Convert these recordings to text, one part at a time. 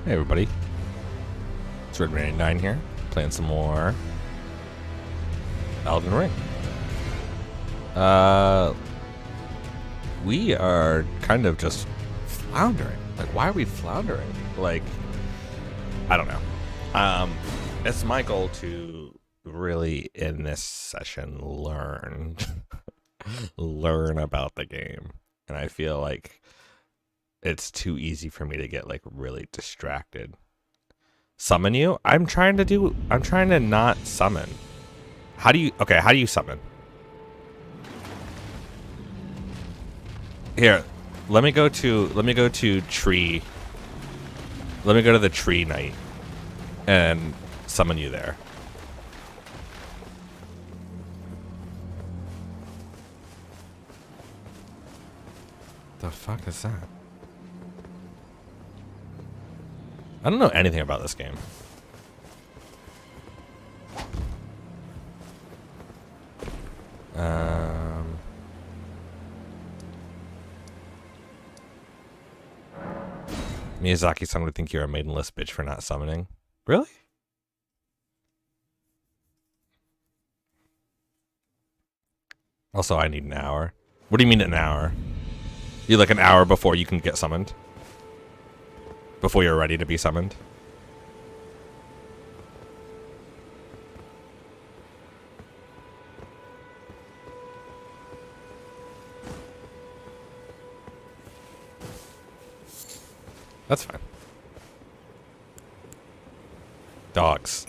Hey everybody, it's Red89 here, playing some more Elden Ring. We are kind of just floundering. Like, why are we floundering? Like, I don't know. It's my goal to really, in this session, learn about the game. And I feel like it's too easy for me to get like really distracted. Summon you? I'm trying to not summon. How do you summon? Here, let me go to tree. Let me go to the tree knight and summon you there. The fuck is that? I don't know anything about this game. Miyazaki-san would think you're a maidenless bitch for not summoning. Really? Also, I need an hour. What do you mean an hour? You like an hour before you can get summoned? Before you're ready to be summoned? That's fine. Dogs.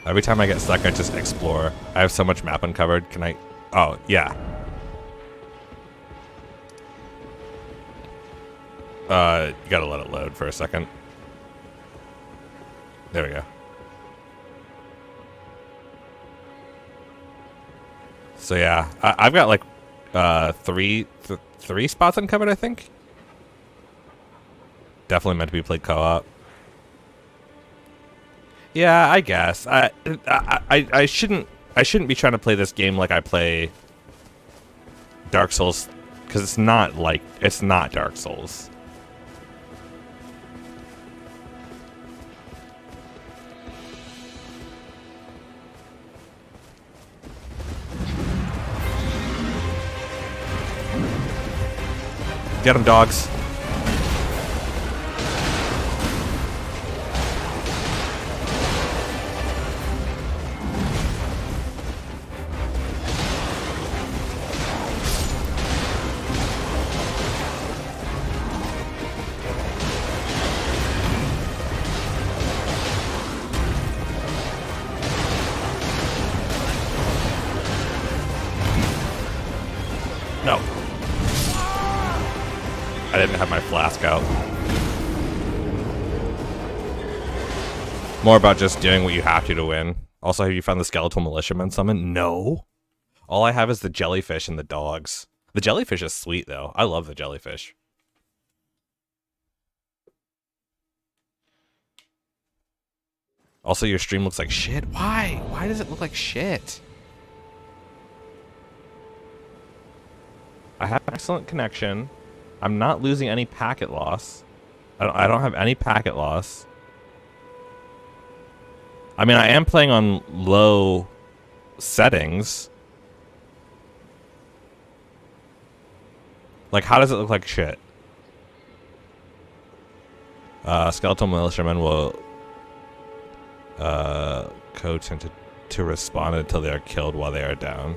Every time I get stuck, I just explore. I have so much map uncovered. Can I... Oh, yeah. You gotta let it load for a second. There we go. So yeah, I've got like three spots uncovered, I think. Definitely meant to be played co-op. Yeah, I guess. I shouldn't be trying to play this game like I play Dark Souls, because it's not Dark Souls. Get him, dogs. No. I didn't have my flask out. More about just doing what you have to win. Also, have you found the skeletal militiaman summon? No. All I have is the jellyfish and the dogs. The jellyfish is sweet, though. I love the jellyfish. Also, your stream looks like shit. Why? Why does it look like shit? I have excellent connection. I'm not losing any packet loss. I don't have any packet loss. I mean, I am playing on low settings. Like, how does it look like shit? Skeletal militiamen will co-tend to respawn until they are killed while they are down.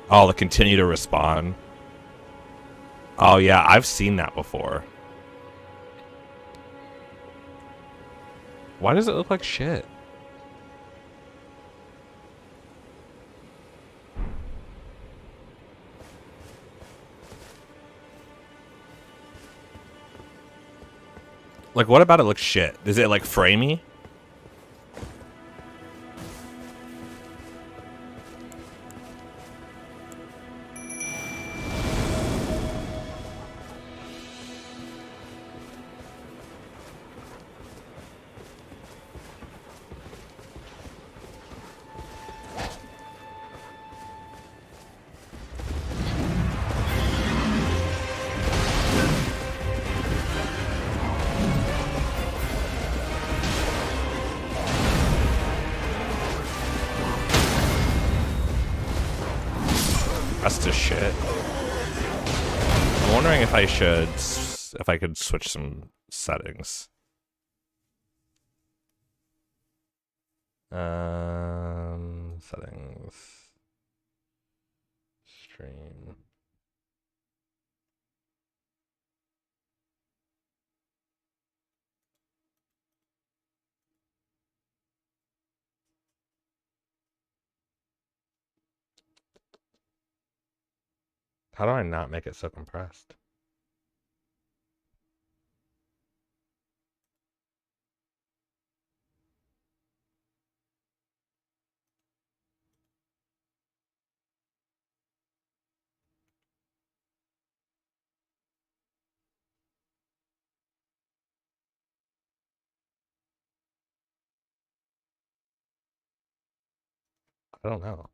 Oh, they continue to respawn. Oh yeah, I've seen that before. Why does it look like shit? Like, what about it looks shit? Does it like framey? That's just shit. I'm wondering if I could switch some settings. Settings. Stream. How do I not make it so compressed? I don't know.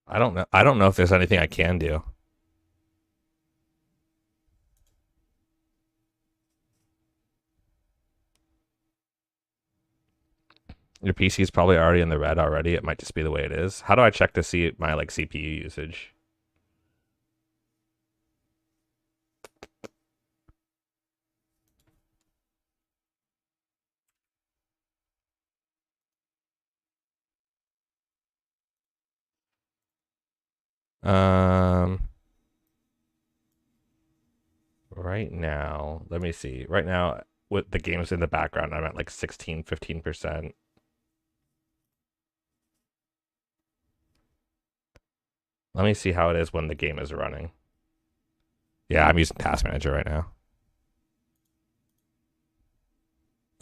I don't know. I don't know if there's anything I can do. Your PC is probably already in the red already. It might just be the way it is. How do I check to see my like CPU usage? Right now, let me see. Right now, with the games in the background, I'm at like 16, 15%. Let me see how it is when the game is running. Yeah, I'm using Task Manager right now.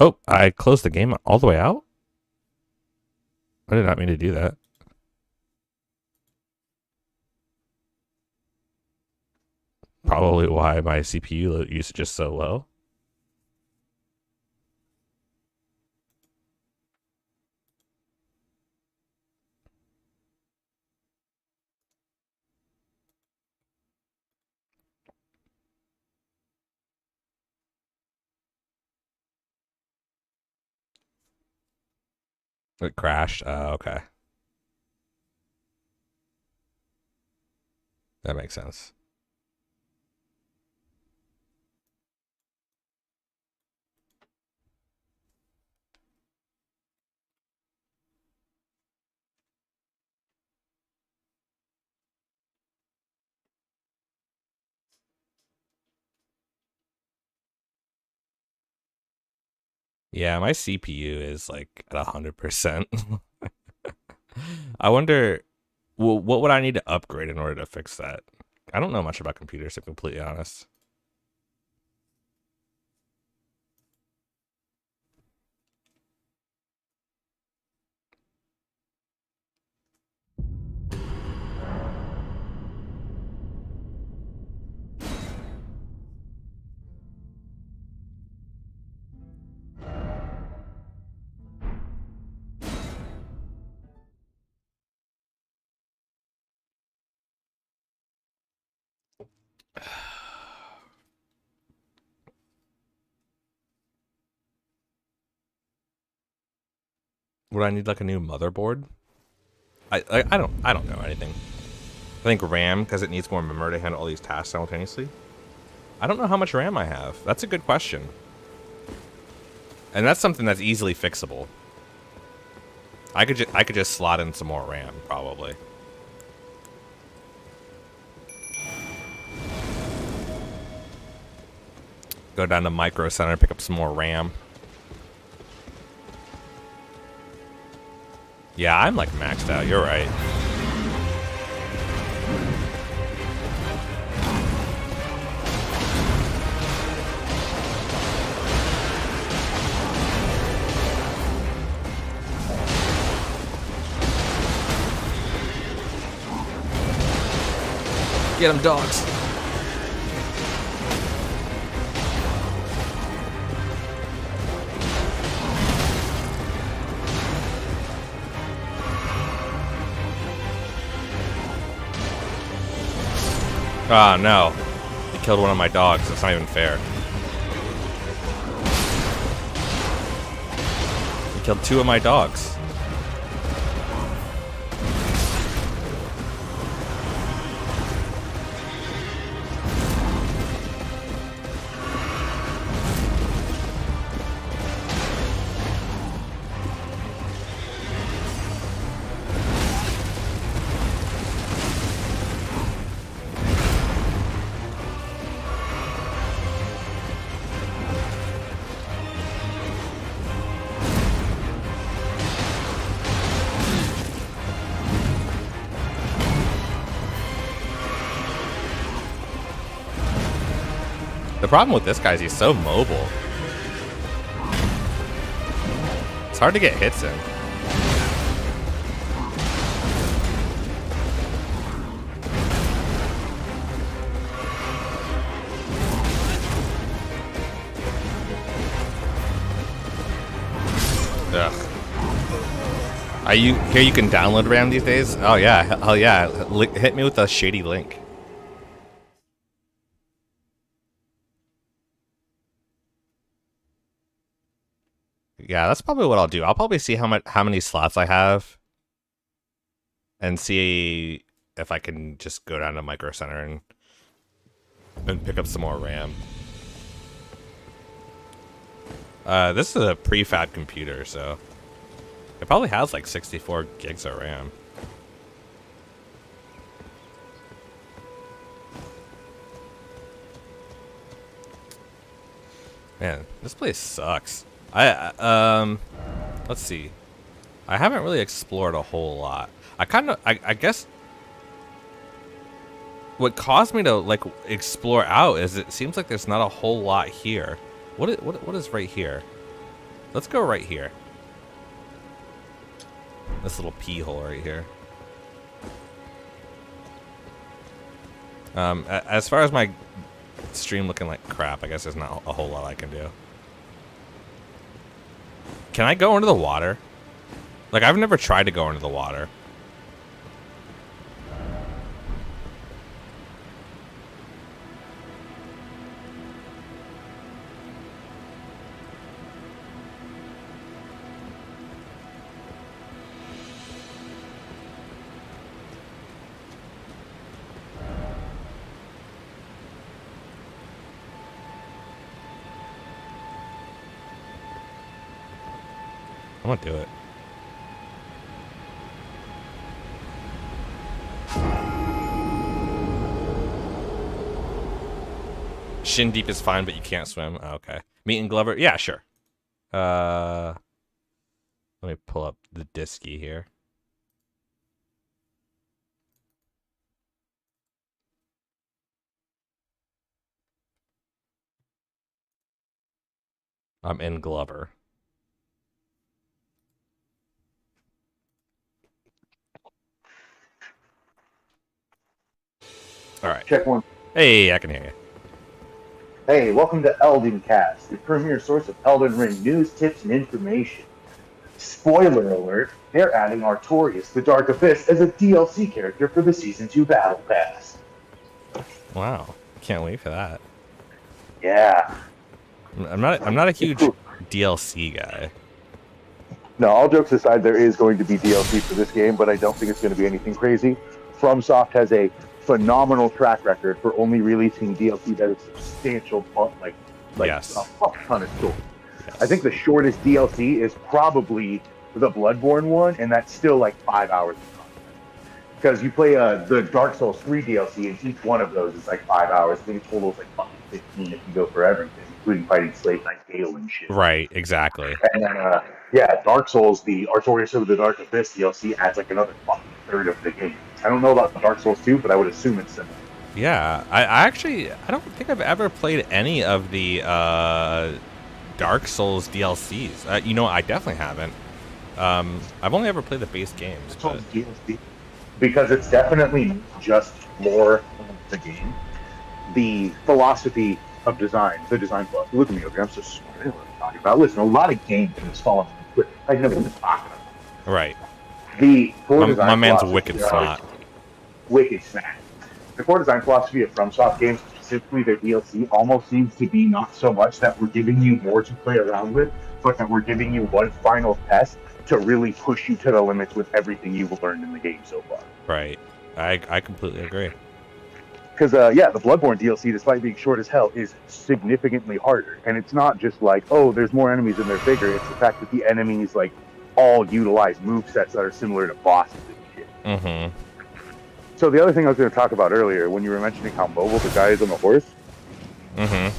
Oh, I closed the game all the way out? I did not mean to do that. Probably why my CPU usage is so low. It crashed. Okay. That makes sense. Yeah, my CPU is like at 100%. I wonder, well, what would I need to upgrade in order to fix that? I don't know much about computers, to be completely honest. Would I need like a new motherboard? I don't know anything. I think RAM because it needs more memory to handle all these tasks simultaneously. I don't know how much RAM I have. That's a good question. And that's something that's easily fixable. I could just slot in some more RAM probably. Go down to Micro Center, pick up some more RAM. Yeah, I'm like maxed out. You're right. Get them, dogs. Ah, no. He killed one of my dogs. That's not even fair. Killed 2 of my dogs. The problem with this guy is he's so mobile. It's hard to get hits in. Ugh. You can download RAM these days? Oh yeah, hell yeah. Hit me with a shady link. Yeah, that's probably what I'll do. I'll probably see how many slots I have, and see if I can just go down to Micro Center and pick up some more RAM. This is a prefab computer, so it probably has like 64 gigs of RAM. Man, this place sucks. Let's see. I haven't really explored a whole lot. I guess what caused me to like explore out is it seems like there's not a whole lot here. What is right here? Let's go right here. This little pee hole right here. As far as my stream looking like crap, I guess there's not a whole lot I can do. Can I go into the water? Like, I've never tried to go into the water. I'm gonna do it. Shin deep is fine, but you can't swim. Oh, okay. Meat and Glover? Yeah, sure. Let me pull up the disky here. I'm in Glover. All right. Check one. Hey, I can hear you. Hey, welcome to Elden Cast, the premier source of Elden Ring news, tips, and information. Spoiler alert, they're adding Artorias, the Dark Abyss, as a DLC character for the Season 2 Battle Pass. Wow. Can't wait for that. Yeah. I'm not a huge DLC guy. No, all jokes aside, there is going to be DLC for this game, but I don't think it's going to be anything crazy. FromSoft has a phenomenal track record for only releasing DLC that is substantial, like yes. A fuck ton of story. Yes. I think the shortest DLC is probably the Bloodborne one, and that's still like 5 hours of content. Because you play the Dark Souls 3 DLC, and each one of those is like 5 hours. I think the total is like fucking 15 if you go for everything, including fighting Slave Knight Gale and shit. Right, exactly. And then, yeah, Dark Souls, the Artorias of the Dark Abyss DLC adds like another fucking third of the game. I don't know about Dark Souls 2, but I would assume it's similar. Yeah, I don't think I've ever played any of the Dark Souls DLCs. I definitely haven't. I've only ever played the base games. But... DLC, because it's definitely just more of the game. The philosophy of design, the design philosophy. Look at me, okay? I'm so smart. I know what I'm talking about. Listen, a lot of games have fallen quick. I never been talking about. Right. The core my man's wicked smart. Wicked smart. The core design philosophy of FromSoft games specifically their DLC, almost seems to be not so much that we're giving you more to play around with, but that we're giving you one final test to really push you to the limits with everything you've learned in the game so far. Right. I completely agree. Because yeah, the Bloodborne DLC, despite being short as hell, is significantly harder. And it's not just like, oh, there's more enemies and they're bigger. It's the fact that the enemies like all utilize movesets that are similar to bosses and shit. Mm-hmm. So the other thing I was going to talk about earlier, when you were mentioning how mobile the guy is on the horse, I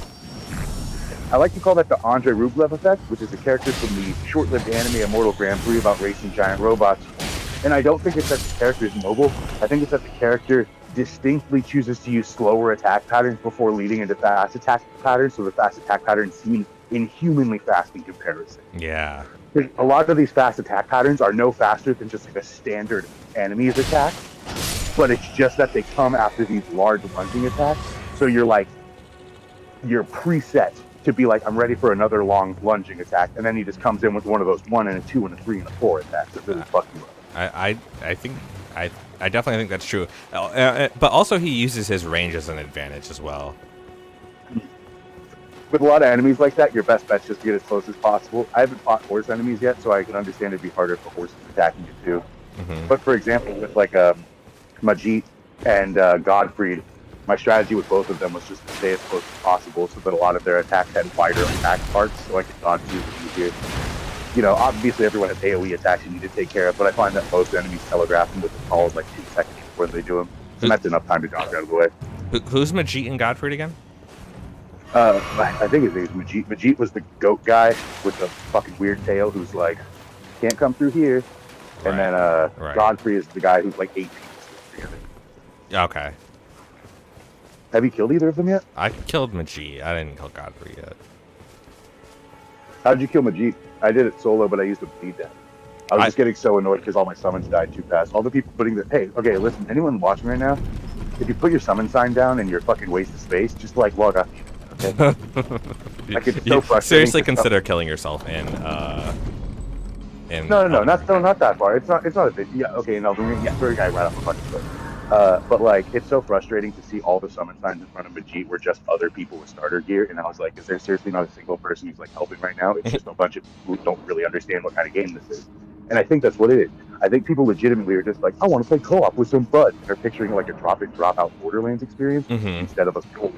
like to call that the Andrei Rublev effect, which is a character from the short-lived anime Immortal Grand Prix about racing giant robots. And I don't think it's that the character is mobile. I think it's that the character distinctly chooses to use slower attack patterns before leading into fast attack patterns, so the fast attack patterns seem inhumanly fast in comparison. Yeah. A lot of these fast attack patterns are no faster than just like a standard enemy's attack, but it's just that they come after these large lunging attacks, so you're preset to be like, I'm ready for another long lunging attack, and then he just comes in with one of those 1 and a 2 and a 3 and a 4 attacks that really fuck you up. I definitely think that's true. But also he uses his range as an advantage as well. With a lot of enemies like that, your best bet's just to get as close as possible. I haven't fought horse enemies yet, so I can understand it'd be harder for horses attacking you too. Mm-hmm. But for example, with like Majit and Godfried, my strategy with both of them was just to stay as close as possible so that a lot of their attacks had wider attack parts, so I could dodge through them easier. You know, obviously everyone has AoE attacks you need to take care of, but I find that most enemies telegraph them with a call of like 2 seconds before they do them. And that's enough time to dodge out of the way. Who's Majit and Godfrey again? I think his name's Majit. Majit was the goat guy with the fucking weird tail who's like, can't come through here. And then Godfrey is the guy who's like 18. Okay. Have you killed either of them yet? I killed Majit. I didn't kill Godfrey yet. How did you kill Majit? I did it solo, but I used a bleed down. I was just getting so annoyed because all my summons died too fast. All the people putting the okay, listen, anyone watching right now, if you put your summon sign down and you're fucking waste of space, just like log off. Okay. Like it's so frustrating. Seriously, consider killing yourself in No, not that far. It's not a bit. Yeah, okay, no, sorry, guy right off a bunch of stuff. But like, it's so frustrating to see all the summon signs in front of Majit were just other people with starter gear, and I was like, is there seriously not a single person who's like helping right now? It's just a bunch of people who don't really understand what kind of game this is. And I think that's what it is. I think people legitimately are just like, I want to play co-op with some buds. They're picturing like a drop-in, drop-out Borderlands experience instead of a co-op.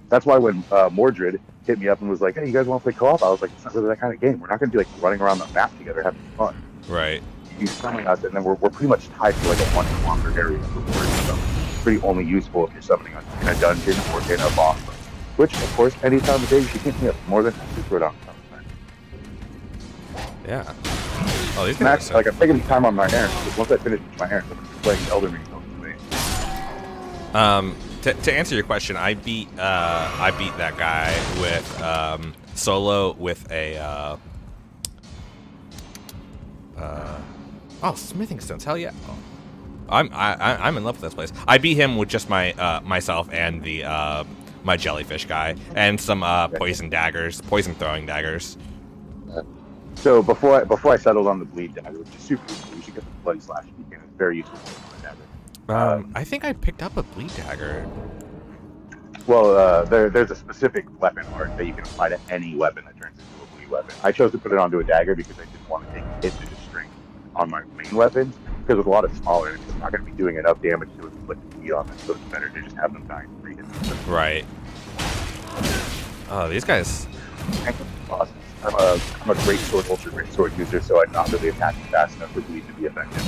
That's why when Mordred hit me up and was like, hey, you guys want to play co-op? I was like, it's not really that kind of game. We're not going to be like running around the map together having fun. Right. You summon us, and then we're pretty much tied to like a 1 kilometer area of the board. So it's pretty only useful if you're summoning us in a dungeon or in a boss fight. Which, of course, any time of day you can hit me up more than happy to throw down. Yeah. Oh, these guys. guys. Like I'm taking time on my errands because once I finish my errands, I'm just playing Elden Ring. To answer your question, I beat that guy with solo with a smithing stones. Hell yeah. Oh. I'm in love with this place. I beat him with just my myself and the my jellyfish guy and some poison throwing daggers. So before I settled on the bleed dagger, which is super useful, you should get the bloody slash beacon. It's very useful for the dagger. I think I picked up a bleed dagger. Well, there's a specific weapon art that you can apply to any weapon that turns into a bleed weapon. I chose to put it onto a dagger because I didn't want to take a hit to the strength on my main weapon, because with a lot of smaller enemies, I'm not going to be doing enough damage to inflict bleed on them, so it's better to just have them die in 3 hits. Right. Oh, these guys. I'm a great sword, ultra great sword user, so I'm not really attacking fast enough for bleed to be effective.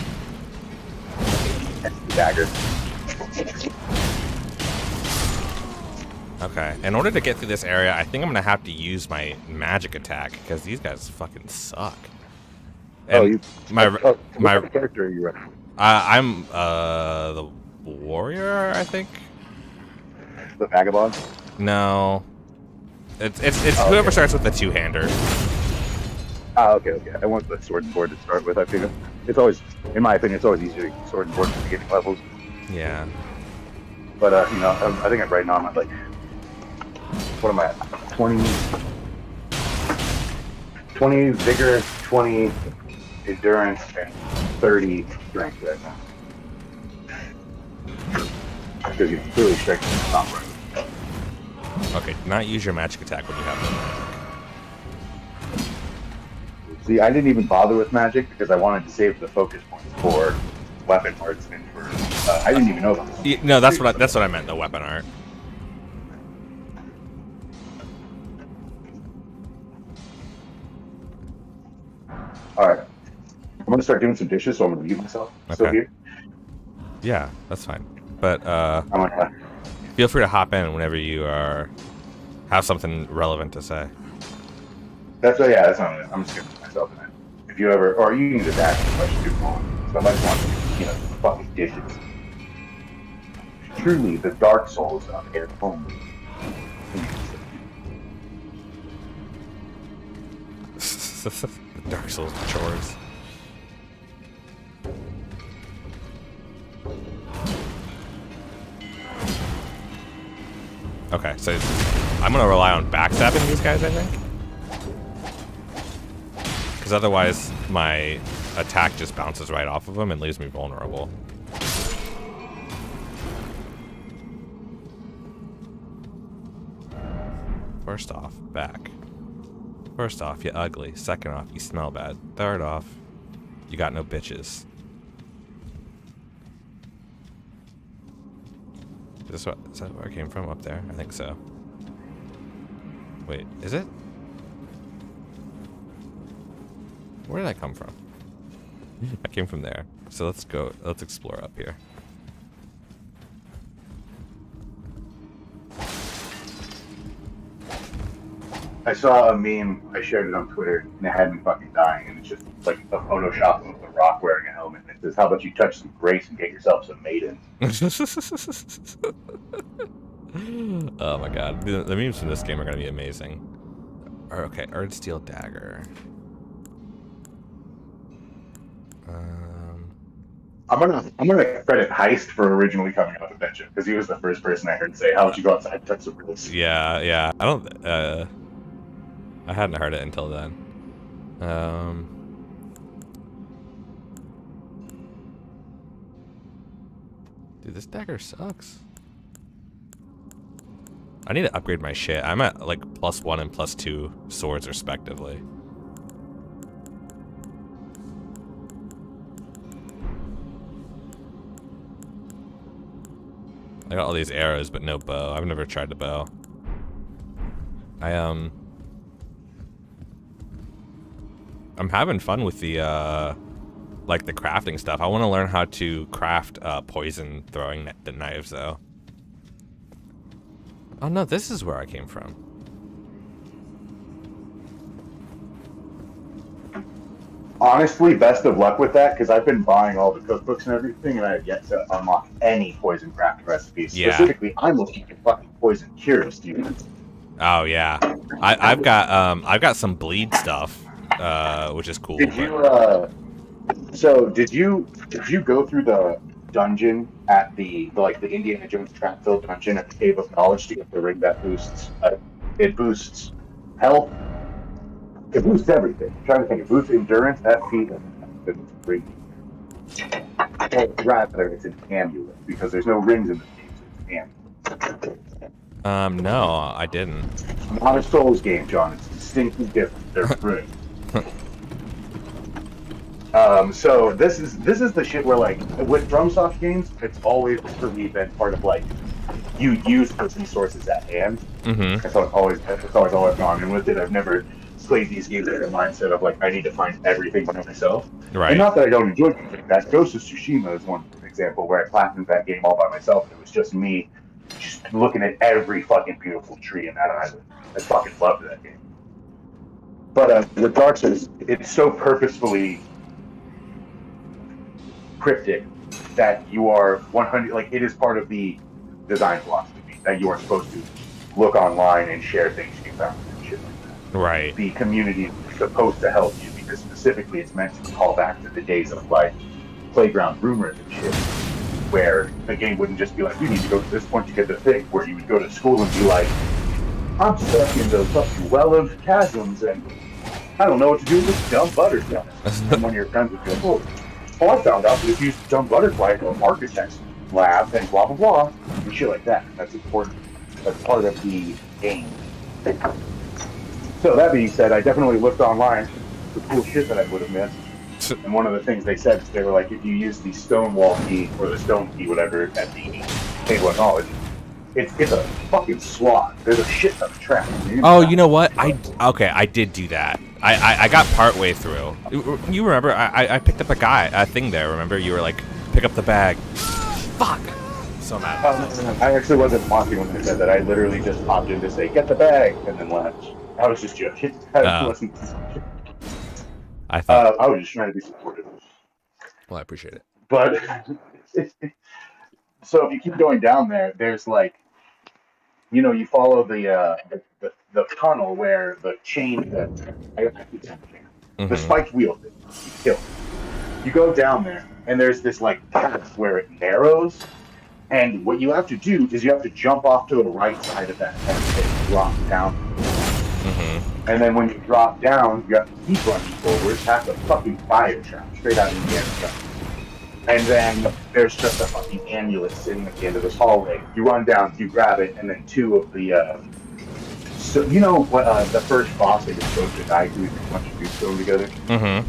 That's the dagger. Okay, in order to get through this area, I think I'm gonna have to use my magic attack because these guys fucking suck. And what character are you running? I'm the warrior, I think. The vagabond? No, it's whoever starts with the two-hander. Okay. I want the sword and board to start with. I think it's always, in my opinion, it's always easier to get sword and board at the beginning levels. Yeah. But I think I'm right now. I'm at like, what am I at? 20 vigor, 20 endurance, and 30 strength right now. Because clearly strength is not right. Okay, not use your magic attack when you have no magic. See, I didn't even bother with magic because I wanted to save the focus points for weapon arts and for. I didn't even know that. No, that's what I meant. The weapon art. All right, I'm gonna start doing some dishes, so I'm gonna mute myself. Still Okay. here? Yeah, that's fine. But I'm gonna. feel free to hop in whenever you have something relevant to say. That's yeah. That's not. I'm just gonna mute myself in it. If you ever, or you can just ask me questions if you want. So I might want fucking dishes. Truly, the Dark Souls of air home. Dark Souls chores. Okay, so I'm gonna rely on backstabbing these guys, I think. Because otherwise, my attack just bounces right off of them and leaves me vulnerable. First off, back. First off, you ugly. Second off, you smell bad. Third off, you got no bitches. Is that where I came from? Up there? I think so. Wait, is it? Where did I come from? I came from there. So let's explore up here. I saw a meme, I shared it on Twitter, and it had me fucking dying, and it's just like a Photoshop of The Rock wearing a helmet, and it says, how about you touch some grace and get yourself some maiden? Oh my god. The memes from this game are gonna be amazing. Okay, Earth Steel Dagger. I'm gonna credit Heist for originally coming up with that shit, because he was the first person I heard say, how about you go outside and touch some grace? Yeah. I hadn't heard it until then. Dude, this dagger sucks. I need to upgrade my shit. I'm at like +1 and +2 swords respectively. I got all these arrows, but no bow. I've never tried the bow. I'm having fun with the like the crafting stuff. I want to learn how to craft poison throwing the knives though. Oh no, this is where I came from. Honestly, best of luck with that, because I've been buying all the cookbooks and everything, and I have yet to unlock any poison craft recipes. Yeah. Specifically, I'm looking at fucking poison cures, dude. Oh yeah, I've got some bleed stuff, which is cool. Did you go through the dungeon at the Indiana Jones trap-filled dungeon at the Cave of Knowledge to get the ring that boosts? It boosts health. It boosts everything. I'm trying to think. It boosts endurance, FP, and ring. Rather, it's an amulet because there's no rings in the game, so it's an amulet. No, I didn't. It's not a Souls game, John. It's distinctly different. They're rings. So this is the shit where, like, with FromSoft games, it's always for me been part of, like, you use the resources at hand. Mm-hmm. That's always all I've gone in with it. I've never played these games with a mindset of, like, I need to find everything by myself. Right. And not that I don't enjoy games like that. Ghost of Tsushima is one example where I platinumed that game all by myself, and it was just me just looking at every fucking beautiful tree in that island. I fucking loved that game. But with Dark Souls, it's so purposefully cryptic that you are 100, like, it is part of the design philosophy that you are supposed to look online and share things you found and shit like that. Right. The community is supposed to help you because specifically it's meant to call back to the days of, like, playground rumors and shit, where the game wouldn't just be like, you need to go to this point to get the thing, where you would go to school and be like, I'm stuck in the fucking well of chasms and I don't know what to do with this dumb butterfly. And one of your friends would go, oh, I found out that if you use dumb butterfly in an architect's lab and blah, blah, blah, and shit like that. That's important. That's part of the game. So that being said, I definitely looked online for cool shit that I would have missed. And one of the things they said is they were like, if you use the Stonewall key or the Stone key, whatever, at the table of knowledge, it's a fucking slog. There's a shit ton of traps. Oh, you know what? I did do that. I got part way through. You remember? I picked up a thing there. Remember? You were like, pick up the bag. Fuck. So mad. No. I actually wasn't watching when they said that. I literally just popped in to say, get the bag, and then left. I was just joking. I thought. I was just trying to be supportive. Well, I appreciate it. But so if you keep going down there, there's like, you follow the tunnel where the chain the spiked wheel thing you kill. You go down there, and there's this like path where it narrows, and what you have to do is you have to jump off to the right side of that path and drop down. Mm-hmm. And then when you drop down, you have to keep running forward past a fucking fire trap straight out of the end. And then there's just a fucking amulet sitting at the end of this hallway. You run down, you grab it, and then two of the so you know what the first boss that you're supposed to die to is a bunch of dudes thrown together. Mm-hmm.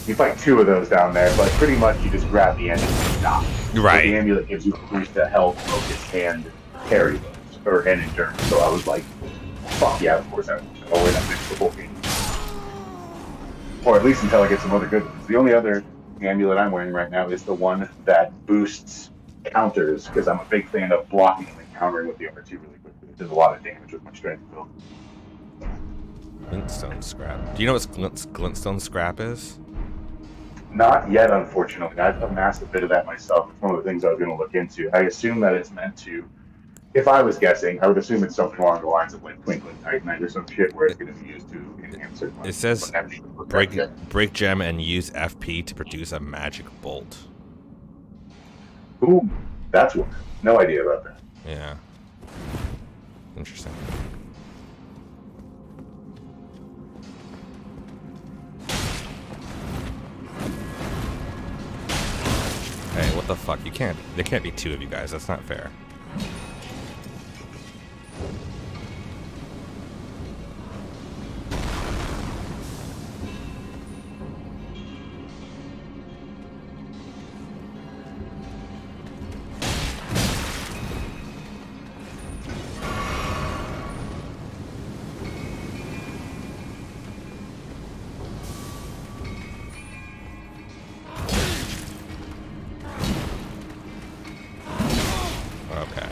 You fight two of those down there, but pretty much you just grab the amulet and stop. Right. So the amulet gives you a boost to health, focus, and parry those, and endurance. So I was like, fuck yeah, of course I would always have mixed the whole game. Or at least until I get some other good ones. The only other amulet I'm wearing right now is the one that boosts counters, because I'm a big fan of blocking and countering with the R2 really quickly. It does a lot of damage with my strength build. Glintstone scrap. Do you know what glintstone scrap is? Not yet, unfortunately. I've amassed a bit of that myself. It's one of the things I was going to look into. I assume that it's meant to, if I was guessing, I would assume it's something along the lines of like Twinkling Titanite or some shit where it's going to be used to enhance it. It says break gem and use FP to produce a magic bolt. Ooh, that's one. No idea about that. Yeah. Interesting. Hey, what the fuck? There can't be two of you guys. That's not fair. Okay.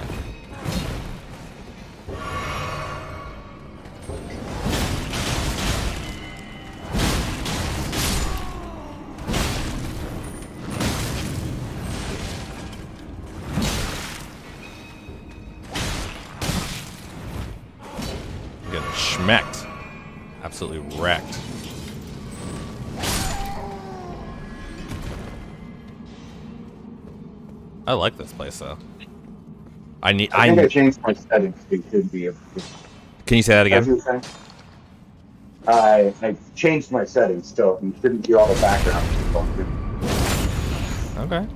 Getting schmecked. Absolutely wrecked. I like this place though. I think I changed my settings to be able to. Can you say that again? I changed my settings so you shouldn't hear all the background. Okay.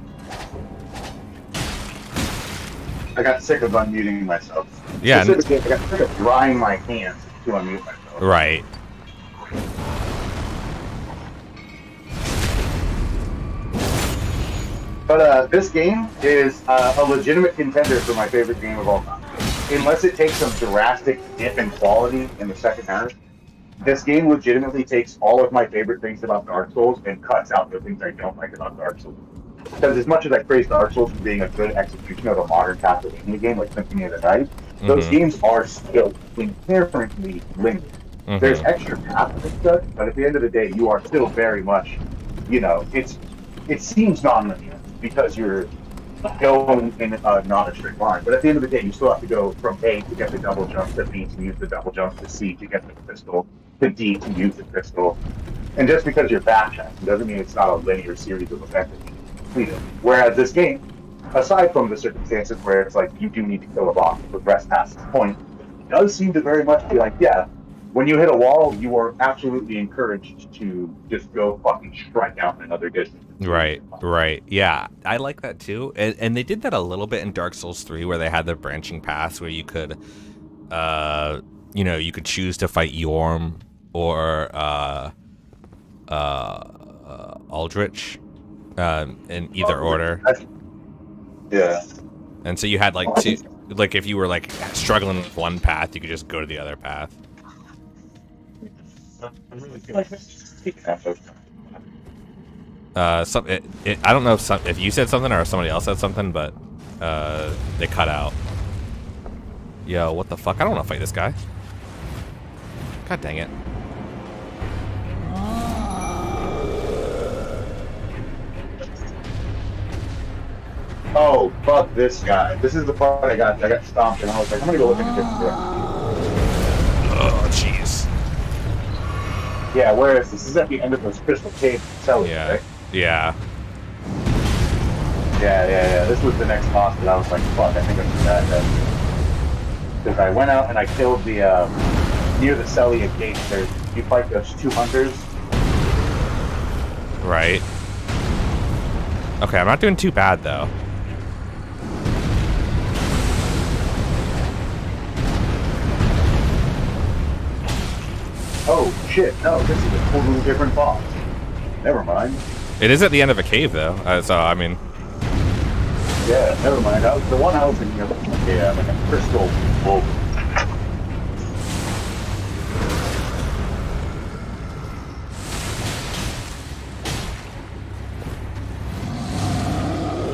I got sick of unmuting myself. Yeah. I got sick of drying my hands to unmute myself. Right. But this game is a legitimate contender for my favorite game of all time. Unless it takes some drastic dip in quality in the second half, this game legitimately takes all of my favorite things about Dark Souls and cuts out the things I don't like about Dark Souls. Because as much as I praise Dark Souls for being a good execution of a modern Castlevania game like Symphony of the Night, those games are still inherently linear. There's extra paths and stuff, but at the end of the day, you are still very much, it seems non-linear because you're going in not a straight line. But at the end of the day, you still have to go from A to get the double jump to B to use the double jump to C to get the crystal to D to use the crystal. And just because you're backtracking doesn't mean it's not a linear series of events that you can complete it. Whereas this game, aside from the circumstances where it's like you do need to kill a boss to progress past this point, does seem to very much be like, yeah, when you hit a wall, you are absolutely encouraged to just go fucking strike out another distance. Right. Yeah, I like that too. And they did that a little bit in Dark Souls 3 where they had the branching paths where you could you could choose to fight Yorm or Aldrich, in either order. Yeah. And so you had like two, like if you were like struggling with one path, you could just go to the other path. I'm really feeling like this is after. I don't know if you said something or if somebody else said something, but they cut out. Yo, what the fuck? I don't want to fight this guy. God dang it. Oh, fuck this guy. This is the part I got stomped and I was like, I'm gonna go look in a different direction. Oh, jeez. Yeah, where is this? This is at the end of those crystal cave cellars, Yeah. right? Yeah. Yeah. This was the next boss that I was like, fuck, I think I'm that. Because I went out and I killed the, near the Celia gate, you fight those two hunters. Right. Okay, I'm not doing too bad though. Oh, shit, no, this is a totally different boss. Never mind. It is at the end of a cave though, so I mean. Yeah, never mind. The one I was in here looking like a crystal bowl.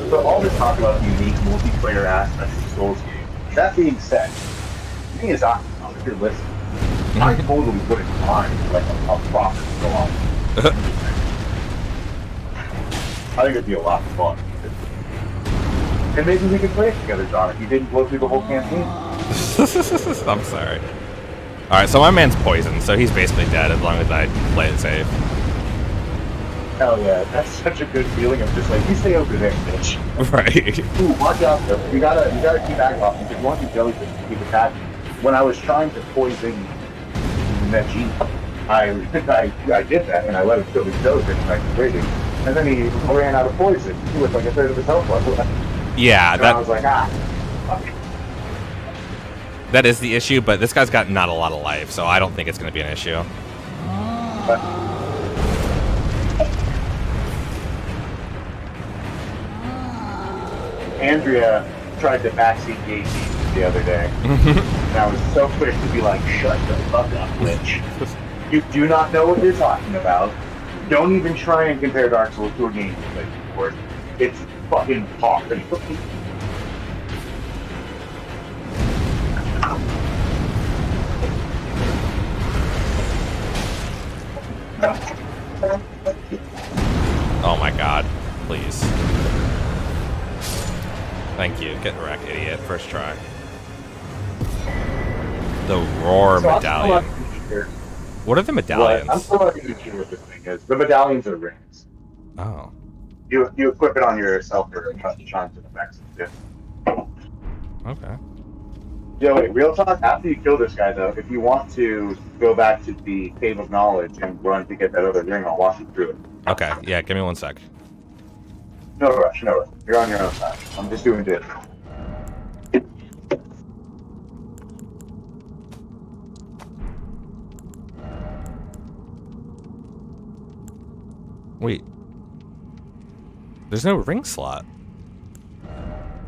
So all this talk about the unique multiplayer aspects of Souls game. That being said, the thing is, if you're listening, I totally wouldn't mind like a proper go on. I think it'd be a lot of fun. And maybe we could play it together, John, if you didn't go through the whole campaign. I'm sorry. Alright, so my man's poisoned, so he's basically dead as long as I play it safe. Hell yeah, that's such a good feeling. I'm just like, you stay over there, bitch. Right. Ooh, watch out though. You gotta keep back off because once you jellyfish keep attacking. When I was trying to poison Neji, I did that and I let him kill the jellyfish and I completed. And then he ran out of poison. He was like a third of his health left. Yeah, And I was like, fuck. that is the issue, but this guy's got not a lot of life, so I don't think it's going to be an issue. But, Andrea tried to backseat gate me the other day. And I was so quick to be like, shut the fuck up, witch. You do not know what you're talking about. Don't even try and compare Dark Souls to a game you played before. It's fucking hard. Oh my god. Please. Thank you. Get wrecked, idiot. First try. The Roar Medallion. What are the medallions? I'm still not even sure what this thing is. The medallions are rings. Oh. You equip it on yourself for chance and effects. Yeah. Okay. Yeah, wait, real talk, after you kill this guy, though, if you want to go back to the Cave of Knowledge and run to get that other ring, I'll walk you through it. Okay, yeah, give me 1 sec. No rush, no rush. You're on your own side. I'm just doing this. Wait. There's no ring slot.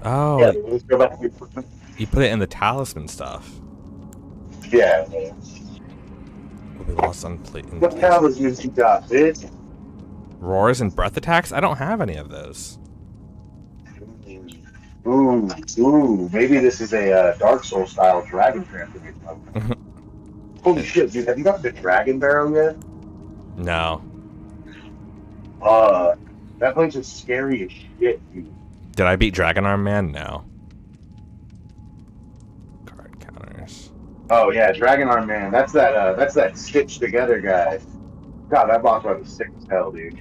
Oh, Yeah, let's go back to the equipment. you put it in the talisman stuff. Yeah. We lost on plate. What talismans you got, bitch? Roars and breath attacks? I don't have any of those. Ooh, maybe this is a Dark Souls style dragon transformation. Holy shit, dude, have you got the dragon barrel yet? No. That place is scary as shit, dude. Did I beat Dragon Arm Man? No. Card counters. Oh yeah, Dragon Arm Man. That's that stitched together guy. God, that boss fight was sick as hell, dude.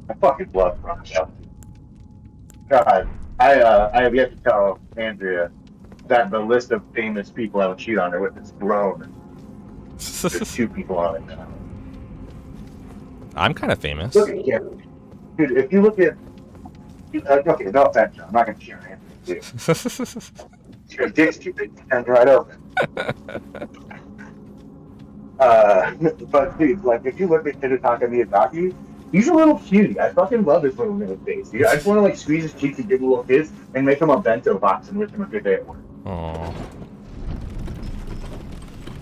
I fucking love Rock Out. God, I have yet to tell Andrea that the list of famous people I would cheat on her with is grown. There's 2 people on it now. I'm kind of famous. Look at Kevin. Dude, if you look at okay, no offense, I'm not gonna share Andrea too. Your dick's too big to turn right open. But dude, like if you look at Hidetaka Miyazaki, he's a little cutie. I fucking love his little middle face. I just want to like squeeze his cheeks and give him a little kiss and make him a bento box and wish him a good day at work. Aw.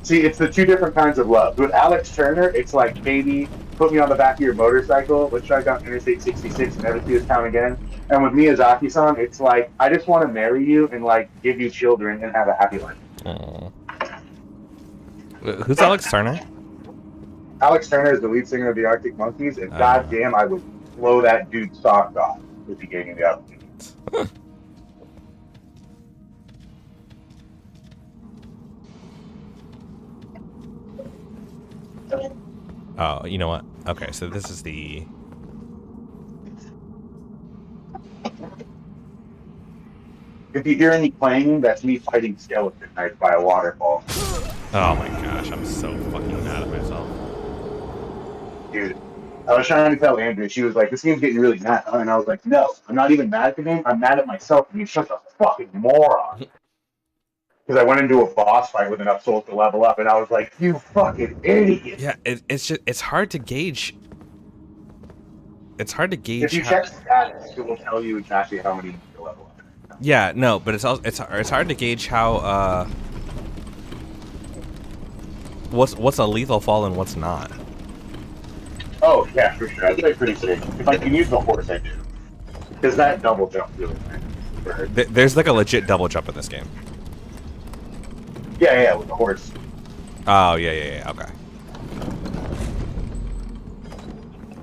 See, it's the two different kinds of love. With Alex Turner, it's like, baby, put me on the back of your motorcycle. Let's drive down Interstate 66 and never see this town again. And with Miyazaki-san, it's like, I just want to marry you and like give you children and have a happy life. Aw. Who's Alex Turner? Alex Turner is the lead singer of the Arctic Monkeys, and goddamn, I would blow that dude's socks off if he gave me the opportunity. Oh, you know what? Okay, so this is the... If you hear any clanging, that's me fighting skeleton knights by a waterfall. Oh my gosh, I'm so fucking mad at myself. Dude, I was trying to tell Andrea, she was like, this game's getting really mad. And I was like, no, I'm not even mad at the game. I'm mad at myself for being such a fucking moron. Because I went into a boss fight with enough souls to level up, and I was like, you fucking idiot. Yeah, it's hard to gauge. It's hard to gauge. If you check status, it will tell you exactly how many you need to level up. Yeah, no, but it's hard to gauge how what's a lethal fall and what's not. Oh, yeah, for sure. I'd say pretty safe. If I can use the horse, I do. Because that double jump really matters. There's like a legit double jump in this game. Yeah, with the horse. Oh, yeah, okay.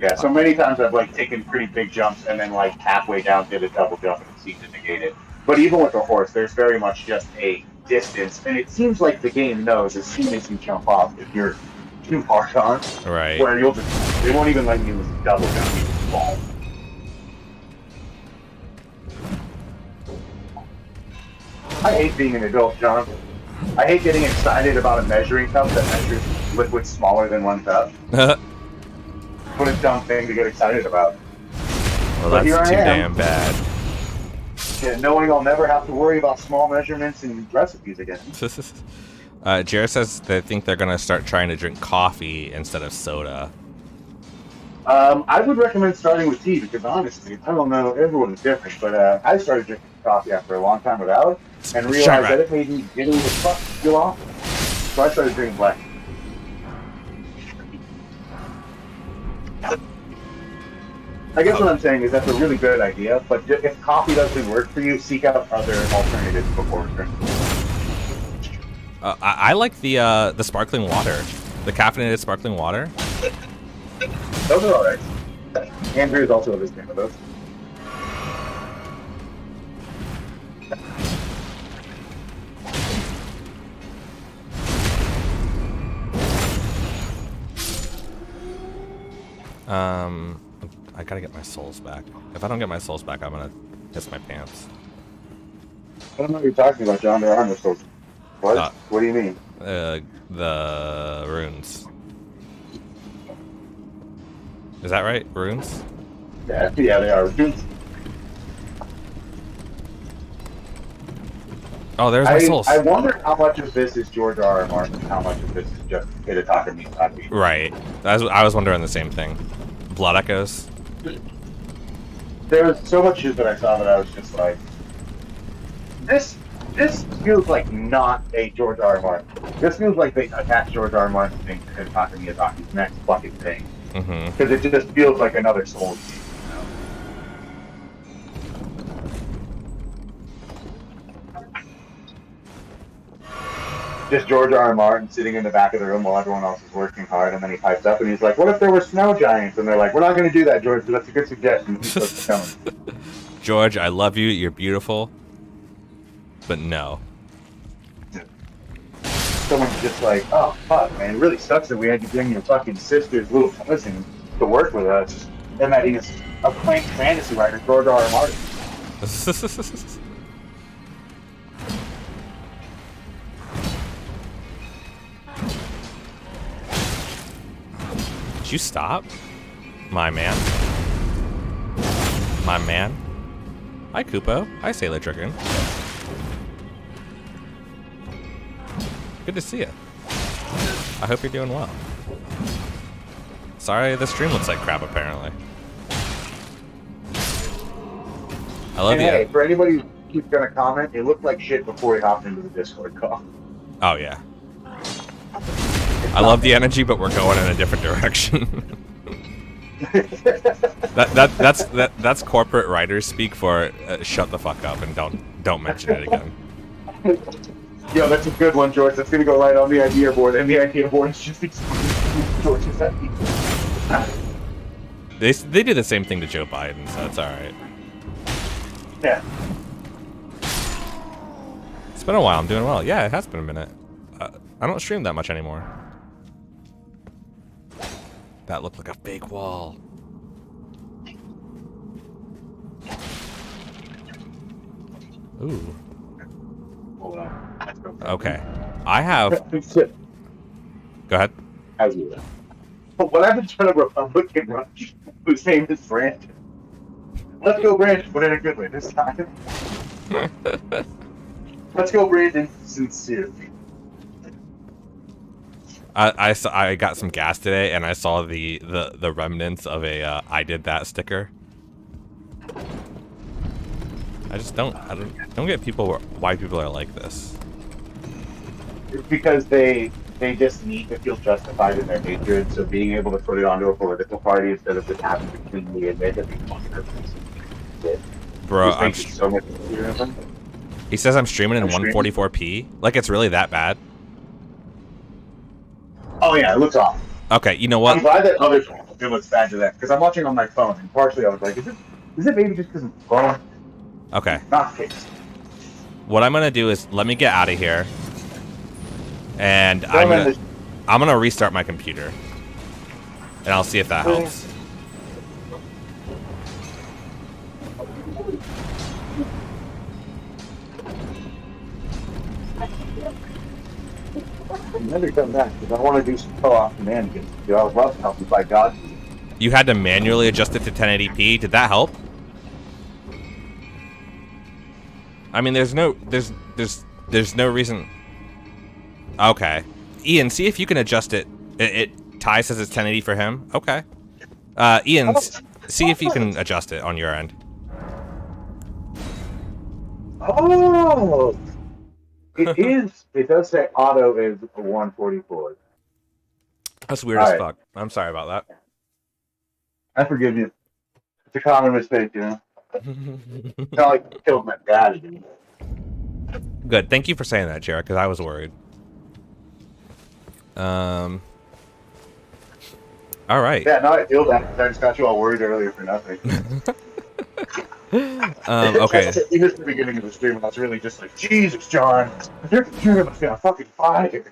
Yeah, so many times I've like taken pretty big jumps and then like halfway down did a double jump and seemed to negate it. But even with the horse, there's very much just a distance, and it seems like the game knows as soon as you jump off, if you're too far gone, Right. where they won't even let you double jump, you just fall. I hate being an adult, John. I hate getting excited about a measuring cup that measures liquid smaller than 1 cup. What a dumb thing to get excited about. Well, But here that's I too am. damn bad. Yeah, knowing I'll never have to worry about small measurements in recipes again. Jared says they think they're gonna start trying to drink coffee instead of soda. I would recommend starting with tea because honestly, I don't know, everyone is different, but I started drinking coffee after a long time with Alex and realized that it made me giddy as fuck feel awful. So I started drinking black. I guess what I'm saying is that's a really good idea, but if coffee doesn't work for you, seek out other alternatives before drinking. I like the sparkling water, the caffeinated sparkling water. Those are alright. Andrew is also a big fan of those. I gotta get my souls back. If I don't get my souls back, I'm gonna piss my pants. I don't know what you're talking about, John. There are no souls. What? What do you mean? The runes. Is that right? Runes? Yeah, they are. Oh, there's my souls. I wonder how much of this is George R. R. Martin and how much of this is just Hidetaka Miyazaki. Right. I was wondering the same thing. Blood Echoes. There was so much shit that I saw that I was just like, this feels like not a George R. R. Martin. This feels like they attached George R. R. Martin thing to Hidetaka Miyazaki's next fucking thing. Because it just feels like another Souls game. Just George R. R. Martin sitting in the back of the room while everyone else is working hard, and then he pipes up and he's like, what if there were snow giants? And they're like, we're not going to do that, George, but that's a good suggestion. George, I love you. You're beautiful. But no. Someone's just like, oh, fuck, man, it really sucks that we had to bring your fucking sister's little cousin to work with us. And that he's a plain fantasy writer, George R. R. Martin. Did you stop? My man. My man. Hi, Kupo. Hi, Sailor Dragon. Good to see you. I hope you're doing well. Sorry, the stream looks like crap, apparently. I love you. Hey, for anybody who's gonna comment, it looked like shit before he hopped into the Discord call. Oh, yeah. I love the energy, but we're going in a different direction. That's corporate writers speak for shut the fuck up and don't mention it again. Yo, that's a good one, George. That's gonna go right on the idea board, and the idea board is just George's idea. They do the same thing to Joe Biden, so it's all right. Yeah. It's been a while. I'm doing well. Yeah, it has been a minute. I don't stream that much anymore. That looked like a fake wall. Ooh. Hold on. Okay. I have. Go ahead. As you will. But what happens to a Republican rush whose name is Brandon? Let's go, Brandon, but in a good way this time. Let's go, Brandon, sincerely. I got some gas today, and I saw the remnants of a I did that sticker. I don't get why people are like this. It's because they just need to feel justified in their hatred, so being able to put it onto a political party instead of just having to cleanly admit that they fucked their face. Bro, So much easier of them. he says I'm streaming in 144p. Like it's really that bad? Oh yeah, it looks awful. Okay, you know what? I'm glad that others it looks bad to them because I'm watching on my phone, and partially I was like, is it maybe just because it's phone? Okay. Not the case. What I'm gonna do is let me get out of here, and I'm gonna restart my computer, and I'll see if that helps. I'm never come back because I want to do some co-op shenanigans. I would love to help you by God. You had to manually adjust it to 1080p. Did that help? I mean, there's no reason. Okay, Ian, see if you can adjust it. Ty says it's 1080 for him. Okay, Ian, see if you can adjust it on your end. Oh, it is. It does say auto is 144. That's weird as fuck. I'm sorry about that. I forgive you. It's a common mistake, you know. It's not like you killed my dad again. Good. Thank you for saying that, Jared, because I was worried. All right. Yeah, no, I feel that. I just got you all worried earlier for nothing. Okay. Even at the beginning of the stream, I was really just like, Jesus, John, your computer must be on fucking fire.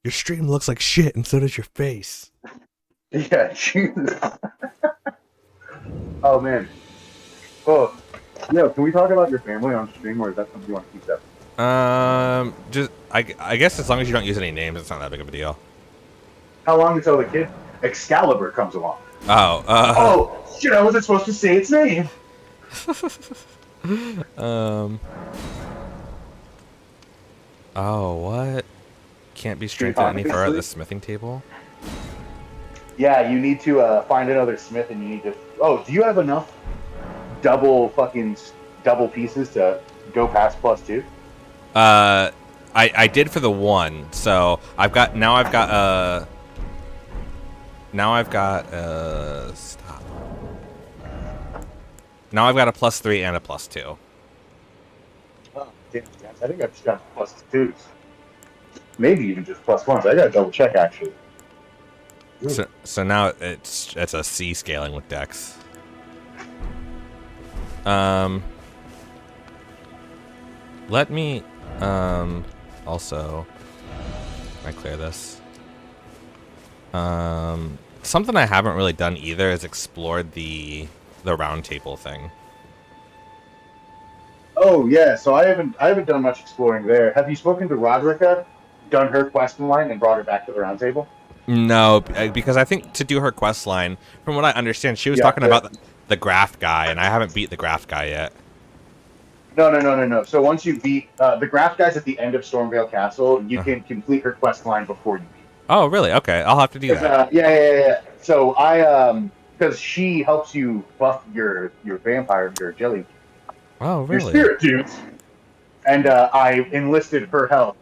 Your stream looks like shit, and so does your face. Yeah, Jesus. Oh, man. Oh, yeah, can we talk about your family on stream, or is that something you want to keep separate? Just I guess as long as you don't use any names, it's not that big of a deal. How long until the kid Excalibur comes along? Oh, Oh, shit, I wasn't supposed to say its name. Oh, what? Can't be strengthened any further at the smithing table? Yeah, you need to find another smith, and you need to... Oh, do you have enough double pieces to go past +2? I did for the one, so I've got stop. Now I've got a +3 and a +2. Oh, damn, I think I've just got +2s. Maybe even just +1s. I gotta double check, actually. So now it's a C scaling with Dex. Let me also can I clear this? Something I haven't really done either is explored the round table thing. Oh yeah, so I haven't done much exploring there. Have you spoken to Roderica, done her quest line, and brought her back to the round table? No, because I think to do her quest line, from what I understand, she was talking about the graph guy, and I haven't beat the graph guy yet. No. So once you beat the Graph guys at the end of Stormvale Castle, you Uh-huh. can complete her quest line before you beat. Oh, really? Okay, I'll have to do that. Yeah. So because she helps you buff your vampire, your jelly, Oh, your really? spirit dudes, and I enlisted her help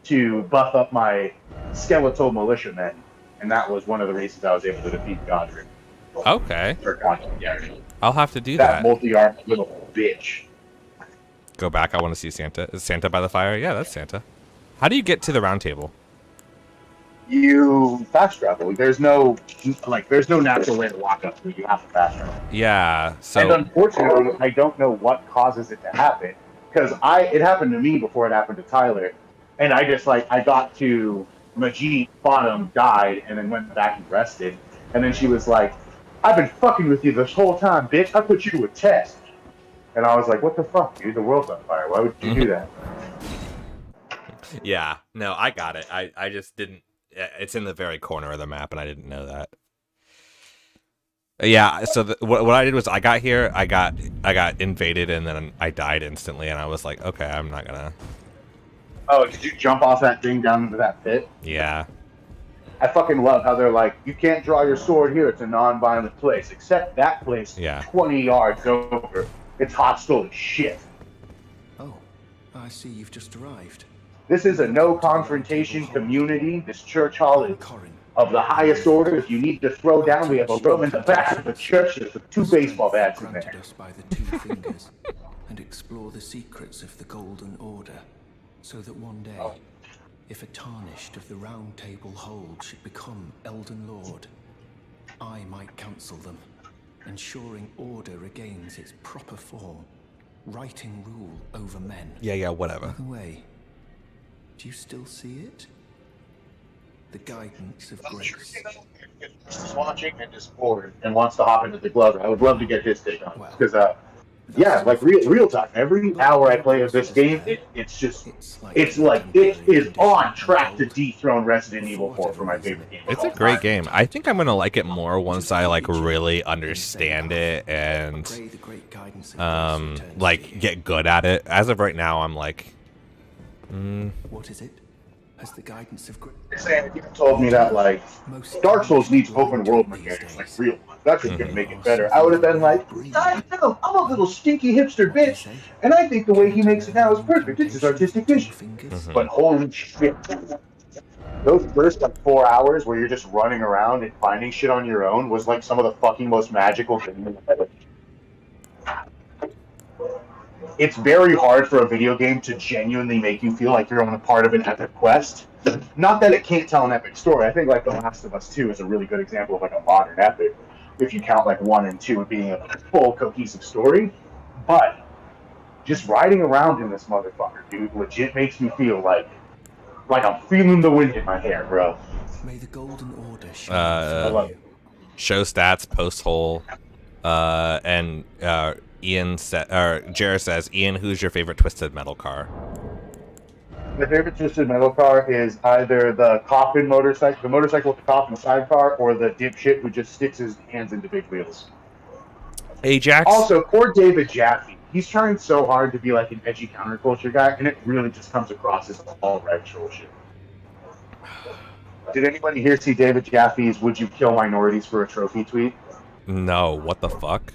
to buff up my skeletal militiamen, and that was one of the reasons I was able to defeat Godric. Okay, Yeah, I'll have to do that that. multi-armed little bitch. Go back. I want to see Santa. Is Santa by the fire? Yeah, that's Santa. How do you get to the round table? You fast travel. There's no natural way to walk up to it. You have to fast travel. Yeah. And So. unfortunately, I don't know what causes it to happen because it happened to me before it happened to Tyler, and I just I got to Majid, fought him, died, and then went back and rested, and then she was like, "I've been fucking with you this whole time, bitch. I put you to a test," and I was like, "What the fuck, dude? The world's on fire. Why would you do that?" Yeah. No, I got it. I just didn't. It's in the very corner of the map, and I didn't know that. Yeah. So what I did was I got here, I got invaded, and then I died instantly, and I was like, okay, I'm not gonna. Oh, did you jump off that thing down into that pit? Yeah. I fucking love how they're like, you can't draw your sword here. It's a non-violent place, except that place, Yeah. 20 yards over. It's hostile as shit. Oh, I see you've just arrived. This is a no-confrontation community. This church hall is of the highest order. If you need to throw down, we have a room in the back of the church. There's 2 baseball bats in there. Us by the 2 fingers and explore the secrets of the Golden Order, so that one day, if a tarnished of the Round Table hold should become Elden Lord, I might counsel them, ensuring order regains its proper form, righting rule over men. Yeah. Whatever. By the way, do you still see it? The guidance of grace. Just watching and just bored and wants to hop into the glove. I would love to get his take on it because, real talk. Every hour I play of this game, it is on track to dethrone Resident Evil 4 for my favorite game. It's a great game. I think I'm gonna like it more once I really understand it and get good at it. As of right now, I'm like, What is it? Has the guidance of grace. If you told me that Dark Souls needs open world mechanics, real ones, that's just gonna make it better, I would have been like, I know, I'm a little stinky hipster bitch, and I think the way he makes it now is perfect. It's his artistic vision. But holy shit, those first 4 hours where you're just running around and finding shit on your own was some of the fucking most magical things in the world. It's very hard for a video game to genuinely make you feel like you're on a part of an epic quest. Not that it can't tell an epic story. I think The Last of Us 2 is a really good example of a modern epic, if you count 1 and 2 being a full cohesive story. But just riding around in this motherfucker, dude, legit makes me feel like I'm feeling the wind in my hair, bro. May the Golden Order shine. Show stats, post hole, and Jared says, Ian, who's your favorite Twisted Metal car? My favorite Twisted Metal car is either the coffin motorcycle, the motorcycle with the coffin sidecar, or the dipshit who just sticks his hands into big wheels. Ajax? Also, poor David Jaffe. He's trying so hard to be an edgy counterculture guy, and it really just comes across as all red troll shit. Did anybody here see David Jaffe's "Would you kill minorities for a trophy" tweet? No, what the fuck?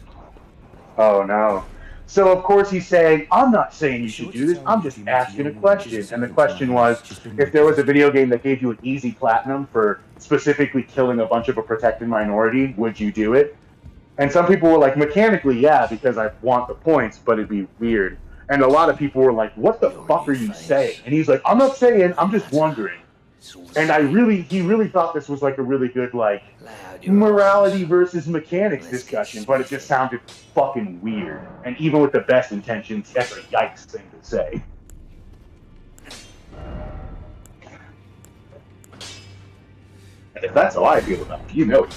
Oh no. So of course he's saying, I'm not saying you should do this, I'm just asking a question. And the question was, if there was a video game that gave you an easy platinum for specifically killing a bunch of a protected minority, would you do it? And some people were like, mechanically, yeah, because I want the points, but it'd be weird. And a lot of people were like, what the fuck are you saying? And he's like, I'm not saying, I'm just wondering. And he really thought this was a really good morality versus mechanics discussion, but it just sounded fucking weird. And even with the best intentions, that's a yikes thing to say. And if that's how I feel about it, you know it.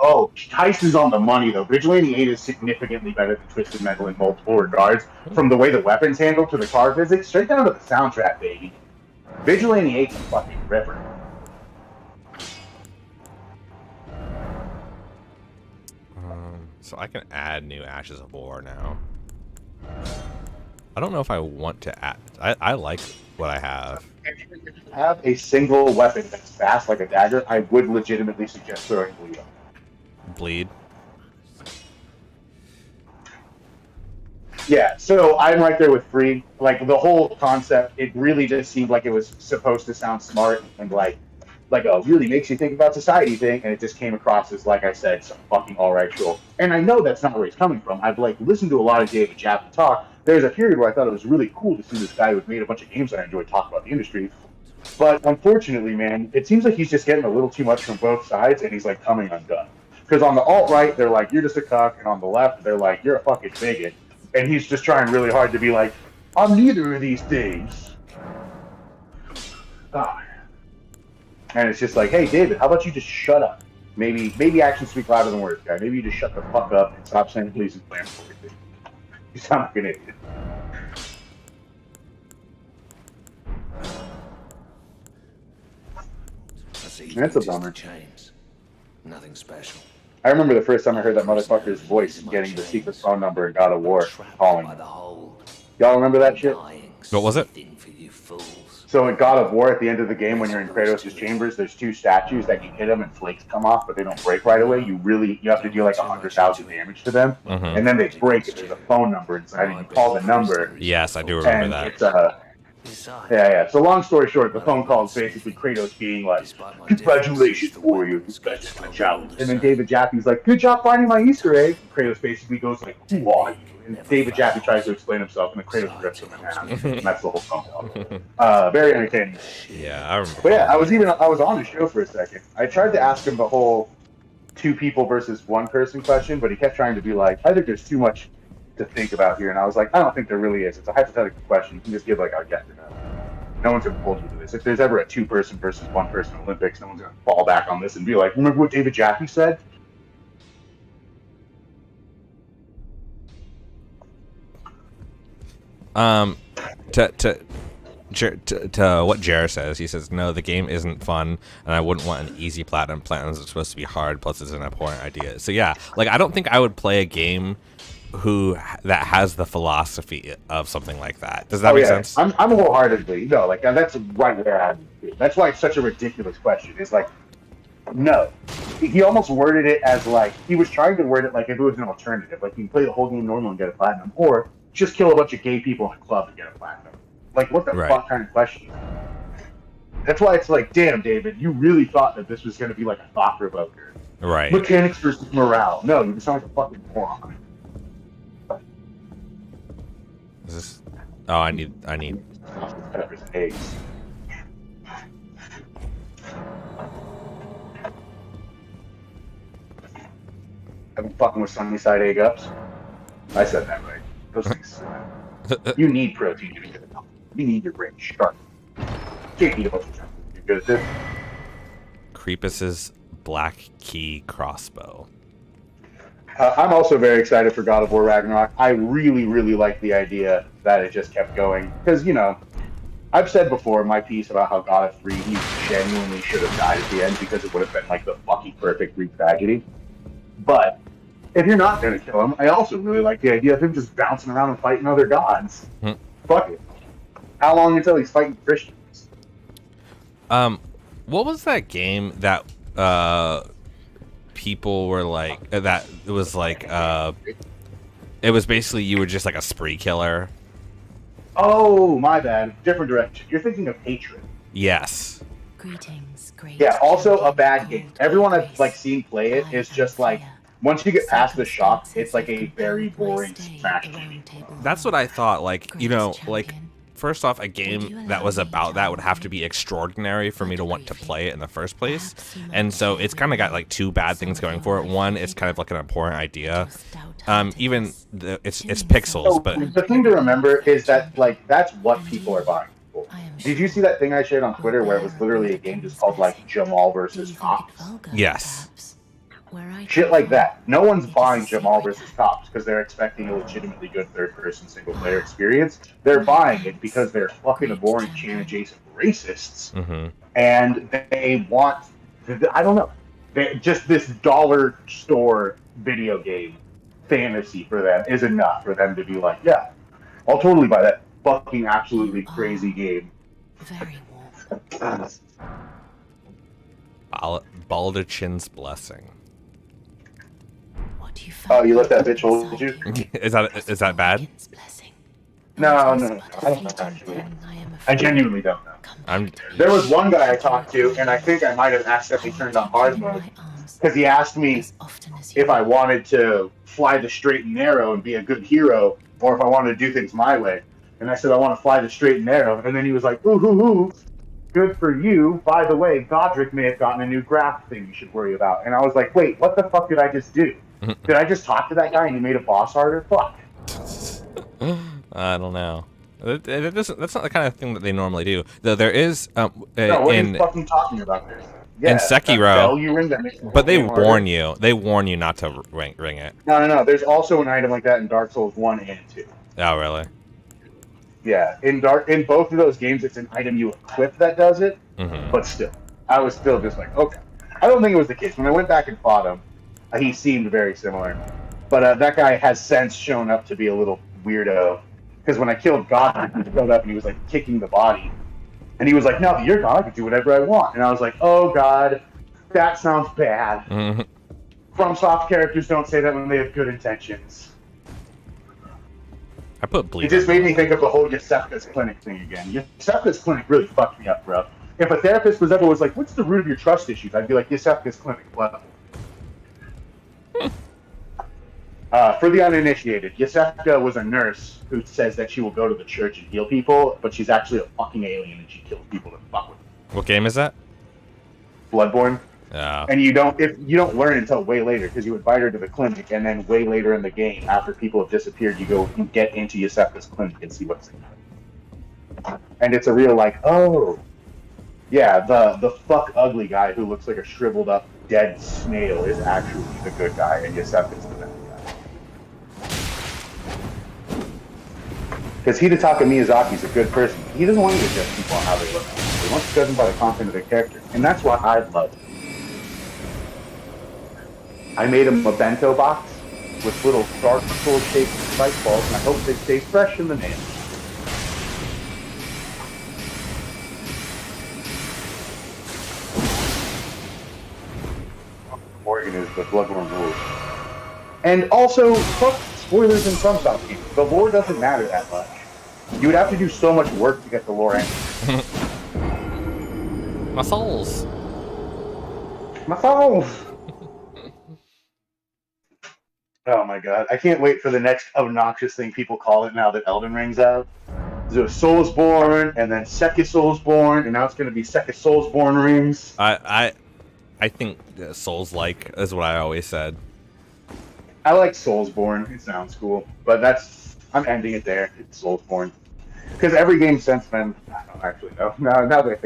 Oh, Tice is on the money, though. Vigilante 8 is significantly better than Twisted Metal in multiple regards. From the way the weapons handle to the car physics, straight down to the soundtrack, baby. Vigilante 8's a fucking ripper. So I can add new Ashes of War now. I don't know if I want to add. I like what I have. If you have a single weapon that's fast like a dagger, I would legitimately suggest throwing bleed on. Bleed. Yeah, so I'm right there with Free. Like the whole concept, it really just seemed like it was supposed to sound smart and like a really makes you think about society thing, and it just came across as, like I said, some fucking alright troll. And I know that's not where he's coming from. I've like listened to a lot of David Jaffe talk. There's a period where I thought it was really cool to see this guy who had made a bunch of games that I enjoyed talk about the industry. But unfortunately, man, it seems like he's just getting a little too much from both sides, and he's like coming undone. Because on the alt right, they're like, you're just a cuck, and on the left, they're like, you're a fucking bigot. And he's just trying really hard to be like, I'm neither of these things. Ah. And it's just like, hey, David, how about you just shut up? Maybe actions speak louder than words, guy. Maybe you just shut the fuck up and stop saying please and plan for everything. You sound like an idiot. That's a bummer. Chains. Nothing special. I remember the first time I heard that motherfucker's voice getting the secret phone number in God of War calling. Y'all remember that shit? What was it? So in God of War, at the end of the game, when you're in Kratos' chambers, there's two statues that you hit them and flakes come off, but they don't break right away. You have to deal like 100,000 damage to them, and then they break. And there's a phone number inside, and you call the number. Yes, I do remember that. It's yeah. So long story short, the phone call is basically Kratos being like, "Congratulations, warrior, you special my challenge." And then David Jaffe's like, "Good job finding my Easter egg." And Kratos basically goes like, "Who are you?" And David Jaffe tries to explain himself, and then Kratos rips him in half. And that's the whole phone call. Very entertaining. Yeah, I remember. But yeah, I was on the show for a second. I tried to ask him the whole 2 people versus 1 person question, but he kept trying to be like, "I think there's too much to think about here," and I was like, I don't think there really is. It's a hypothetical question. You can just give like a yes or no. No one's gonna hold you to this. If there's ever a 2-person versus 1-person Olympics, no one's gonna fall back on this and be like, remember what David Jaffe said? To what Jer says, he says, no, the game isn't fun, and I wouldn't want an easy platinum. Platinums are supposed to be hard, plus it's an abhorrent idea. So yeah, like I don't think I would play a game that has the philosophy of something like that. Does that make sense? I'm wholeheartedly like that's right where I'm. That's why it's such a ridiculous question. It's like, no, he almost worded it as like he was trying to word it like if it was an alternative, like you can play the whole game normal and get a platinum, or just kill a bunch of gay people in a club and get a platinum. Like what the fuck kind of question? That's why it's like, damn, David, you really thought that this was going to be like a thought provoker, right? Mechanics versus morale. No, you sound like a fucking moron. Is this? Oh, I need. Peppers and eggs. I've been fucking with sunny side egg ups. I said that right. Those things. You need protein to be good enough. You need your brain sharp. Can't eat a bunch of junk. You're good at this. Creepus's Black Key crossbow. I'm also very excited for God of War Ragnarok. I really, really like the idea that it just kept going. Because, I've said before my piece about how God of 3, he genuinely should have died at the end because it would have been like the fucking perfect Greek tragedy. But if you're not going to kill him, I also really like the idea of him just bouncing around and fighting other gods. Fuck it. How long until he's fighting Christians? What was that game that people were like that it was like it was basically you were just like a spree killer? Oh, my bad. Different direction. You're thinking of Hatred. Yes. Greetings, great. Yeah, also a bad game. Everyone I've like seen play it is just like once you get past the shock, it's like a very boring smash game. That's what I thought. Like, like first off, a game that was about that would have to be extraordinary for me to want to play it in the first place. And so it's kind of got like 2 bad things going for it. One, it's kind of like an abhorrent idea. It's pixels, but the thing to remember is that like that's what people are buying for. Did you see that thing I shared on Twitter where it was literally a game just called like Jamal versus Cops? Yes. Shit like that. No one's buying Jamal versus Cops because they're expecting a legitimately good third-person single-player experience. They're buying it because they're fucking abhorrent chain-adjacent racists, and they want, I don't know, just this dollar store video game fantasy for them is enough for them to be like, yeah, I'll totally buy that fucking absolutely crazy game. Very warm. Baldachin's Blessing. What you Oh, found you let that inside bitch hold you? Is that bad? Dragon's blessing. No, It no, is no, but I a don't know, fleeting actually. thing, I am I afraid. genuinely don't know. Come I'm- back to me. There was one guy I talked to, and I think I might have accidentally I will turned on take you hard in mode my arms because he asked me as often as you if I will. wanted to fly the straight and narrow and be a good hero, or if I wanted to do things my way. And I said I want to fly the straight and narrow, and then he was like, "Ooh, hoo, hoo, good for you. By the way, Godric may have gotten a new graph thing you should worry about." And I was like, "Wait, what the fuck did I just do? Did I just talk to that guy and he made a boss harder? Fuck." I don't know. That's not the kind of thing that they normally do. Though there is No, what are you in fucking talking about there? in That Sekiro, bell you ring that makes the but they whole game harder? warn you. They warn you not to ring it. No. There's also an item like that in Dark Souls 1 and 2. Oh, really? Yeah, in both of those games, it's an item you equip that does it. Mm-hmm. But still, I was still just like, okay. I don't think it was the case. When I went back and fought him, he seemed very similar. But that guy has since shown up to be a little weirdo. Because when I killed God, he showed up and he was like kicking the body. And he was like, "Now that you're gone, I can do whatever I want." And I was like, "Oh God, that sounds bad." Mm-hmm. FromSoft characters don't say that when they have good intentions. I put It bleed. just made me think of the whole Yosefka's Clinic thing again. Yosefka's Clinic really fucked me up, bro. If a therapist was like, "What's the root of your trust issues?" I'd be like, "Yosefka's Clinic." What? For the uninitiated, Yosefka was a nurse who says that she will go to the church and heal people, but she's actually a fucking alien and she kills people to fuck with them. What game is that? Bloodborne. Yeah. And you don't learn until way later because you invite her to the clinic, and then way later in the game, after people have disappeared, you get into Yosefka's clinic and see what's in there. And it's a real like, oh, yeah, the fuck ugly guy who looks like a shriveled up dead snail is actually the good guy, and Yosefka's the bad guy. Because Hidetaka Miyazaki's a good person. He doesn't want you to judge people on how they look. He wants to judge them by the content of their character, and that's what I love. I made him a bento box with little Dark Souls shaped spike balls, and I hope they stay fresh in the mail. Morgan is the Bloodborne rules. And also, fuck spoilers in FromSoft games. The lore doesn't matter that much. You would have to do so much work to get the lore in. My souls. My souls! Oh my god. I can't wait for the next obnoxious thing people call it now that Elden Ring's out. There's Soulsborne, and then Second Soulsborne, and now it's going to be Second Soulsborne rings. I think Souls-like is what I always said. I like Soulsborne. It sounds cool. But I'm ending it there. It's Soulsborne. Because every game since then, I don't actually know. Now that I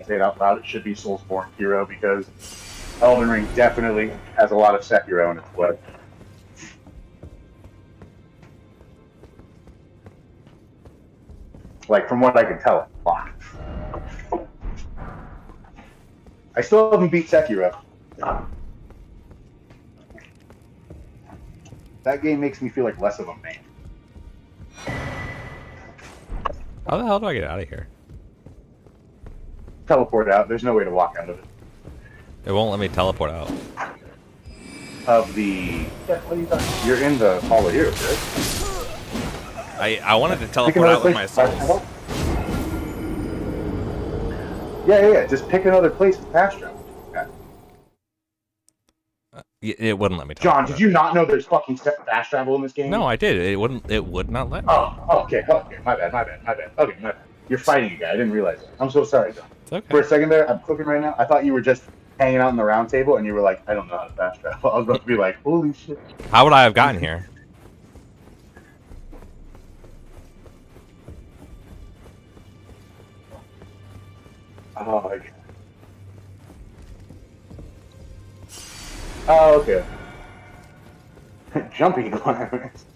say it out loud, it should be Soulsborne Hero, because Elden Ring definitely has a lot of Sekiro in its blood. Like, from what I can tell, a lot. I still haven't beat Sekiro. That game makes me feel like less of a man. How the hell do I get out of here? Teleport out. There's no way to walk out of it. It won't let me teleport out. Of the... What are you talking about? You're in the Hall of Heroes, right? I wanted to teleport out with my souls. Yeah. Just pick another place to fast travel. Yeah. It wouldn't let me John, teleport did out. you not know there's fucking fast travel in this game? No, I did. It would not let me. Oh, okay. My bad. Okay, my bad. You're fighting a guy. I didn't realize it. I'm so sorry, John. It's okay. For a second there, I'm clicking right now. I thought you were just hanging out in the round table, and you were like, I don't know how to fast travel. I was about to be like, holy shit. How would I have gotten here? Oh, my God. Oh, okay. Jumping requirements.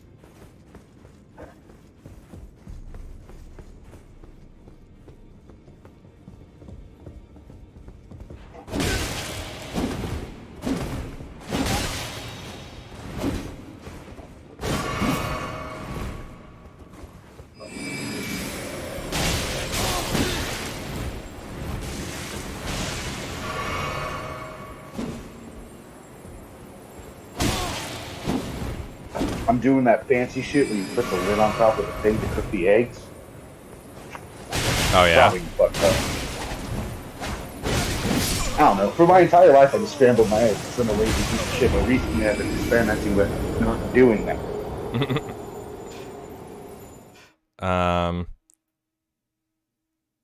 I'm doing that fancy shit where you put the lid on top of the thing to cook the eggs. Oh yeah. Probably fucked up. I don't know. For my entire life, I just scrambled my eggs. Because I'm a lazy piece of shit. But recently, I've been experimenting with not doing that.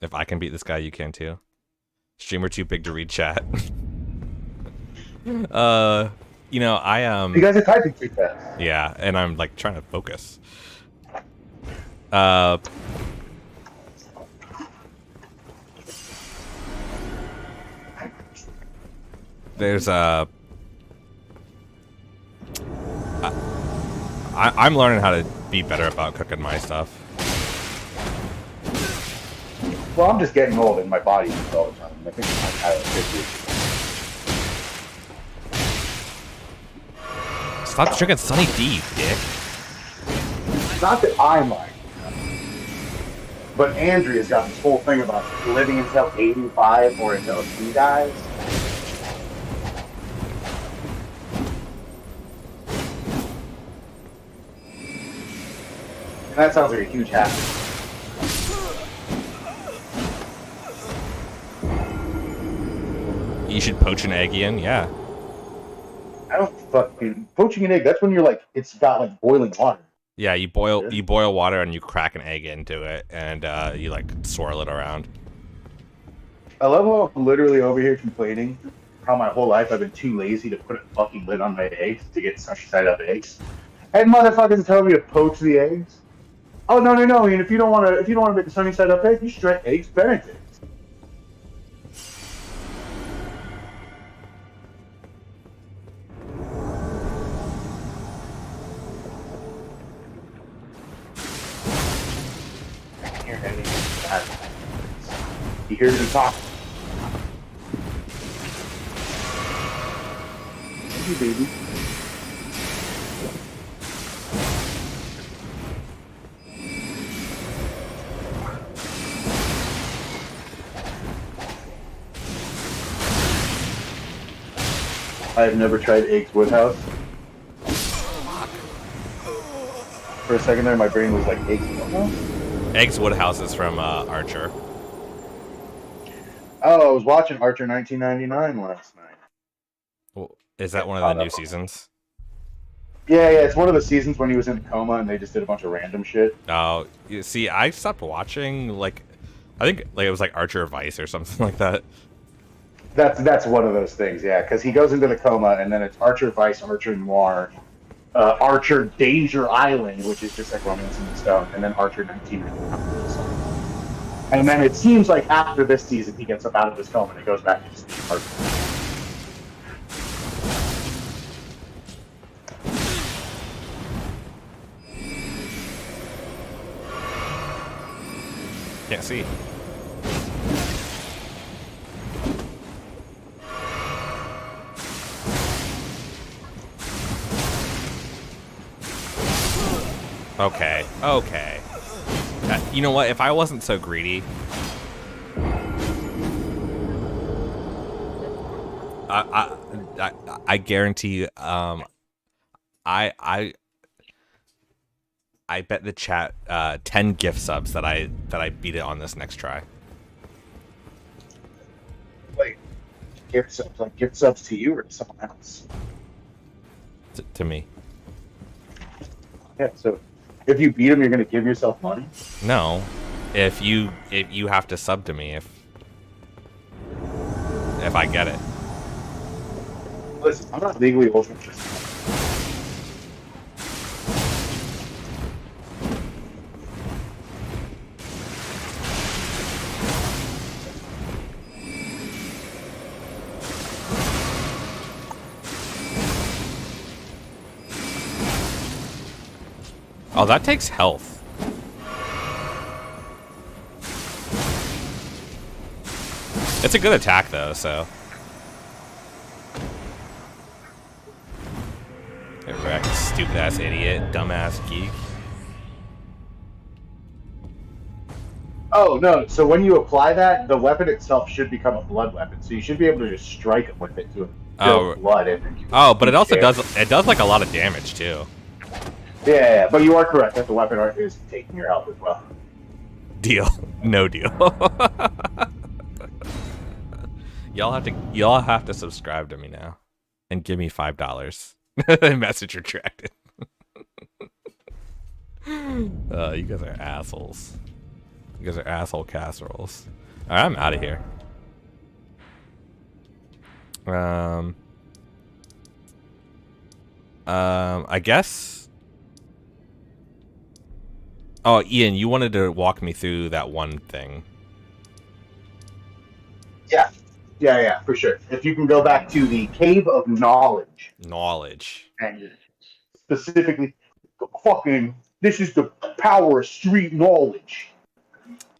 If I can beat this guy, you can too. Streamer too big to read chat. You know, You guys are typing too fast. Yeah, and I'm like trying to focus. There's I'm learning how to be better about cooking my stuff. Well, I'm just getting old and my body moves all the time. I think I'm kind of 50. Stop drinking Sunny D, dick. Not that I'm like, but Andrea's got this whole thing about living until 85 or until she dies. And that sounds like a huge hassle. You should poach an egg in, yeah. I don't fucking poaching an egg. That's when you're like, it's got like boiling water. Yeah, you boil water and you crack an egg into it and you like swirl it around. I love how I'm literally over here complaining how my whole life I've been too lazy to put a fucking lid on my eggs to get such side up eggs. And motherfuckers tell me to poach the eggs. Oh no. I mean, if you don't want to make a sunny side up egg, you should try eggs Benedict. He hears me talk. Thank you, baby. I have never tried Eggs Woodhouse. For a second there, my brain was like, Eggs Woodhouse? Eggs Woodhouse is from Archer. Oh, I was watching Archer 1999 last night. Well, is that one of the new seasons? Yeah, it's one of the seasons when he was in a coma and they just did a bunch of random shit. Oh, you see, I stopped watching, like, I think like it was like Archer Vice or something like that. That's one of those things, yeah, because he goes into the coma and then it's Archer Vice, Archer Noir, Archer Danger Island, which is just like Romance in the Stone, and then Archer 1999. And then it seems like after this season he gets up out of his coma and it goes back to just being Archer. Can't see. Okay. You know what? If I wasn't so greedy, I guarantee. I bet the chat 10 gift subs that I beat it on this next try. Like gift subs to you or to someone else? To me. Yeah, so if you beat him, you're going to give yourself money? No, if you have to sub to me if I get it. Listen, I'm not legally old for this. Oh, that takes health. It's a good attack though, so. Get wrecked, stupid ass idiot, dumbass geek. Oh, no, so when you apply that, the weapon itself should become a blood weapon, so you should be able to just strike him with it to build blood. And Oh, but it also does like a lot of damage too. Yeah, but you are correct that the weapon art is taking your health as well. Deal. No deal. Y'all have to subscribe to me now and give me $5. Message retracted. You guys are assholes. You guys are asshole casseroles. Alright, I'm out of here. I guess. Oh, Ian, you wanted to walk me through that one thing. Yeah, for sure. If you can go back to the Cave of Knowledge, Knowledge. and specifically, this is the power of street knowledge.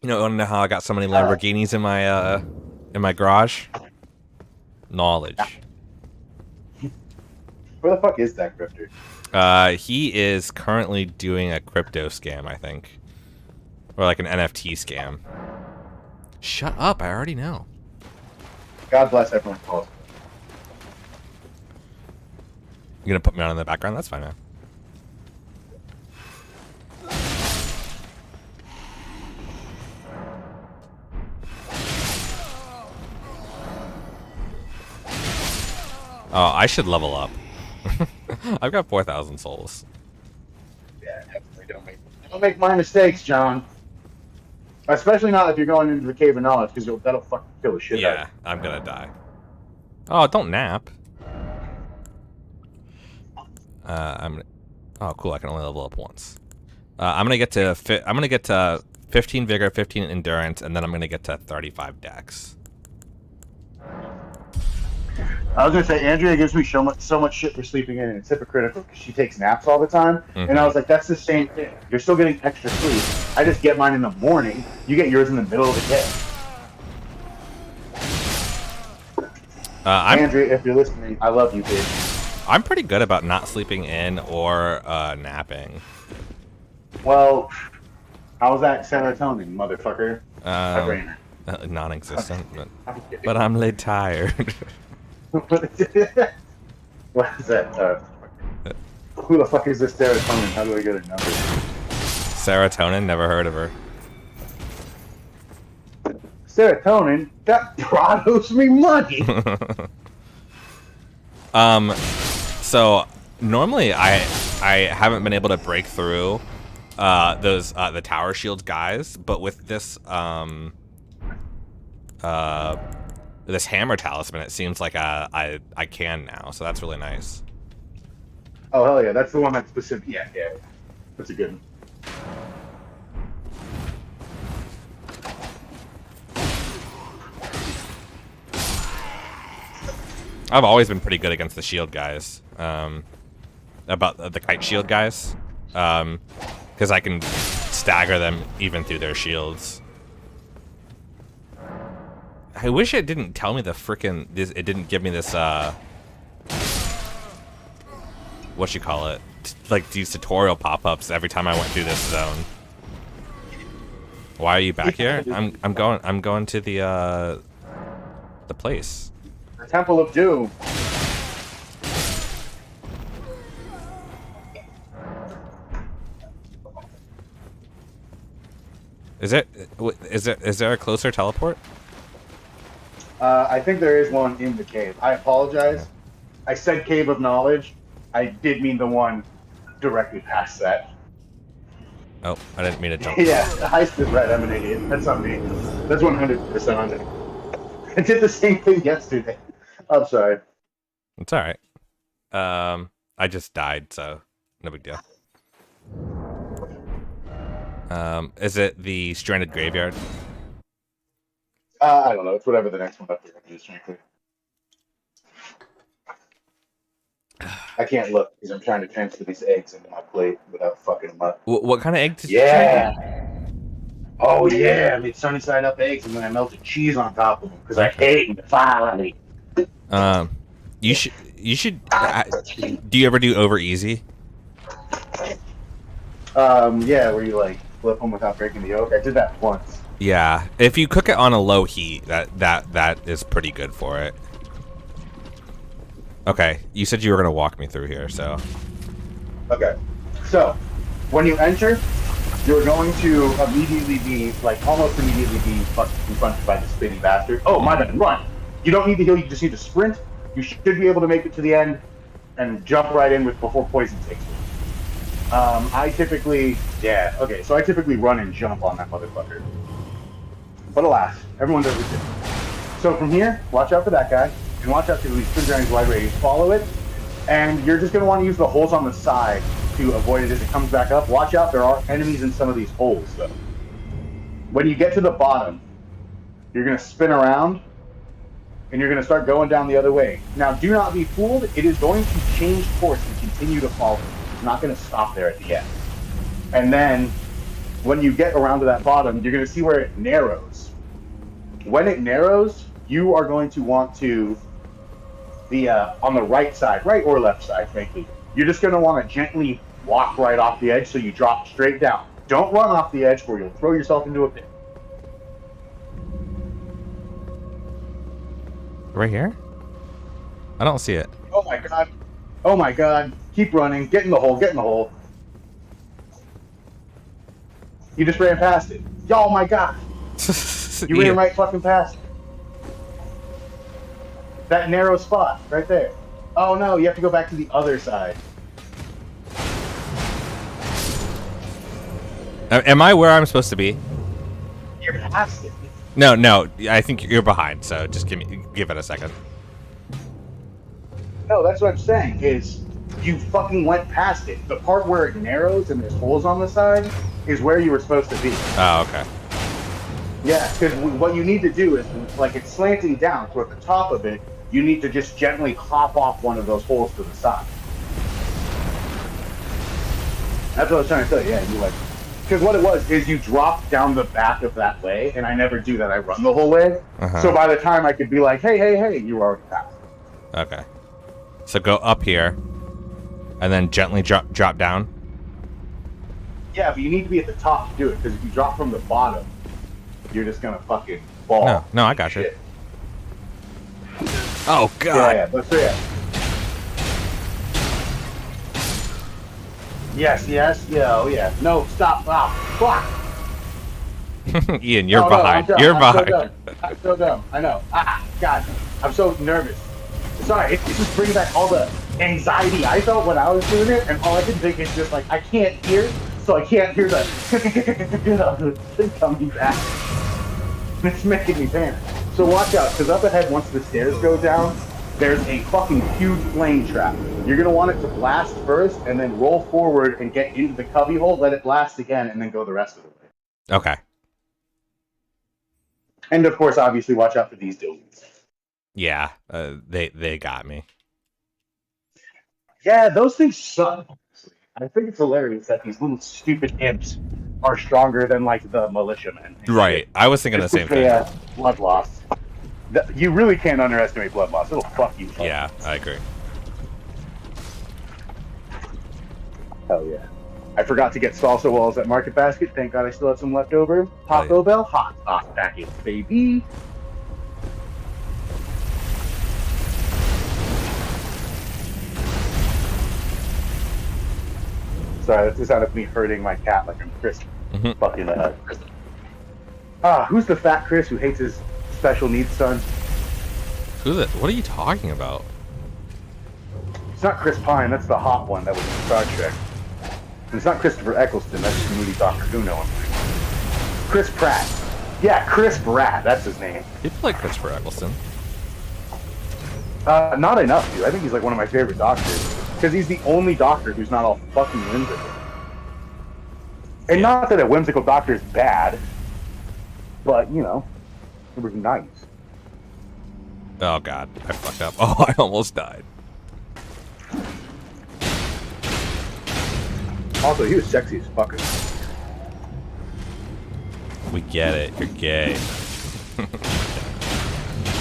You want to know how I got so many Lamborghinis in my garage? Knowledge. Where the fuck is that grifter? He is currently doing a crypto scam, I think. Or like an NFT scam. Shut up, I already know. God bless everyone calls. You gonna put me on in the background? That's fine, man. Oh, I should level up. I've got 4,000 souls. Yeah, definitely don't make my mistakes, John. Especially not if you're going into the Cave of Knowledge, because that'll fucking kill the shit out of Yeah, I'm gonna die. Oh, don't nap. Oh, cool. I can only level up once. I'm gonna get to 15 vigor, 15 endurance, and then I'm gonna get to 35 dex. I was gonna say Andrea gives me so much shit for sleeping in, and it's hypocritical because she takes naps all the time. Mm-hmm. And I was like, that's the same thing. You're still getting extra sleep. I just get mine in the morning. You get yours in the middle of the day. Andrea, if you're listening, I love you, bitch. I'm pretty good about not sleeping in or napping. Well, how's that serotonin, motherfucker? My brain. Non-existent, but I'm late tired. What is that? Who the fuck is this serotonin? How do I get a number? Serotonin? Never heard of her. Serotonin? That Prado's me money! So normally I haven't been able to break through those the tower shield guys, but with this this hammer talisman, it seems like I can now, so that's really nice. Oh hell yeah, that's the one that's specific. Yeah, that's a good one. I've always been pretty good against the shield guys, about the kite shield guys, because I can stagger them even through their shields. I wish it didn't tell me the frickin' it didn't give me this what you call it, like these tutorial pop-ups every time I went through this zone. Why are you back here? I'm going to the place. The Temple of Doom. Is there a closer teleport? I think there is one in the cave. I apologize. I said Cave of Knowledge. I did mean the one directly past that. Oh, I didn't mean to jump. Yeah, the heist is right. I'm an idiot. That's on me. That's 100% on me. I did the same thing yesterday. I'm sorry. It's all right. I just died, so no big deal. Is it the Stranded Graveyard? I don't know. It's whatever the next one up there is, frankly. I can't look because I'm trying to transfer these eggs into my plate without fucking them up. What kind of egg did you Yeah. Oh yeah, I made sunny side up eggs and then I melted cheese on top of them because I hate them finally. You should. Do you ever do over easy? Yeah, where you like flip them without breaking the yolk. I did that once. Yeah, if you cook it on a low heat, that is pretty good for it. Okay, you said you were gonna walk me through here, so. Okay. So, when you enter, you're going to immediately be, like, almost immediately be confronted by the spinny bastard. Oh, my bad, run! You don't need to heal, you just need to sprint. You should be able to make it to the end and jump right in with before poison takes you. I typically run and jump on that motherfucker. But alas, everyone does it different. So from here, watch out for that guy, and watch out for these spin dragon's wide radius. Follow it, and you're just going to want to use the holes on the side to avoid it as it comes back up. Watch out, there are enemies in some of these holes, though. When you get to the bottom, you're going to spin around, and you're going to start going down the other way. Now, do not be fooled. It is going to change course and continue to fall. It's not going to stop there at the end. And then, when you get around to that bottom, you're going to see where it narrows. When it narrows, you are going to want to be on the right side, right or left side, frankly. You're just going to want to gently walk right off the edge so you drop straight down. Don't run off the edge or you'll throw yourself into a pit. Right here? I don't see it. Oh my god. Oh my god. Keep running. Get in the hole. Get in the hole. You just ran past it. Oh my god. You ran right fucking past it. That narrow spot right there. Oh no, you have to go back to the other side. Am I where I'm supposed to be? You're past it. No. I think you're behind. So just give it a second. No, that's what I'm saying. Is you fucking went past it. The part where it narrows and there's holes on the side is where you were supposed to be. Oh, okay. Yeah, because what you need to do is, like, it's slanting down, so at the top of it, you need to just gently hop off one of those holes to the side. That's what I was trying to tell you. Yeah, you like, because what it was is you dropped down the back of that way, and I never do that. I run the whole way. So by the time I could be like, hey, you were already past. Okay. So go up here, and then gently drop down. Yeah, but you need to be at the top to do it, because if you drop from the bottom, you're just gonna fucking fall. No, I got you. Oh god. Yeah, let's do it. Yes, yeah, oh yeah. No, stop, fuck. Ian, you're behind. You're behind. I'm so dumb. I know. God, I'm so nervous. Sorry, it's just bringing back all the anxiety I felt when I was doing it, and all I can think is just like, I can't hear, so I can't hear the thing coming back. It's making me panic. So watch out, because up ahead, once the stairs go down, there's a fucking huge flame trap. You're going to want it to blast first, and then roll forward and get into the cubby hole, let it blast again, and then go the rest of the way. Okay. And of course, obviously, watch out for these dudes. Yeah, they got me. Yeah, those things suck. I think it's hilarious that these little stupid imps are stronger than, like, the militiamen. Right. I was thinking the same thing. Blood loss. You really can't underestimate blood loss. It'll fuck you up. Yeah, I agree. Hell yeah. I forgot to get salsa walls at Market Basket. Thank God I still have some left over. Taco Bell, hot sauce packets, baby. Sorry, that's the sound of me hurting my cat like I'm Chris. Fucking Chris. Who's the fat Chris who hates his special needs son? Who's it? What are you talking about? It's not Chris Pine, that's the hot one that was in Star Trek. And it's not Christopher Eccleston, that's the moody Doctor Who no one. Chris Pratt. Yeah, Chris Pratt, that's his name. People like Christopher Eccleston. Not enough, dude. I think he's like one of my favorite doctors. Because he's the only doctor who's not all fucking whimsical. And not that a whimsical doctor is bad, but, you know, it was nice. Oh god, I fucked up. Oh, I almost died. Also, he was sexy as fucker. We get it. You're gay.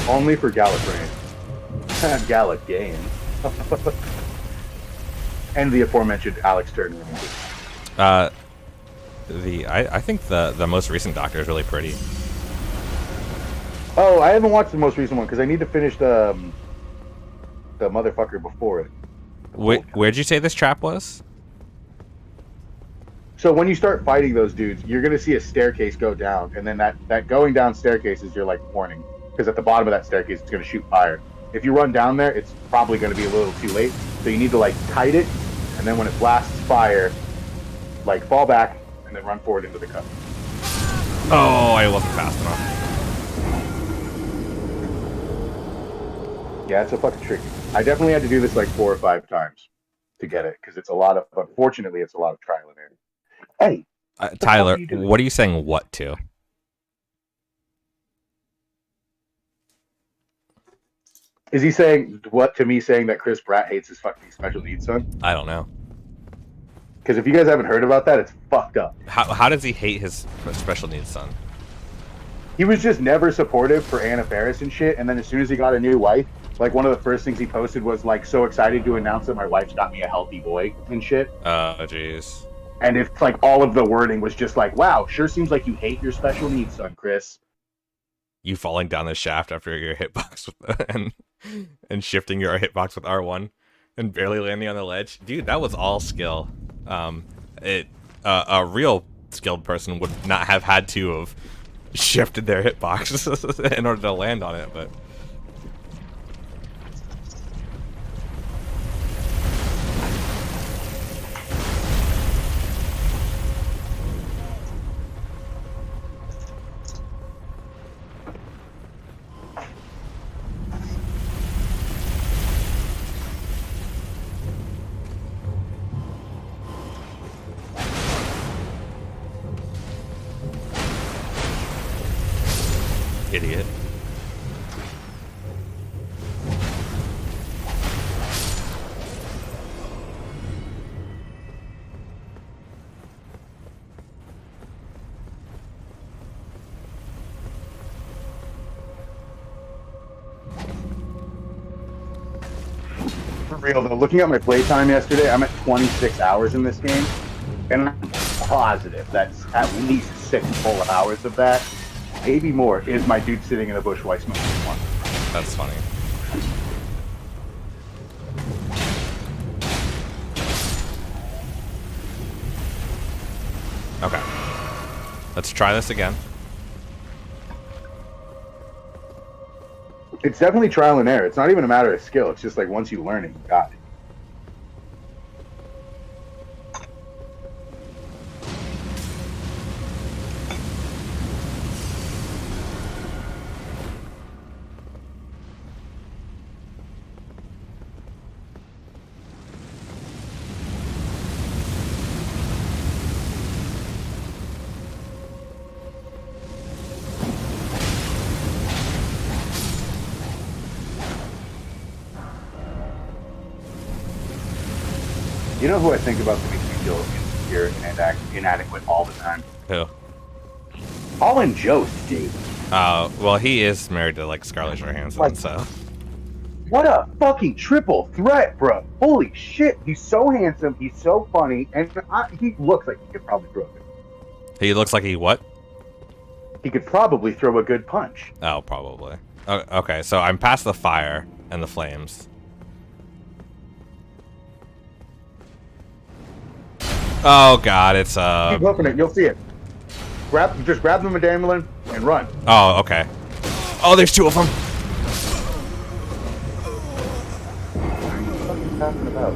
Only for Gallifreyan. Gallic game. And the aforementioned Alex Turner. I think the most recent Doctor is really pretty. Oh, I haven't watched the most recent one because I need to finish the motherfucker before it. Where'd you say this trap was? So when you start fighting those dudes, you're gonna see a staircase go down, and then that going down staircase is your like warning, because at the bottom of that staircase it's gonna shoot fire. If you run down there, it's probably gonna be a little too late. So you need to like kite it, and then when it blasts fire, like fall back and then run forward into the cut. Oh, I wasn't fast enough. Yeah, it's a fucking tricky. I definitely had to do this like 4 or 5 times to get it, because it's a lot of. Unfortunately, it's a lot of trial and error. Hey, Tyler, you doing? what are you saying what to? Is he saying what to me? Saying that Chris Pratt hates his fucking special needs son? I don't know. Because if you guys haven't heard about that, it's fucked up. How does he hate his special needs son? He was just never supportive for Anna Faris and shit. And then as soon as he got a new wife, like one of the first things he posted was like, so excited to announce that my wife's got me a healthy boy and shit. Oh, jeez. And it's like all of the wording was just like, wow, sure seems like you hate your special needs son, Chris. You falling down the shaft after your hitbox with, and shifting your hitbox with R1 and barely landing on the ledge. Dude, that was all skill. A real skilled person would not have had to have shifted their hitbox in order to land on it, but idiot. For real though, looking at my playtime yesterday, I'm at 26 hours in this game. And I'm positive that's at least 6 full hours of that, maybe more, is my dude sitting in a bush while smoking one. That's funny. Okay. Let's try this again. It's definitely trial and error. It's not even a matter of skill. It's just like once you learn it, you got it. You know who I think about that makes me feel insecure and inadequate all the time? Who? Colin Jost, dude. Well, he is married to like Scarlett Johansson, Like- so What a fucking triple threat, bro. Holy shit. He's so handsome. He's so funny. And he looks like he could probably throw it. he looks like he what? He could probably throw a good punch. Oh, probably. Okay, so I'm past the fire and the flames. Oh god, it's Keep hooking it. You'll see it. Just grab the medallion and run. Oh, okay. Oh, there's 2 of them. What are you fucking talking about?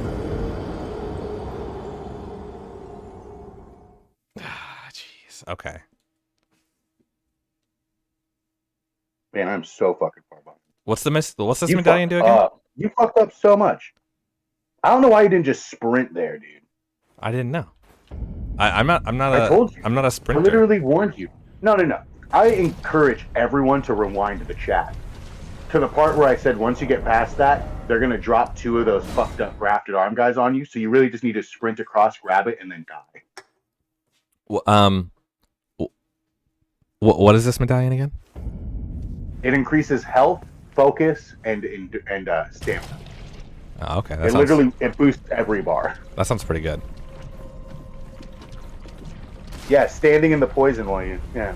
Ah, jeez. Okay. Man, I'm so fucking far behind. What's this You medallion do fucked again? up. You fucked up so much. I don't know why you didn't just sprint there, dude. I didn't know. I'm not I told you. I'm not a I sprinter. literally warned you. No. I encourage everyone to rewind to the chat. To the part where I said once you get past that, they're going to drop 2 of those fucked up grafted arm guys on you. So you really just need to sprint across, grab it, and then die. What is this medallion again? It increases health, focus, and stamina. Oh, okay. It boosts every bar. That sounds pretty good. Yeah, standing in the poison while you... Yeah.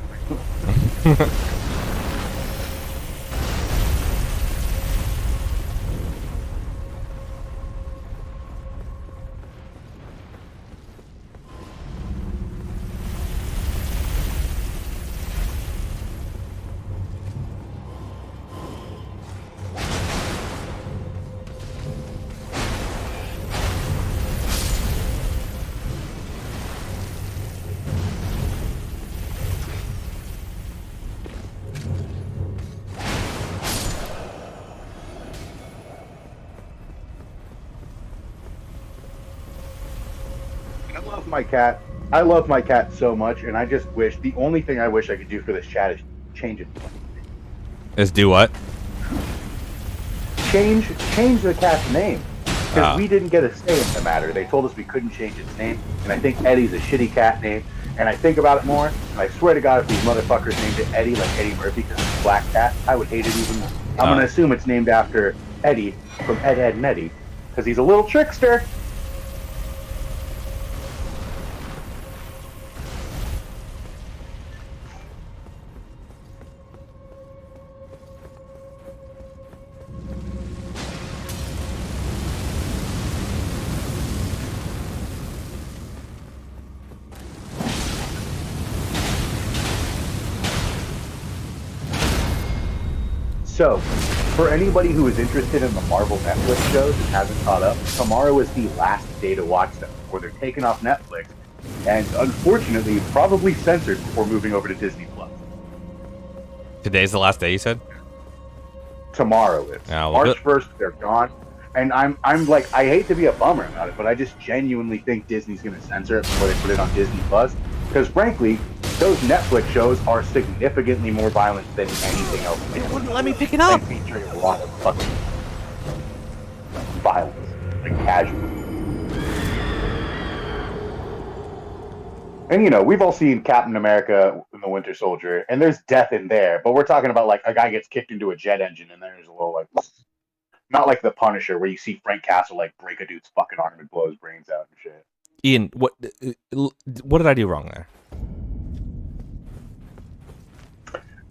I love my cat. I love my cat so much, and I just wish the only thing I wish I could do for this chat is change it. Is do what? Change the cat's name. Because Ah. we didn't get a say in the matter. They told us we couldn't change its name, and I think Eddie's a shitty cat name. And I think about it more, and I swear to God, if these motherfuckers named it Eddie like Eddie Murphy because it's a black cat, I would hate it even more. I'm gonna assume it's named after Eddie from Ed, Ed, and Eddie because he's a little trickster. So, for anybody who is interested in the Marvel Netflix shows and hasn't caught up, tomorrow is the last day to watch them, or they're taken off Netflix, and unfortunately, probably censored before moving over to Disney Plus. Today's the last day, you said? Tomorrow is well, March 1st. They're gone, and I'm like, I hate to be a bummer about it, but I just genuinely think Disney's going to censor it before they put it on Disney Plus, because frankly, those Netflix shows are significantly more violent than anything else. They wouldn't let me pick it up. And featuring a lot of fucking violence, like casual. And you know, we've all seen Captain America and the Winter Soldier, and there's death in there, but we're talking about like a guy gets kicked into a jet engine, and there's a little like, not like the Punisher where you see Frank Castle like break a dude's fucking arm and blow his brains out and shit. Ian, what did I do wrong there?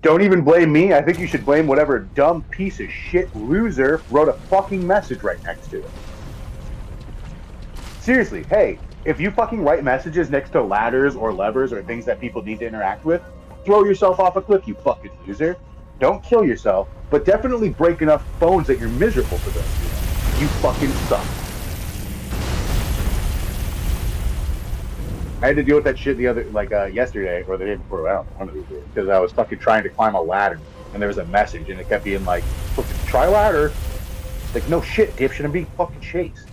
Don't even blame me. I think you should blame whatever dumb piece of shit loser wrote a fucking message right next to it. Seriously, hey, if you fucking write messages next to ladders or levers or things that people need to interact with, throw yourself off a cliff, you fucking loser. Don't kill yourself, but definitely break enough bones that you're miserable for those. You fucking suck. I had to deal with that shit yesterday or the day before. I don't know, one of these days, because I was fucking trying to climb a ladder, and there was a message, and it kept being like, "Fucking try ladder." Like, no shit, dipshit, I'm being fucking chased.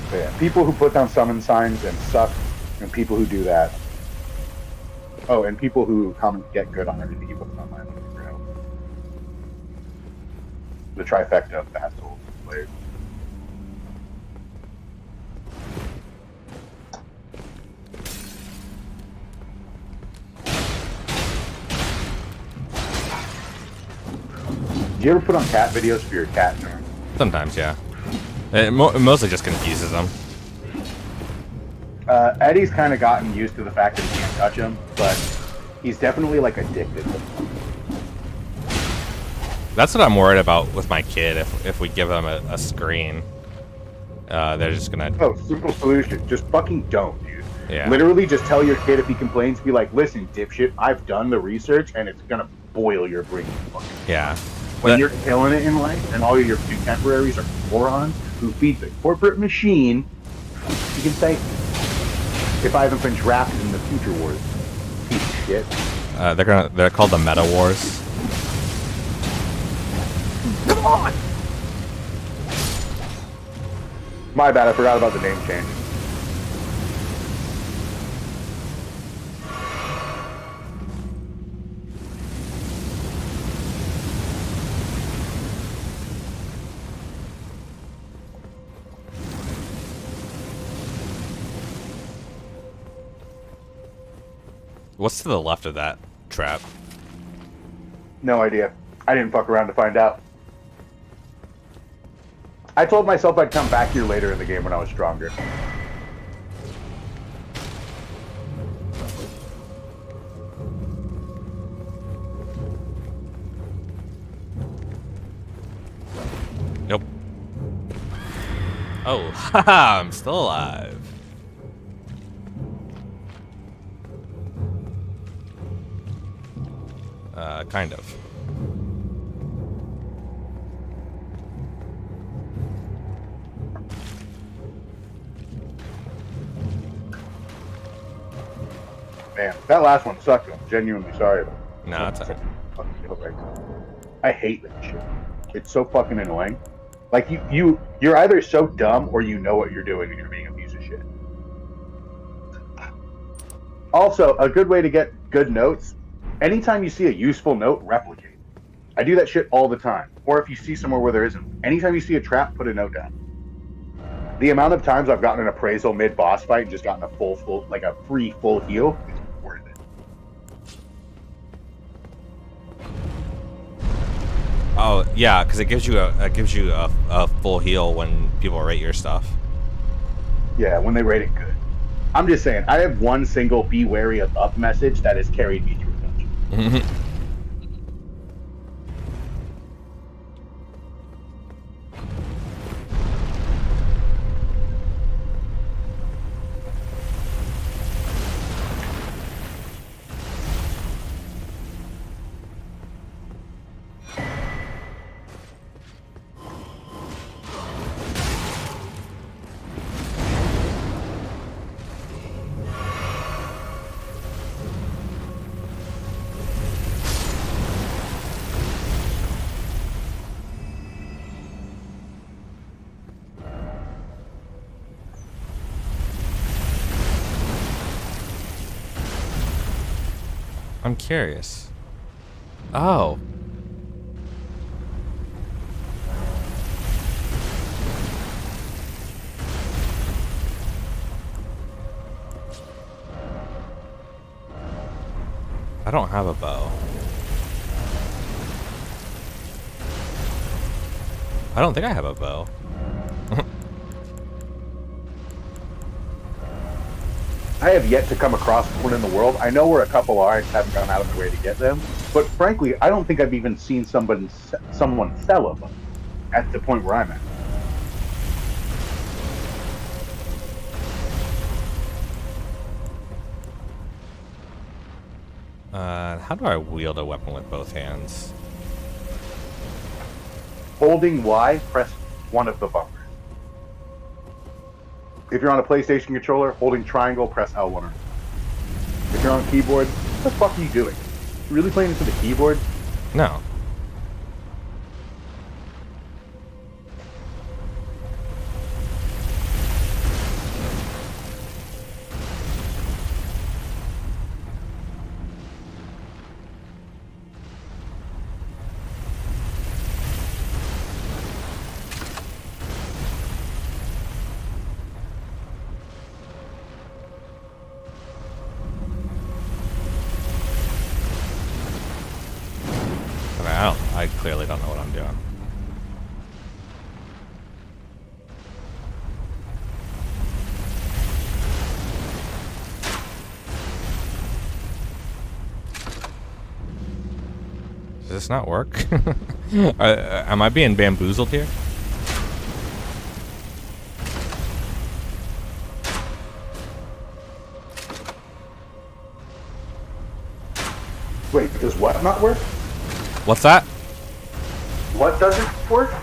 But yeah, people who put down summon signs and suck, and people who do that. Oh, and people who comment get good on everything you put online. The trifecta of bad souls players. Do you ever put on cat videos for your cat? Sometimes, yeah. It mostly just confuses them. Eddie's kind of gotten used to the fact that he can't touch him, but he's definitely like addicted to them. That's what I'm worried about with my kid. If we give them a screen, they're just gonna. Oh, simple solution. Just fucking don't, dude. Yeah. Literally, just tell your kid if he complains, be like, "Listen, dipshit, I've done the research, and it's gonna boil your brain." Yeah. When you're killing it in life, and all your contemporaries are morons who feed the corporate machine, you can say, "If I haven't been drafted in the future wars, piece of shit." They're called the Meta Wars. Come on! My bad, I forgot about the name change. What's to the left of that trap? No idea. I didn't fuck around to find out. I told myself I'd come back here later in the game when I was stronger. Nope. Oh, haha, I'm still alive. Kind of. Man, that last one sucked. I'm genuinely sorry about it. No, it's Fucking feel right. I hate that shit. It's so fucking annoying. Like you're either so dumb or you know what you're doing and you're being a piece of shit. Also, a good way to get good notes, anytime you see a useful note, replicate. I do that shit all the time. Or if you see somewhere where there isn't, anytime you see a trap, put a note down. The amount of times I've gotten an appraisal mid boss fight and just gotten a full, like a free full heal, it's worth it. Oh yeah, because it gives you a full heal when people rate your stuff. Yeah, when they rate it good. I'm just saying, I have one single "be wary of up" message that has carried me through a dungeon. I'm curious. Oh. I don't have a bow. I don't think I have a bow. I have yet to come across one in the world. I know where a couple are. I just haven't gone out of my way to get them. But frankly, I don't think I've even seen someone sell a bow at the point where I'm at. How do I wield a weapon with both hands? Holding Y, press one of the bumpers. If you're on a PlayStation controller, holding triangle, press L1. If you're on a keyboard, what the fuck are you doing? You really playing into the keyboard? No. I clearly don't know what I'm doing. Does this not work? Am I being bamboozled here? Wait, does what not work? What's that? What doesn't work?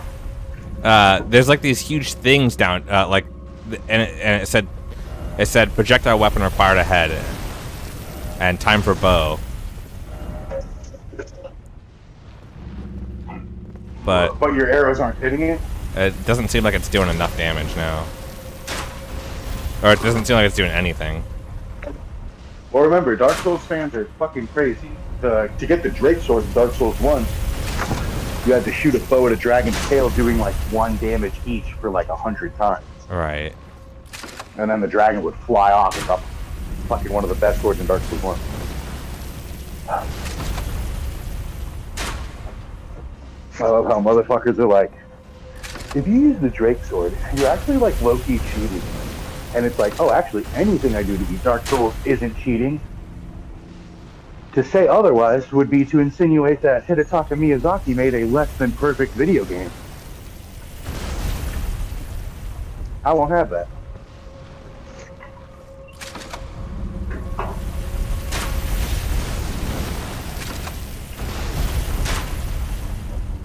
There's like these huge things down, like, and it said projectile weapon required ahead, and time for bow. But your arrows aren't hitting it? it doesn't seem like it's doing enough damage now. Or it doesn't seem like it's doing anything. Well, remember, Dark Souls fans are fucking crazy. To get the Drake sword in Dark Souls 1, you had to shoot a bow at a dragon's tail doing like 1 damage each for like 100 times. Right. And then the dragon would fly off and drop fucking one of the best swords in Dark Souls 1. I love how motherfuckers are like, if you use the Drake sword, you're actually like low-key cheating. And it's like, oh, actually, anything I do to beat Dark Souls isn't cheating. To say otherwise would be to insinuate that Hidetaka Miyazaki made a less than perfect video game. I won't have that.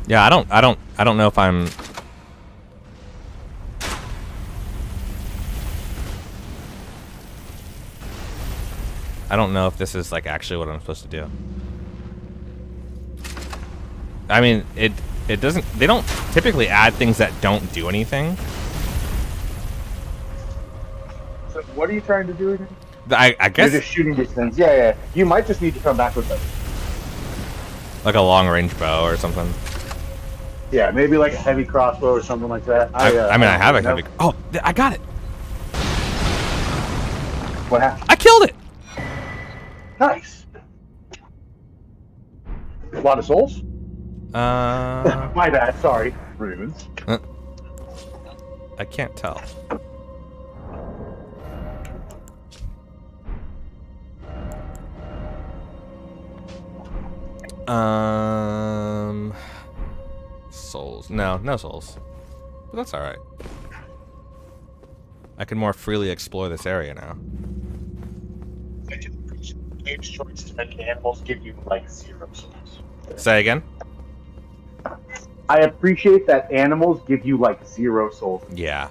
Yeah, I don't know if I'm. I don't know if this is like actually what I'm supposed to do. I mean, it doesn't. They don't typically add things that don't do anything. So what are you trying to do again? I You're guess just shooting these things. Yeah, yeah. You might just need to come back with them. like a long range bow or something. Yeah, maybe like a heavy crossbow or something like that. I mean, I have a know. heavy. Oh, I got it. What happened? I killed it. Nice. A lot of souls? Uh, My bad. Sorry, Ravens. I can't tell. Souls. No souls. But that's alright. I can more freely explore this area now. I do appreciate the game's choice to make animals give you like 0 souls. Say again? I appreciate that animals give you like 0 souls. Yeah.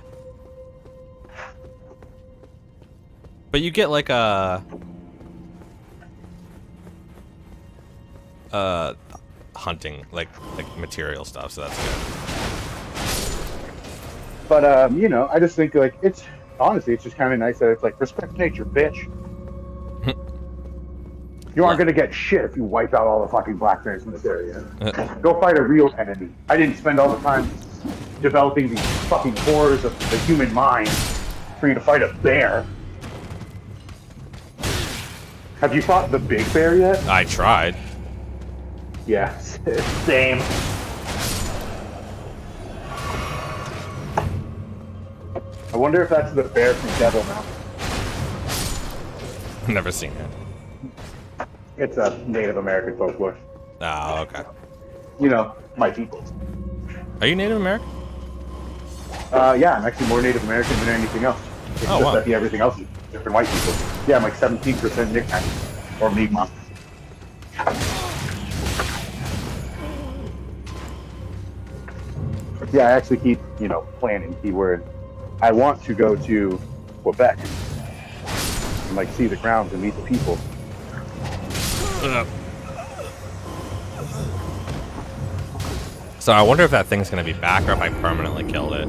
But you get like a hunting like material stuff, so that's good. But you know, I just think like it's honestly, it's just kind of nice that it's like respect nature, bitch. You aren't gonna get shit if you wipe out all the fucking black bears in this area. Go fight a real enemy. I didn't spend all the time developing these fucking horrors of the human mind for you to fight a bear. Have you fought the big bear yet? I tried. Yeah, same. I wonder if that's the bear from Devil Mountain. Never seen it. It's a Native American folklore. Oh, okay. You know, my people. Are you Native American? Yeah, I'm actually more Native American than anything else. It's Oh, just wow. that everything else is different white people. Yeah, I'm like 17% Nicknack or Mi'kmaq. Yeah, I actually keep, you know, planning keyword. I want to go to Quebec and like see the grounds and meet the people. So I wonder if that thing's gonna be back or if I permanently killed it.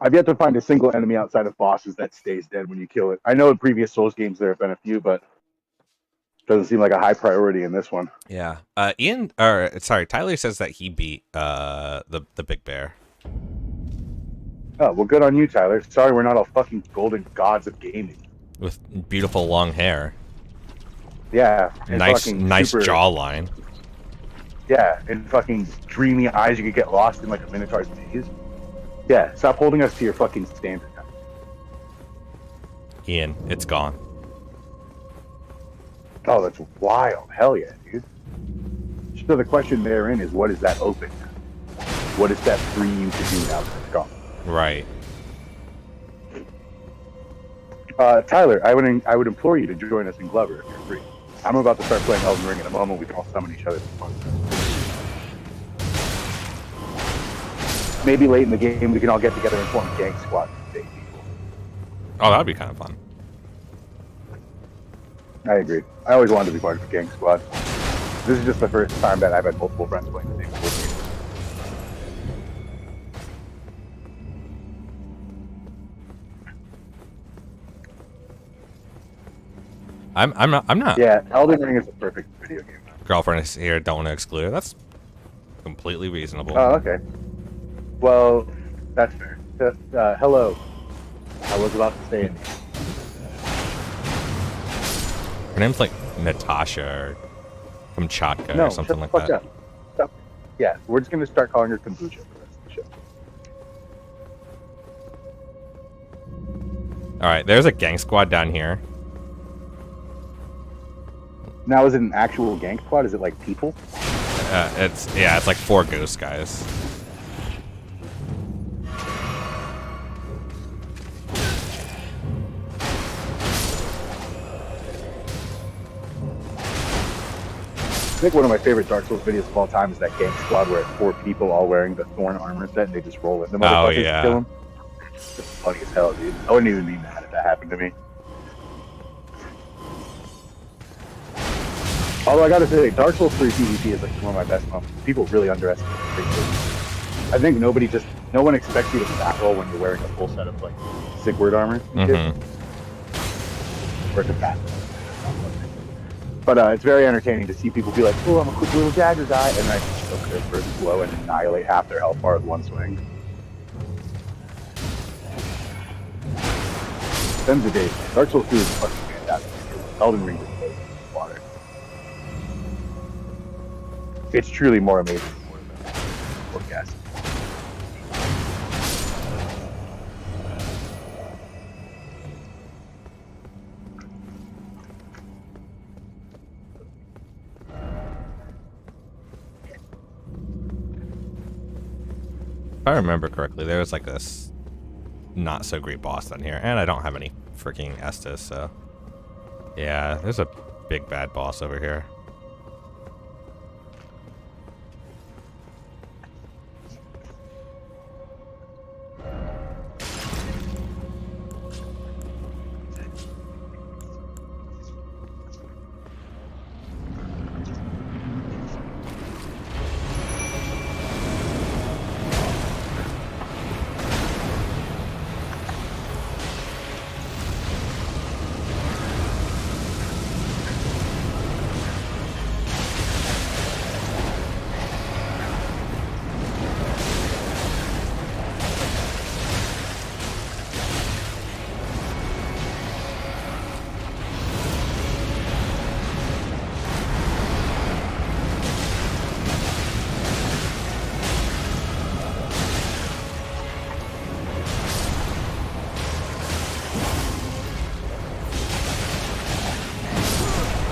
I've yet to find a single enemy outside of bosses that stays dead when you kill it. I know in previous Souls games there have been a few, but it doesn't seem like a high priority in this one. Yeah. Tyler says that he beat the big bear. Oh, well, good on you, Tyler. Sorry we're not all fucking golden gods of gaming. With beautiful long hair. Yeah. And Nice fucking super- jawline. Yeah, and fucking dreamy eyes you could get lost in like a Minotaur's maze. Yeah, stop holding us to your fucking standard. Ian, it's gone. Oh, that's wild. Hell yeah, dude. So the question therein is, what is that open? What is that free you to do now that it's gone? Right. Tyler, I would implore you to join us in Glover if you're free. I'm about to start playing Elden Ring in a moment. We can all summon each other for fun. Maybe late in the game we can all get together and form a gang squad. Oh, that'd be kind of fun. I agree. I always wanted to be part of a gang squad. This is just the first time that I've had multiple friends playing the same game. I'm not. Yeah, Elden Ring is a perfect video game. Girlfriend is here. Don't want to exclude her. That's completely reasonable. Oh, okay. Well, that's fair. Hello. I was about to say it. Her name's like Natasha or Kamchatka No, or something shut like the fuck that. up. Stop. Yeah, we're just gonna start calling her Kombucha for the rest of the show. All right, there's a gang squad down here. Now, is it an actual gang squad? Is it like people? It's like 4 ghost guys. I think one of my favorite Dark Souls videos of all time is that gang squad where it's 4 people all wearing the Thorn armor set and they just roll it. The motherfuckers yeah. kill them. It's funny as hell, dude. I wouldn't even be mad if that happened to me. Although I gotta say, Dark Souls 3 PvP is like one of my best moments. People really underestimate it. I think no one expects you to battle when you're wearing a full set of like Sigward armor and shit. Or to battle. But it's very entertaining to see people be like, "Oh, I'm a quick little dagger guy," and then I just choke their first blow and annihilate half their health bar with one swing. Them's the days. Dark Souls 2 is fucking fantastic. Elden Ring is water. It's truly more amazing than more than forecast. If I remember correctly, there was like this not so great boss down here, and I don't have any freaking Estus, so yeah, there's a big bad boss over here.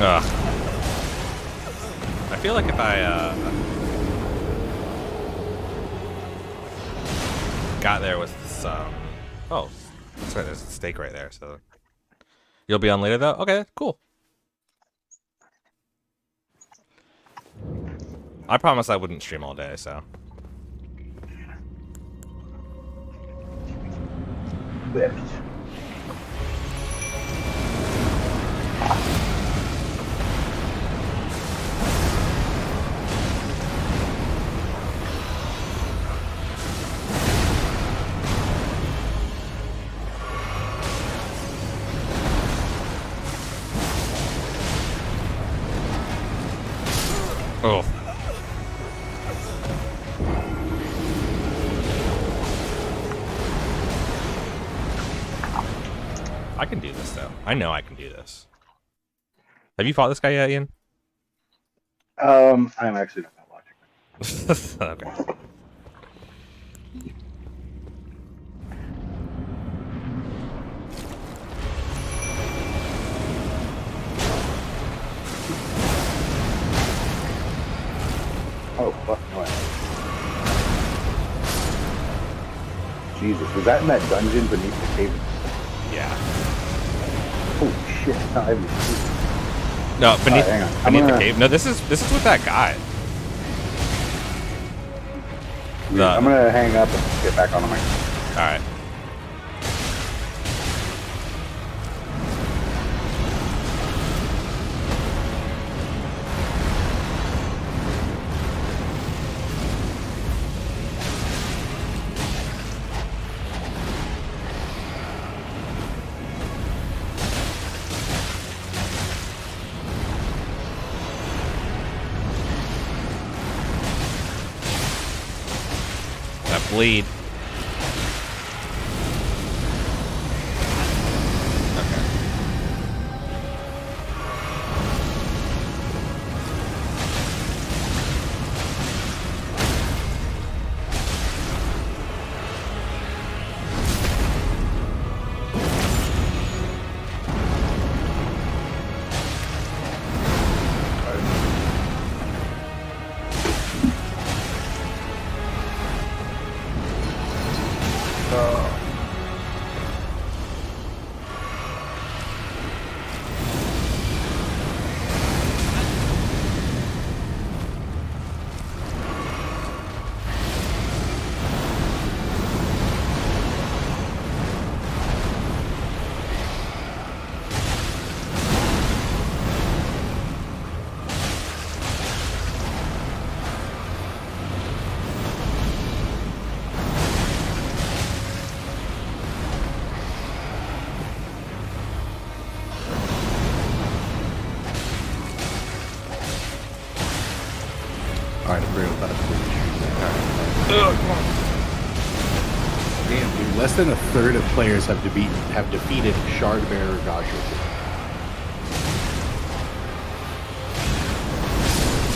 Ugh. I feel like if I got there with some... Oh, that's right, there's a steak right there, so... You'll be on later, though? Okay, cool. I promised I wouldn't stream all day, so... Whipped. Oh. I can do this, though. I know I can do this. Have you fought this guy yet, Ian? I'm actually not watching. Okay. Oh, fuck no. Jesus, was that in that dungeon beneath the cave? Yeah. Holy shit, I haven't No, beneath, hang on. beneath the cave. No, this is with that guy. I'm gonna hang up and get back on my. All right. Bleed. Okay. find a real Damn, dude, less than a third of players have defeated Shardbearer Gajra.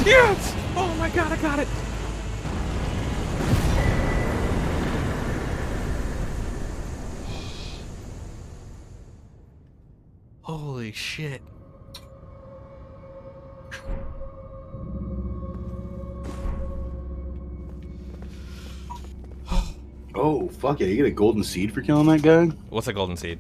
Yes! Oh my god, I got it! Holy shit. Oh, fuck yeah, you get a golden seed for killing that guy? What's a golden seed?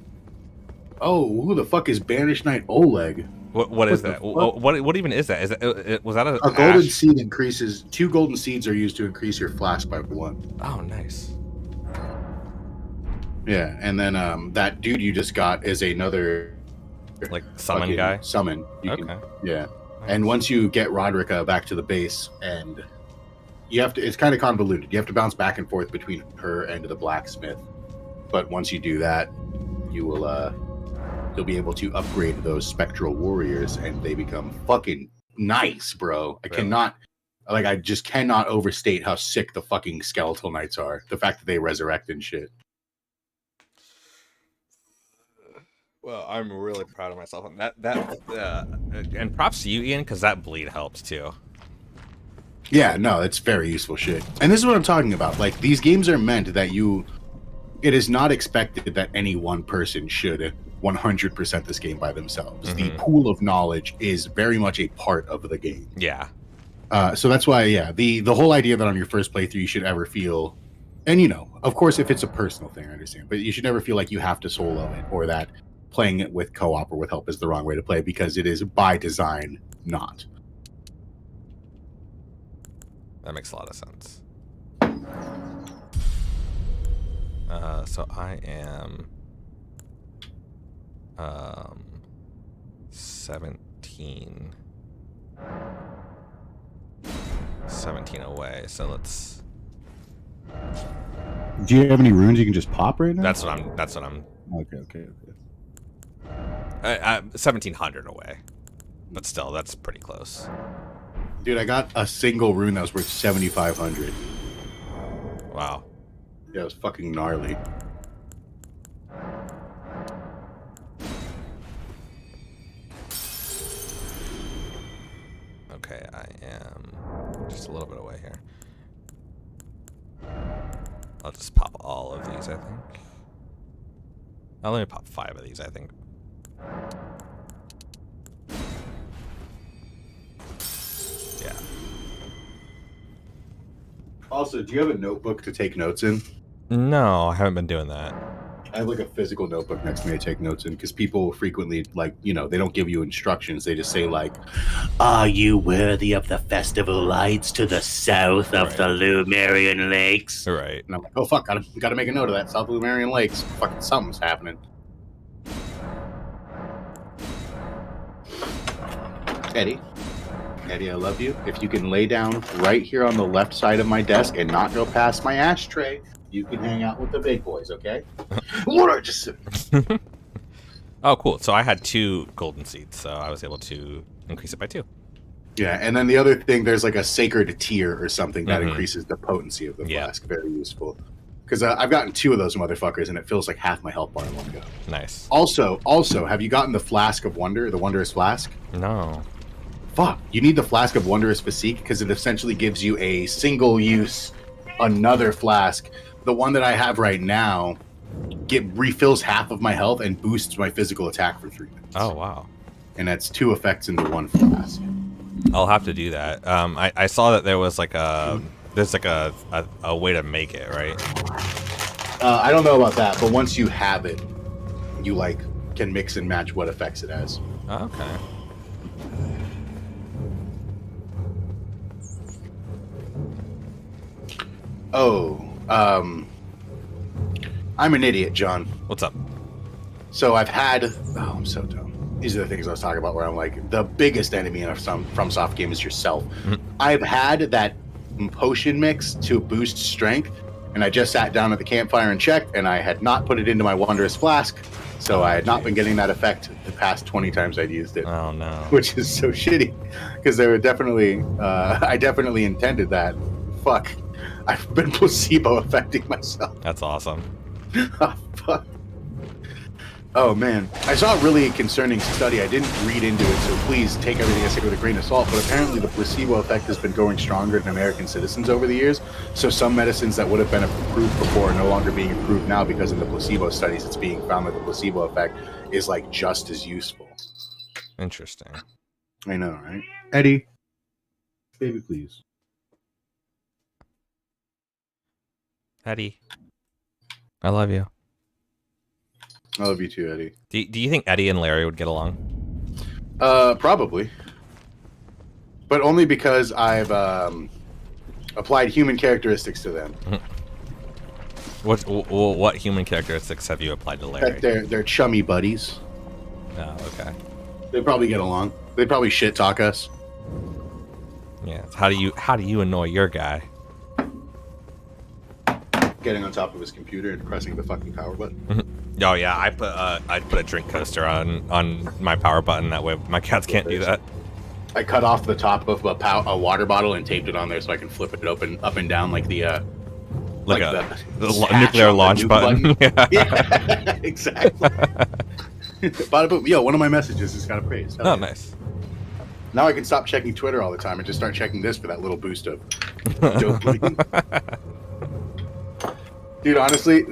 Oh, who the fuck is Banished Knight Oleg? What is the that? fuck? What even is that? Is it was that A golden ash? seed increases. 2 golden seeds are used to increase your flask by 1. Oh, nice. Yeah, and then that dude you just got is another Like summon fucking guy? Summon. You Okay. can, yeah. And once you get Roderica back to the base, and you have to, it's kind of convoluted. You have to bounce back and forth between her and the blacksmith. But once you do that, you will you'll be able to upgrade those spectral warriors, and they become fucking nice, bro. I just cannot overstate how sick the fucking skeletal knights are. The fact that they resurrect and shit. Well, I'm really proud of myself on that. And props to you, Ian, because that bleed helps too. Yeah, no, it's very useful shit. And this is what I'm talking about. Like, these games are meant that it is not expected that any one person should 100% this game by themselves. Mm-hmm. The pool of knowledge is very much a part of the game. Yeah. So that's why, yeah, the whole idea that on your first playthrough you should ever feel, and you know, of course, if it's a personal thing, I understand, but you should never feel like you have to solo it, or that playing it with co-op or with help is the wrong way to play, because it is by design not. That makes a lot of sense. So I am 17 away. So let's. Do you have any runes you can just pop right now? That's what I'm. Okay. 1700 away, but still, that's pretty close. Dude, I got a single rune that was worth 7,500. Wow. Yeah, it was fucking gnarly. Okay, I am just a little bit away here. I'll just pop all of these, I think. I'll only pop 5 of these, I think. Yeah. Also, do you have a notebook to take notes in? No, I haven't been doing that. I have like a physical notebook next to me to take notes in, because people frequently, like, you know, they don't give you instructions. They just say, like, are you worthy of the festival lights to the south of the Lumerian Lakes? Right. And I'm like, oh, fuck, gotta make a note of that. South of Lumerian Lakes. Fucking something's happening. Eddie, I love you. If you can lay down right here on the left side of my desk and not go past my ashtray, you can hang out with the big boys, okay? What are just Oh, cool. So I had 2 golden seeds, so I was able to increase it by 2. Yeah, and then the other thing, there's like a sacred tier or something that increases the potency of the flask. Very useful. Because I've gotten 2 of those motherfuckers, and it feels like half my health bar in one go. Nice. Also, have you gotten the Flask of Wonder, the Wondrous Flask? No. Fuck, you need the Flask of Wondrous Physique, because it essentially gives you a single-use, another flask. The one that I have right now refills half of my health and boosts my physical attack for 3 minutes. Oh, wow. And that's 2 effects into 1 flask. I'll have to do that. I saw that there was like a way to make it, right? I don't know about that, but once you have it, you like can mix and match what effects it has. Oh, okay. Oh, I'm an idiot, John. What's up? So I'm so dumb. These are the things I was talking about where I'm like, the biggest enemy in a FromSoft game is yourself. Mm-hmm. I've had that potion mix to boost strength, And I just sat down at the campfire and checked, and I had not put it into my Wondrous Flask, so I had not been getting that effect the past 20 times I'd used it. Oh no. Which is so shitty, because they were definitely, I definitely intended that. Fuck. I've been placebo affecting myself. That's awesome. Oh, fuck. Oh, man. I saw a really concerning study. I didn't read into it, so please take everything I say with a grain of salt. But apparently the placebo effect has been growing stronger in American citizens over the years. So some medicines that would have been approved before are no longer being approved now because in the placebo studies, it's being found that the placebo effect is like just as useful. Interesting. I know, right? Eddie, baby, please. Eddie, I love you. I love you too, Eddie. Do you think Eddie and Larry would get along? Probably. But only because I've applied human characteristics to them. What human characteristics have you applied to Larry? That they're chummy buddies. Oh, okay. They probably get along. They probably shit talk us. Yeah. How do you annoy your guy? Getting on top of his computer and pressing the fucking power button. Oh yeah, I put a drink coaster on my power button. That way my cats can't do that. I cut off the top of a water bottle and taped it on there so I can flip it open up and down like the nuclear launch button. Yeah, exactly. Yo, one of my messages has got a praise. Oh, nice. Now I can stop checking Twitter all the time and just start checking this for that little boost of dopamine. Dude, honestly,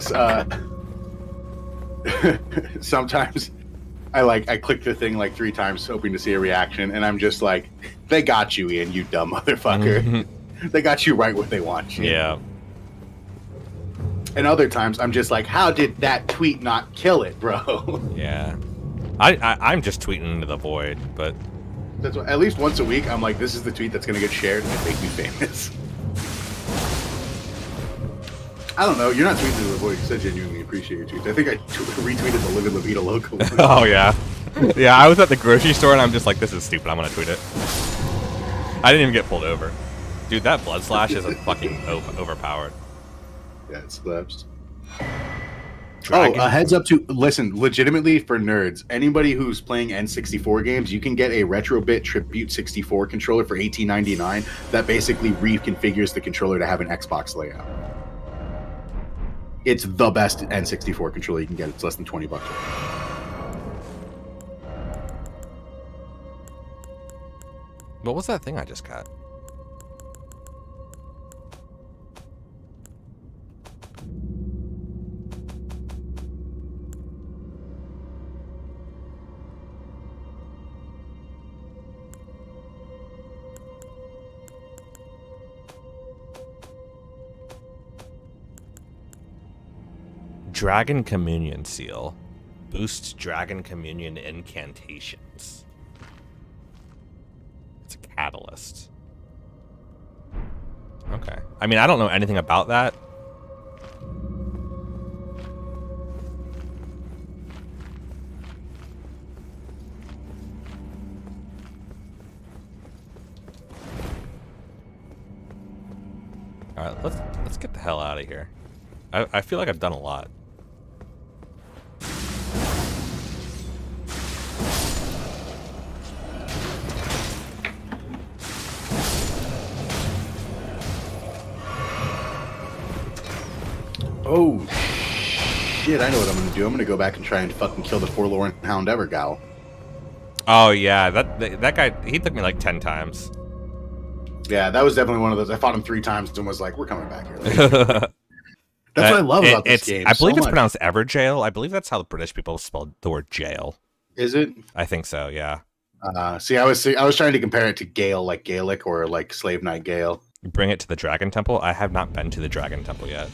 sometimes I click the thing like 3 times hoping to see a reaction, and I'm just like, they got you, Ian, you dumb motherfucker. They got you right where they want you. Yeah. And other times I'm just like, how did that tweet not kill it, bro? Yeah. I'm just tweeting into the void, but That's what, at least once a week I'm like, this is the tweet that's gonna get shared and make me famous. I don't know. You're not tweeting to the void because I genuinely appreciate your tweets. I think I retweeted the Live in La Vida logo. Oh yeah, yeah. I was at the grocery store and I'm just like, this is stupid. I'm gonna tweet it. I didn't even get pulled over, dude. That blood slash is a fucking overpowered. Yeah, it slaps. Dragon. Oh, a heads up to listen. Legitimately for nerds, anybody who's playing N64 games, you can get a Retrobit Tribute 64 controller for $18.99 that basically reconfigures the controller to have an Xbox layout. It's the best N64 controller you can get. It's less than $20. What was that thing I just got? Dragon Communion Seal. Boosts Dragon Communion incantations. It's a catalyst. Okay. I mean, I don't know anything about that. All right, let's get the hell out of here. I feel like I've done a lot. Oh shit! I know what I'm gonna do. I'm gonna go back and try and fucking kill the forlorn hound ever gal. Oh yeah, that guy, he took me like 10 times. Yeah, that was definitely one of those. I fought him 3 times and was like, "We're coming back here." That's what I love about this game. I believe so it's much. pronounced Everjail. I believe that's how the British people spelled the word jail. Is it? I think so. Yeah. See, I was trying to compare it to Gale, like Gaelic or like Slave Knight Gale. Bring it to the Dragon Temple. I have not been to the Dragon Temple yet.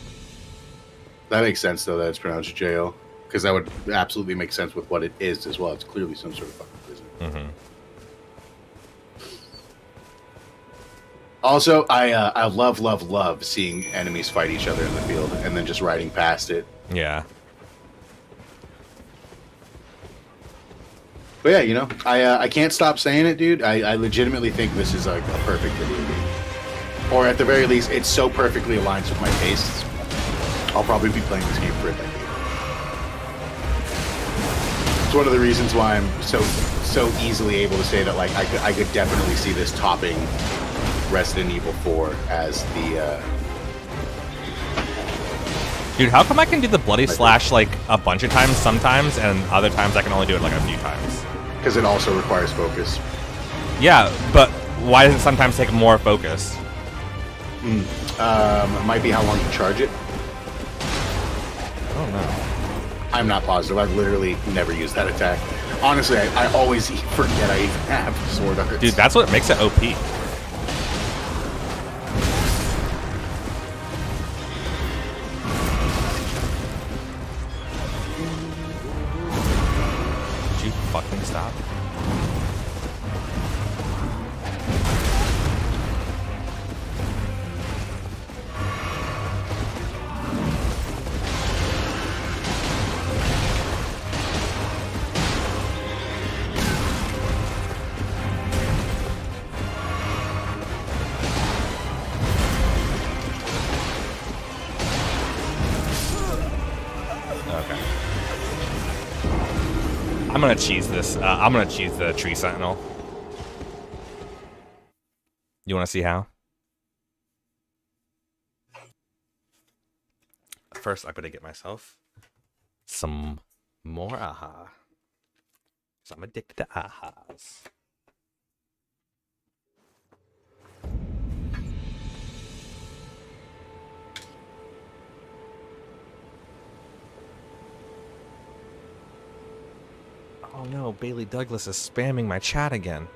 That makes sense though that it's pronounced jail, because that would absolutely make sense with what it is as well. It's clearly some sort of fucking prison. Mm-hmm. Also, I love seeing enemies fight each other in the field and then just riding past it. Yeah. But yeah, you know, I can't stop saying it, dude. I legitimately think this is like a perfect video game. Or at the very least, it so perfectly aligns with my tastes I'll probably be playing this game for a decade. It's one of the reasons why I'm so easily able to say that like I could definitely see this topping Resident Evil 4 as the Dude, how come I can do the bloody slash like a bunch of times sometimes, and other times I can only do it like a few times? because it also requires focus. Yeah, but why does it sometimes take more focus? It might be how long you charge it. I don't know. I'm not positive. I've literally never used that attack. Honestly, I always forget I even have sword arts. Dude, that's what makes it OP. Would you fucking stop? I'm gonna cheese this. I'm gonna cheese the tree sentinel. You wanna see how? First, I'm gonna get myself some more aha. So I'm addicted to ahas. Oh no, Bailey Douglas is spamming my chat again.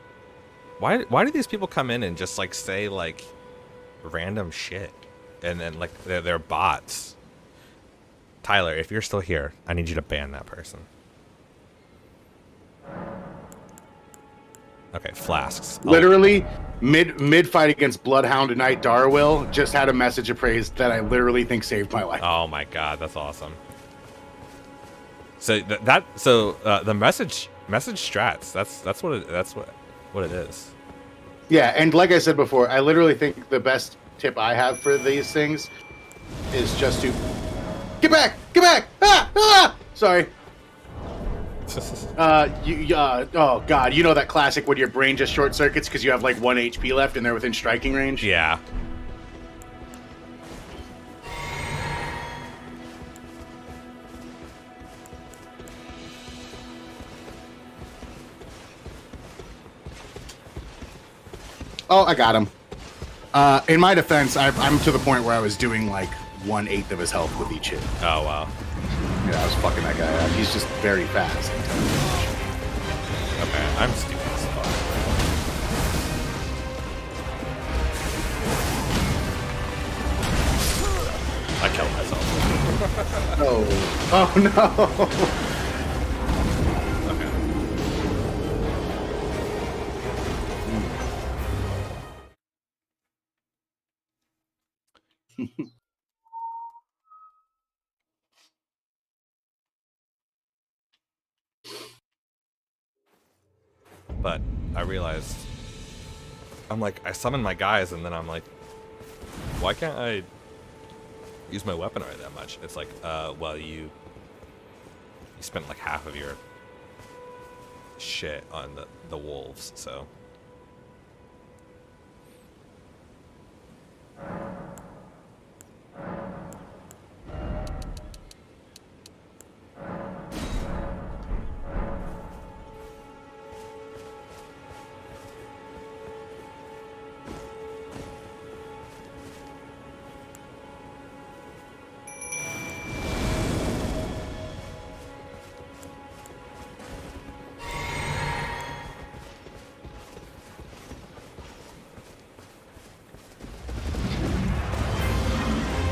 Why do these people come in and just like say like random shit and then like they're bots? Tyler, if you're still here, I need you to ban that person. Okay, flasks. Literally, mid fight against Bloodhound Knight Darwill, just had a message of praise that I literally think saved my life. Oh my god, that's awesome. So the message strats. That's what it is. Yeah, and like I said before, I literally think the best tip I have for these things is just to get back. Ah! Sorry. Oh god, you know that classic when your brain just short circuits because you have like 1 HP left and they're within striking range? Yeah. Oh, I got him. In my defense, I'm to the point where I was doing like 1/8 of his health with each hit. Oh wow. Yeah, I was fucking that guy up. He's just very fast. Okay, I'm stupid as fuck. I killed myself. Oh no. But I realized, I'm like, I summoned my guys, and then I'm like, why can't I use my weaponry that much? It's like, well, you spent like half of your shit on the wolves, so.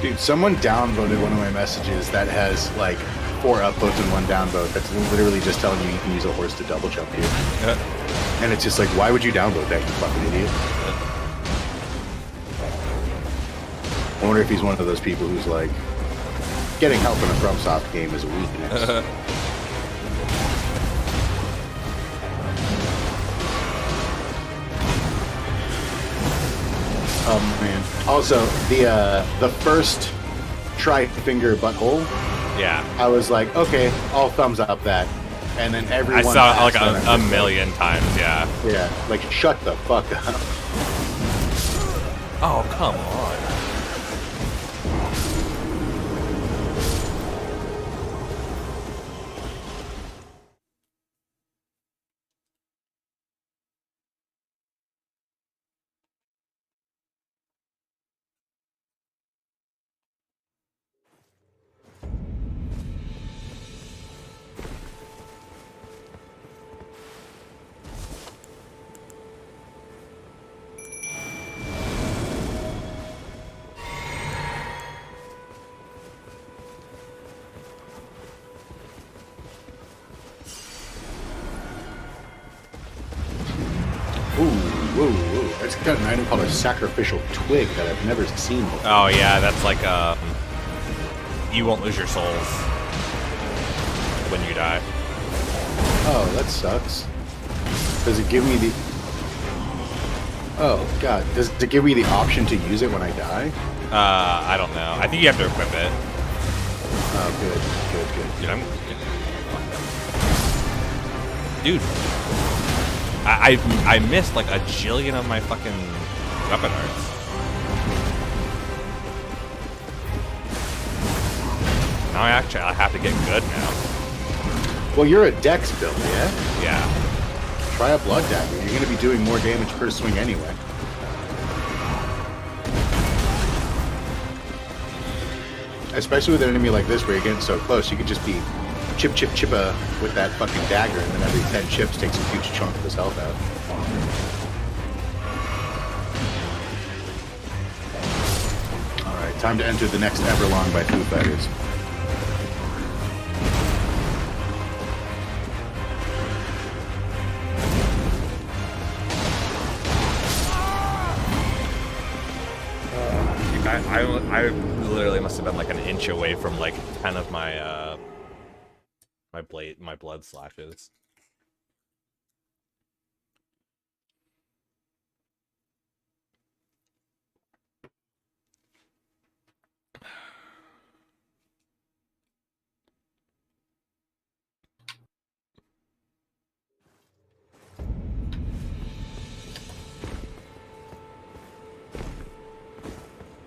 Dude, someone downvoted one of my messages that has like 4 upvotes and 1 downvote. That's literally just telling you can use a horse to double jump here. And it's just like, why would you downvote that, you fucking idiot? I wonder if he's one of those people who's like, getting help in a FromSoft game is a weakness. Oh man. Also, the first tri-finger butthole. Yeah. I was like, okay, I'll thumbs up that. And then everyone I saw it like passed a million times, yeah. Yeah, like shut the fuck up. Oh, come on. Whoa. It's got an item called a sacrificial twig that I've never seen before. Oh, yeah, that's like, you won't lose your souls when you die. Oh, that sucks. Does it give me the... Oh, God. Does it give me the option to use it when I die? I don't know. I think you have to equip it. Oh, good. Dude, I missed like a jillion of my fucking weapon arts. Now I have to get good now. Well, you're a dex build, yeah? Yeah. Try a blood dagger. You're going to be doing more damage per swing anyway. Especially with an enemy like this where you're getting so close, you could just be chippa with that fucking dagger, and then every 10 chips takes a huge chunk of his health out. Alright, time to enter the next Everlong by Foo Fighters. I literally must have been like an inch away from like 10 of my my blood slashes.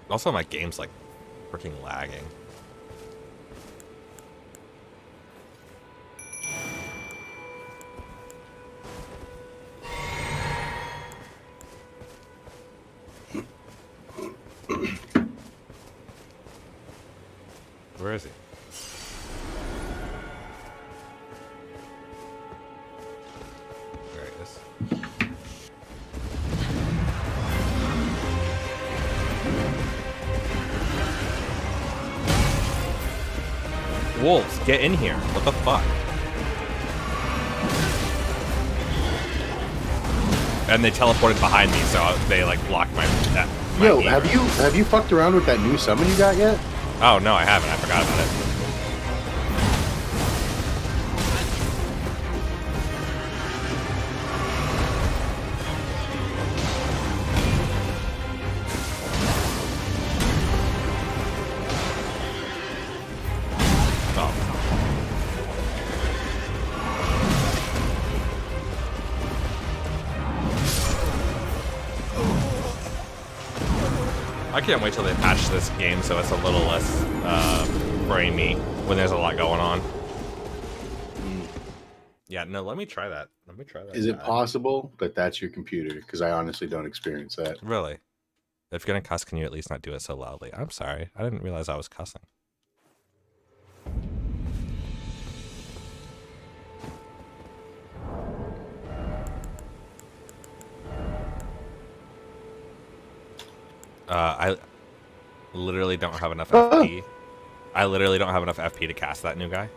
Also, my game's like freaking lagging. Where is he? There he is. Wolves, get in here. What the fuck? And they teleported behind me, so they like blocked my Yo, beam. have you fucked around with that new summon you got yet? Oh no, I haven't. I forgot about it. I can't wait till they patch this game so it's a little less framey when there's a lot going on. Yeah, no, let me try that. Is it possible that that's your computer? Because I honestly don't experience that. Really? If you're gonna cuss, can you at least not do it so loudly? I'm sorry. I didn't realize I was cussing. I literally don't have enough FP. I literally don't have enough FP to cast that new guy.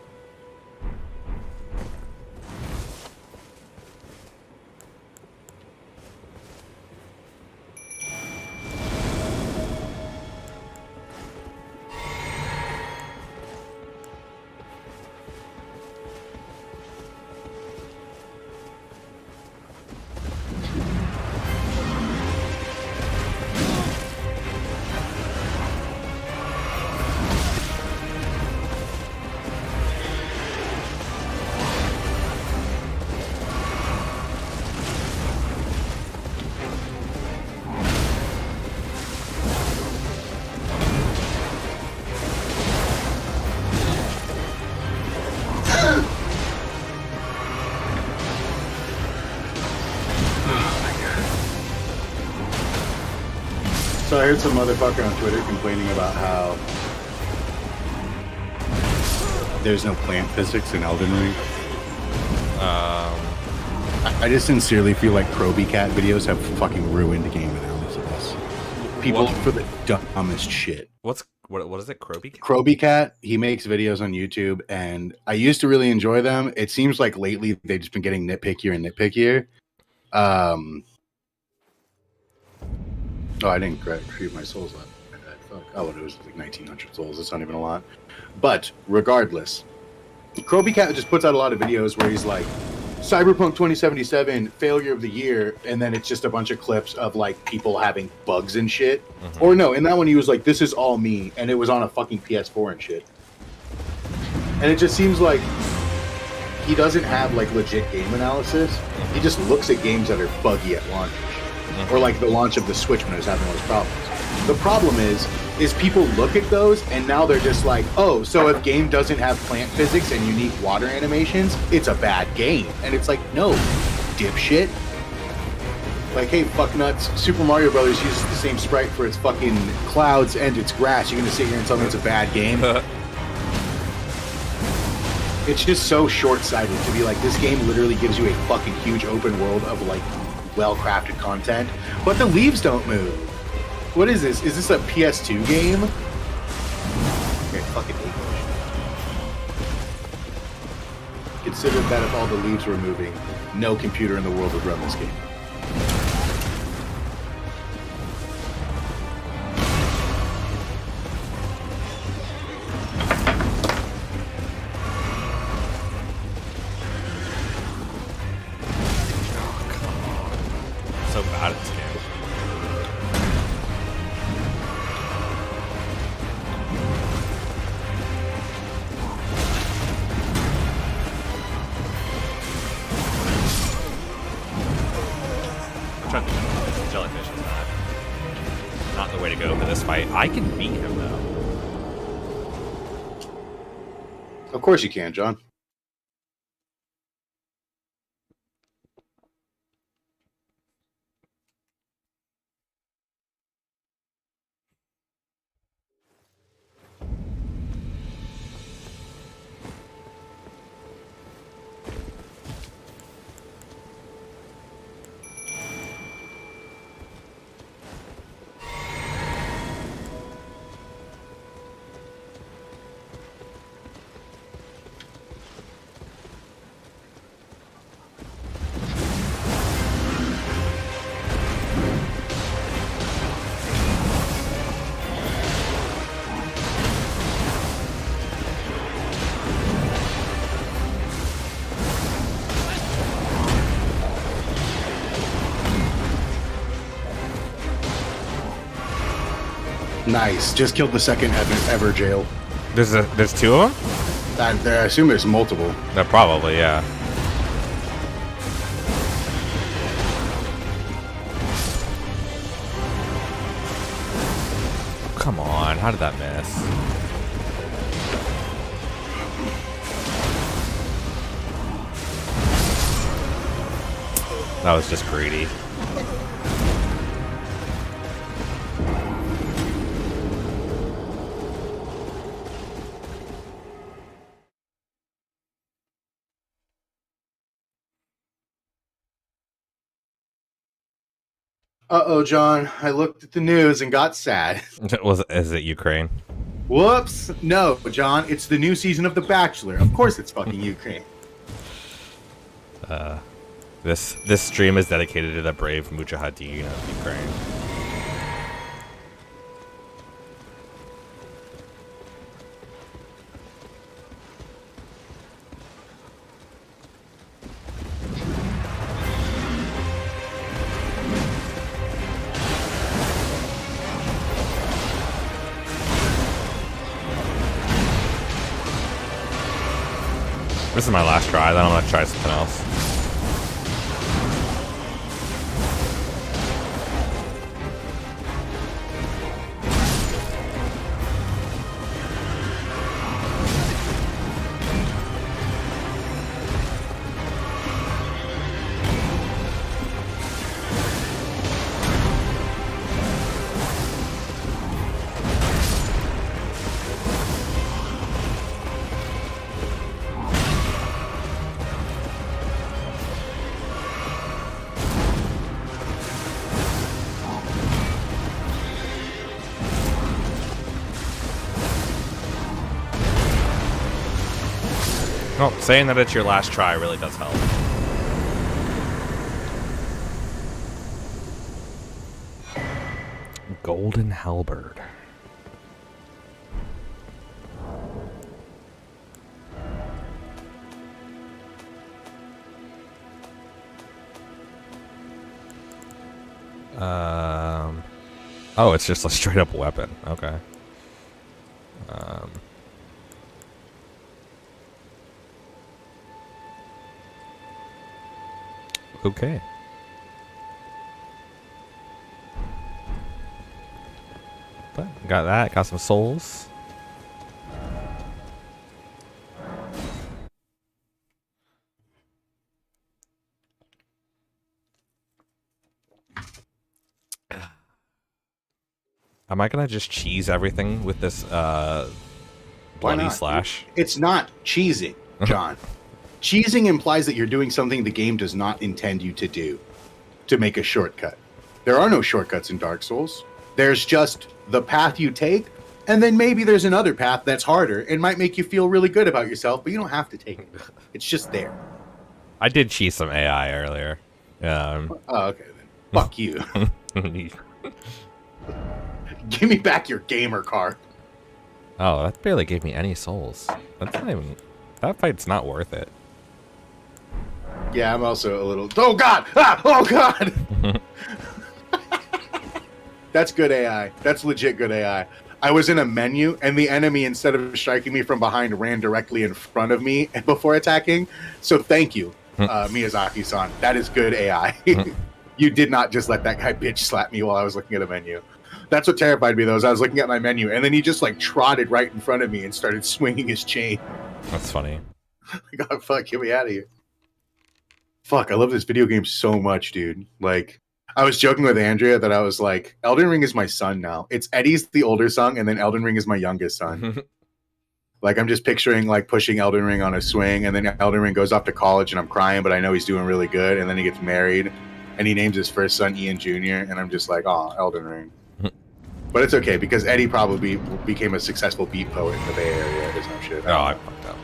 So I heard some motherfucker on Twitter complaining about how there's no plant physics in Elden Ring. I just sincerely feel like Kroby Cat videos have fucking ruined game analysis. People for the dumbest shit. What is it? Kroby? Kroby Cat, he makes videos on YouTube, and I used to really enjoy them. It seems like lately they've just been getting nitpickier and nitpickier. Oh, I didn't create my souls up. Fuck. Oh, it was like 1,900 souls. It's not even a lot. But regardless, Kroby Cat just puts out a lot of videos where he's like, Cyberpunk 2077 failure of the year, and then it's just a bunch of clips of like people having bugs and shit. Mm-hmm. Or no, in that one he was like, "This is all me," and it was on a fucking PS4 and shit. And it just seems like he doesn't have like legit game analysis. He just looks at games that are buggy at launch, or like the launch of the Switch when it was having all those problems. The problem is people look at those and now they're just like, oh, so if game doesn't have plant physics and unique water animations, it's a bad game. And it's like, no, dipshit. Like, hey, fucknuts, Super Mario Brothers uses the same sprite for its fucking clouds and its grass. You're gonna sit here and tell me it's a bad game? It's just so short-sighted to be like, this game literally gives you a fucking huge open world of like well-crafted content, but the leaves don't move. What is this? Is this a PS2 game? Okay, fucking hate this. Consider that if all the leaves were moving, no computer in the world would run this game. So bad at this game. Jellyfish is not the way to go for this fight. I can beat him though. Of course you can, John. Nice. Just killed the second ever jail. There's two of them? I assume there's multiple. Probably, yeah. Come on, how did that miss? That was just greedy. Uh-oh, John. I looked at the news and got sad. Is it Ukraine? Whoops. No, John. It's the new season of The Bachelor. Of course it's fucking Ukraine. This stream is dedicated to the brave Mujahideen of Ukraine. This is my last try, then I'm gonna try something else. Well, saying that it's your last try really does help. Golden Halberd. Oh, it's just a straight up weapon. Okay. Okay. But got that. Got some souls. Am I gonna just cheese everything with this Why bloody not? slash? It's not cheesing, John. Cheesing implies that you're doing something the game does not intend you to do, to make a shortcut. There are no shortcuts in Dark Souls. There's just the path you take, and then maybe there's another path that's harder and might make you feel really good about yourself, but you don't have to take it. It's just there. I did cheese some AI earlier. Oh, okay then. Fuck you. Give me back your gamer card. Oh, that barely gave me any souls. That's not even... That fight's not worth it. Yeah, I'm also a little... Oh, God! Ah! Oh, God! That's good AI. That's legit good AI. I was in a menu, and the enemy, instead of striking me from behind, ran directly in front of me before attacking. So thank you, Miyazaki-san. That is good AI. You did not just let that guy bitch slap me while I was looking at a menu. That's what terrified me, though, is I was looking at my menu, and then he just, like, trotted right in front of me and started swinging his chain. That's funny. God, fuck, get me out of here. Fuck, I love this video game so much, dude. Like, I was joking with Andrea that I was like, Elden Ring is my son now. It's Eddie's the older son, and then Elden Ring is my youngest son. Like, I'm just picturing, like, pushing Elden Ring on a swing, and then Elden Ring goes off to college, and I'm crying, but I know he's doing really good, and then he gets married, and he names his first son Ian Jr., and I'm just like, oh, Elden Ring. But it's okay, because Eddie probably became a successful beat poet in the Bay Area or some shit. Oh, I fucked up.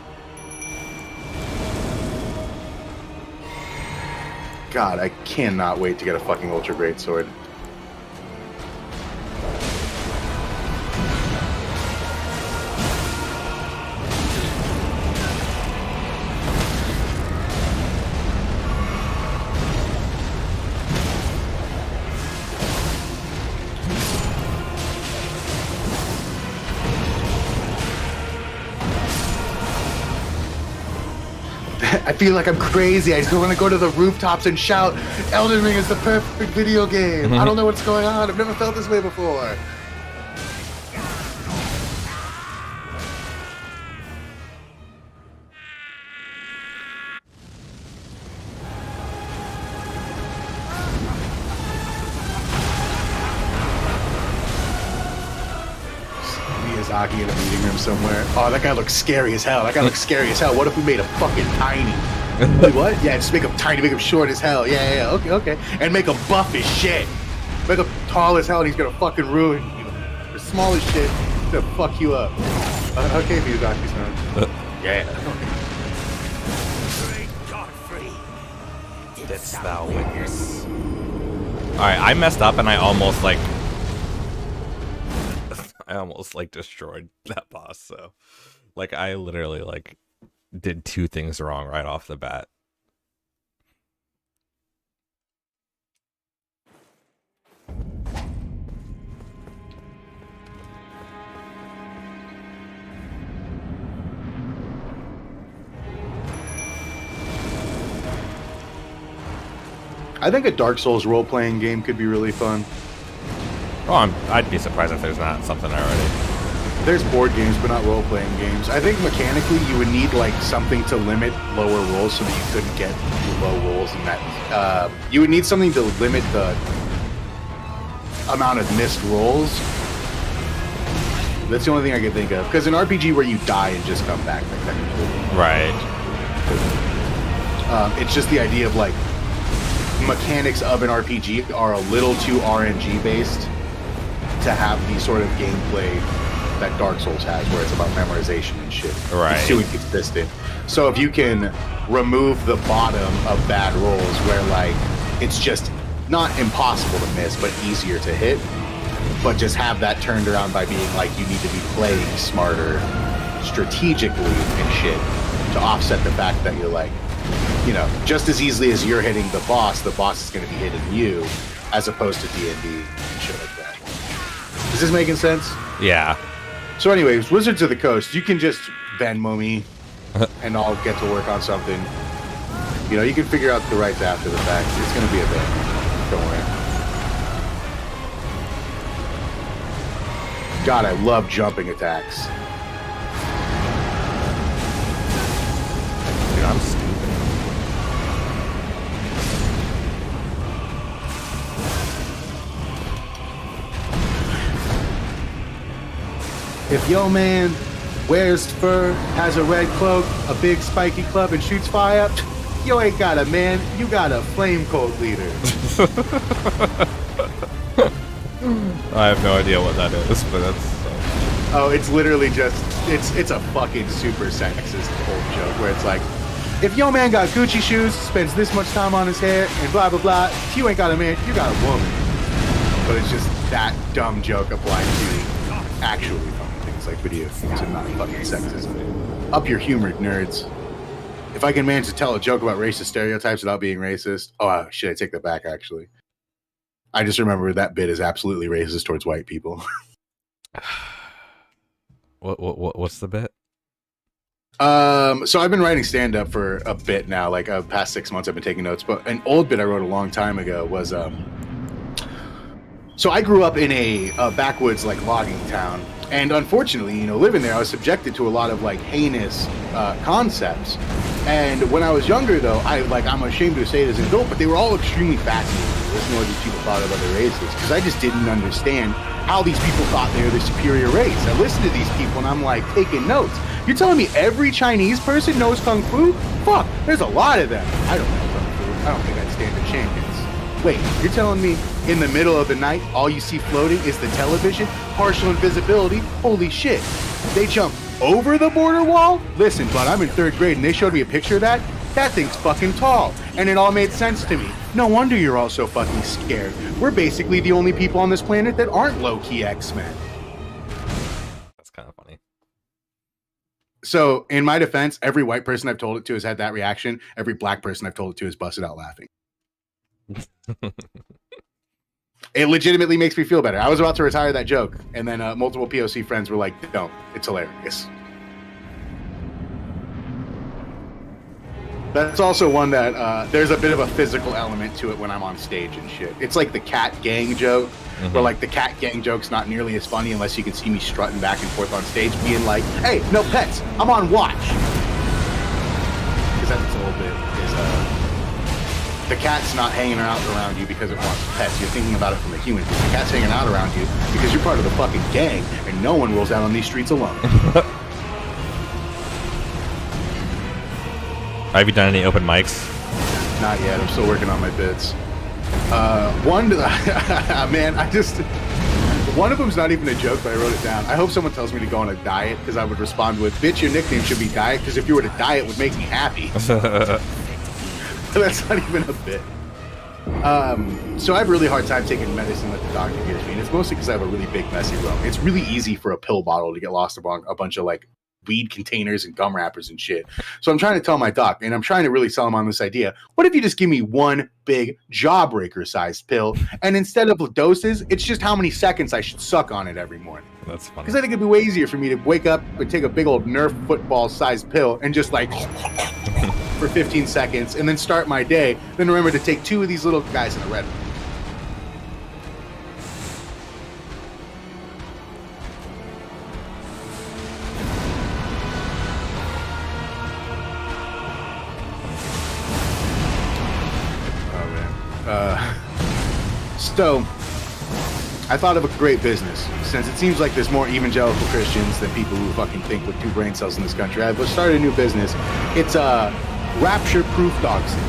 God, I cannot wait to get a fucking Ultra Great Sword. I feel like I'm crazy. I still want to go to the rooftops and shout, Elden Ring is the perfect video game. I don't know what's going on. I've never felt this way before. Miyazaki in a meeting room somewhere. Oh, that guy looks scary as hell. That guy looks scary as hell. What if we made him fucking tiny? Wait, what? Yeah, just make him tiny, make him short as hell. Yeah. Okay. And make him buff as shit. Make him tall as hell and he's gonna fucking ruin you. The small as shit, he's gonna fuck you up. Okay, Miyazaki-san. Yeah. Didst thou witness? Alright, I messed up and I almost destroyed that boss, so like I literally like did two things wrong right off the bat. I think a Dark Souls role-playing game could be really fun. Oh, I'd be surprised if there's not something already. There's board games, but not role-playing games. I think mechanically you would need like something to limit lower rolls so that you couldn't get low rolls, and that you would need something to limit the amount of missed rolls. That's the only thing I can think of. Because an RPG where you die and just come back, like technically. Right. It's just the idea of like mechanics of an RPG are a little too RNG based to have the sort of gameplay that Dark Souls has, where it's about memorization and shit. Right. It's too inconsistent. So if you can remove the bottom of bad rolls, where like it's just not impossible to miss, but easier to hit, but just have that turned around by being like you need to be playing smarter, strategically and shit, to offset the fact that you're like, you know, just as easily as you're hitting the boss is going to be hitting you, as opposed to D&D and shit like that. Is this making sense? Yeah. So anyways, Wizards of the Coast, you can just Venmo me and I'll get to work on something. You know, you can figure out the rights after the fact. It's going to be a thing. Don't worry. God, I love jumping attacks. Dude, I'm stupid. If your man wears fur, has a red cloak, a big spiky club, and shoots fire, you ain't got a man, you got a flame code leader. I have no idea what that is, but that's Oh, it's literally just, it's a fucking super sexist old joke where it's like, if your man got Gucci shoes, spends this much time on his hair, and blah, blah, blah, if you ain't got a man, you got a woman. But it's just that dumb joke applied to actually funny things like video games and not fucking sexism. Up your humor, nerds. If I can manage to tell a joke about racist stereotypes without being racist, oh shit, I take that back actually. I just remember that bit is absolutely racist towards white people. what's the bit? So I've been writing stand-up for a bit now, like past 6 months I've been taking notes, but an old bit I wrote a long time ago was, so I grew up in a backwoods, like, logging town, and unfortunately, you know, living there, I was subjected to a lot of, like, heinous concepts, and when I was younger, though, I'm ashamed to say it as an adult, but they were all extremely fascinating to listen to what these people thought of other races, because I just didn't understand how these people thought they were the superior race. I listened to these people, and I'm, like, taking notes. You're telling me every Chinese person knows Kung Fu? Fuck, there's a lot of them. I don't know Kung Fu. I don't think I'd stand a chance. Wait, you're telling me in the middle of the night, all you see floating is the television? Partial invisibility? Holy shit. They jump over the border wall? Listen, bud, I'm in 3rd grade and they showed me a picture of that. That thing's fucking tall. And it all made sense to me. No wonder you're all so fucking scared. We're basically the only people on this planet that aren't low-key X-Men. That's kind of funny. So, in my defense, every white person I've told it to has had that reaction. Every black person I've told it to has busted out laughing. It legitimately makes me feel better. I was about to retire that joke, and then multiple POC friends were like, don't, it's hilarious. That's also one that there's a bit of a physical element to it when I'm on stage and shit. It's like the cat gang joke, where like the cat gang joke's not nearly as funny unless you can see me strutting back and forth on stage being like, hey, no pets, I'm on watch. Because that's a little bit is the cat's not hanging out around you because it wants pets. You're thinking about it from a human. The cat's hanging out around you because you're part of the fucking gang and no one rolls out on these streets alone. Have you done any open mics? Not yet. I'm still working on my bits. One of them's not even a joke, but I wrote it down. I hope someone tells me to go on a diet, because I would respond with, bitch, your nickname should be Diet, because if you were to diet, it would make me happy. That's not even a bit. So I have a really hard time taking medicine that the doctor gives me, and it's mostly because I have a really big, messy room. It's really easy for a pill bottle to get lost among a bunch of, like, weed containers and gum wrappers and shit. So I'm trying to tell my doc, and I'm trying to really sell him on this idea. What if you just give me one big jawbreaker sized pill, and instead of doses, it's just how many seconds I should suck on it every morning? That's funny. Because I think it'd be way easier for me to wake up and take a big old Nerf football sized pill and just like for 15 seconds and then start my day, then remember to take 2 of these little guys in a red one. So, I thought of a great business, since it seems like there's more evangelical Christians than people who fucking think with 2 brain cells in this country. I've started a new business. It's a rapture-proof dog seat.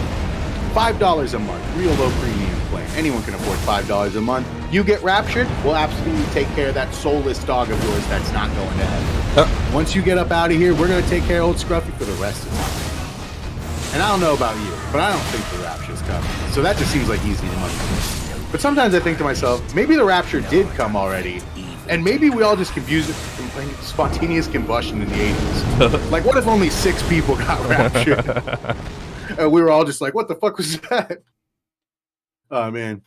$5 a month, real low premium plan. Anyone can afford $5 a month. You get raptured, we'll absolutely take care of that soulless dog of yours that's not going to heaven. Once you get up out of here, we're going to take care of old Scruffy for the rest of the time. And I don't know about you, but I don't think the rapture's coming. So that just seems like easy money. But sometimes I think to myself, maybe the rapture did come already, and maybe we all just confused it with spontaneous combustion in the 80s. Like, what if only 6 people got raptured? And we were all just like, what the fuck was that? Oh, man.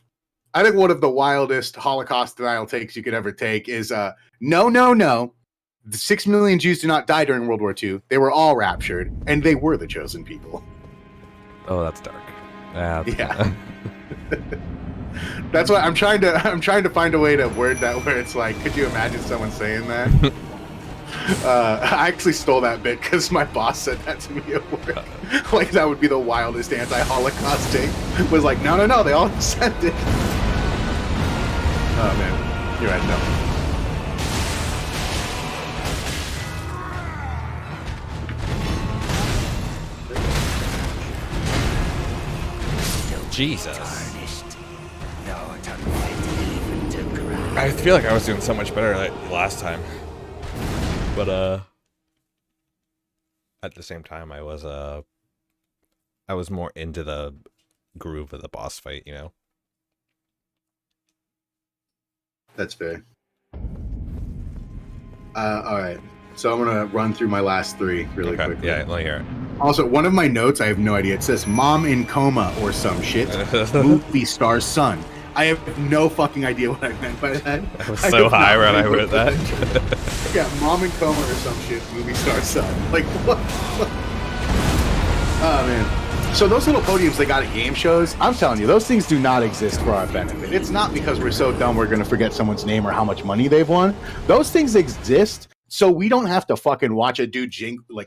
I think one of the wildest Holocaust denial takes you could ever take is, no. The 6 million Jews do not die during World War II. They were all raptured, and they were the chosen people. Oh, that's dark. Yeah. That's why I'm trying to find a way to word that where it's like, could you imagine someone saying that? I actually stole that bit because my boss said that to me at work. Like, that would be the wildest anti-Holocaust take. Was like, no, they all accepted. Oh man, you're right. No. Jesus. I feel like I was doing so much better last time. But at the same time I was more into the groove of the boss fight, you know. That's fair. All right. So I'm gonna run through my last 3 really quickly. Yeah, let me hear it. Also, one of my notes, I have no idea. It says "mom in coma" or some shit. Movie star son. I have no fucking idea what I meant by that. I was so high when I read that. Yeah, mom in coma or some shit. Movie star son. Like what? Oh man. So those little podiums they got at game shows, I'm telling you, those things do not exist for our benefit. It's not because we're so dumb we're gonna forget someone's name or how much money they've won. Those things exist so we don't have to fucking watch a dude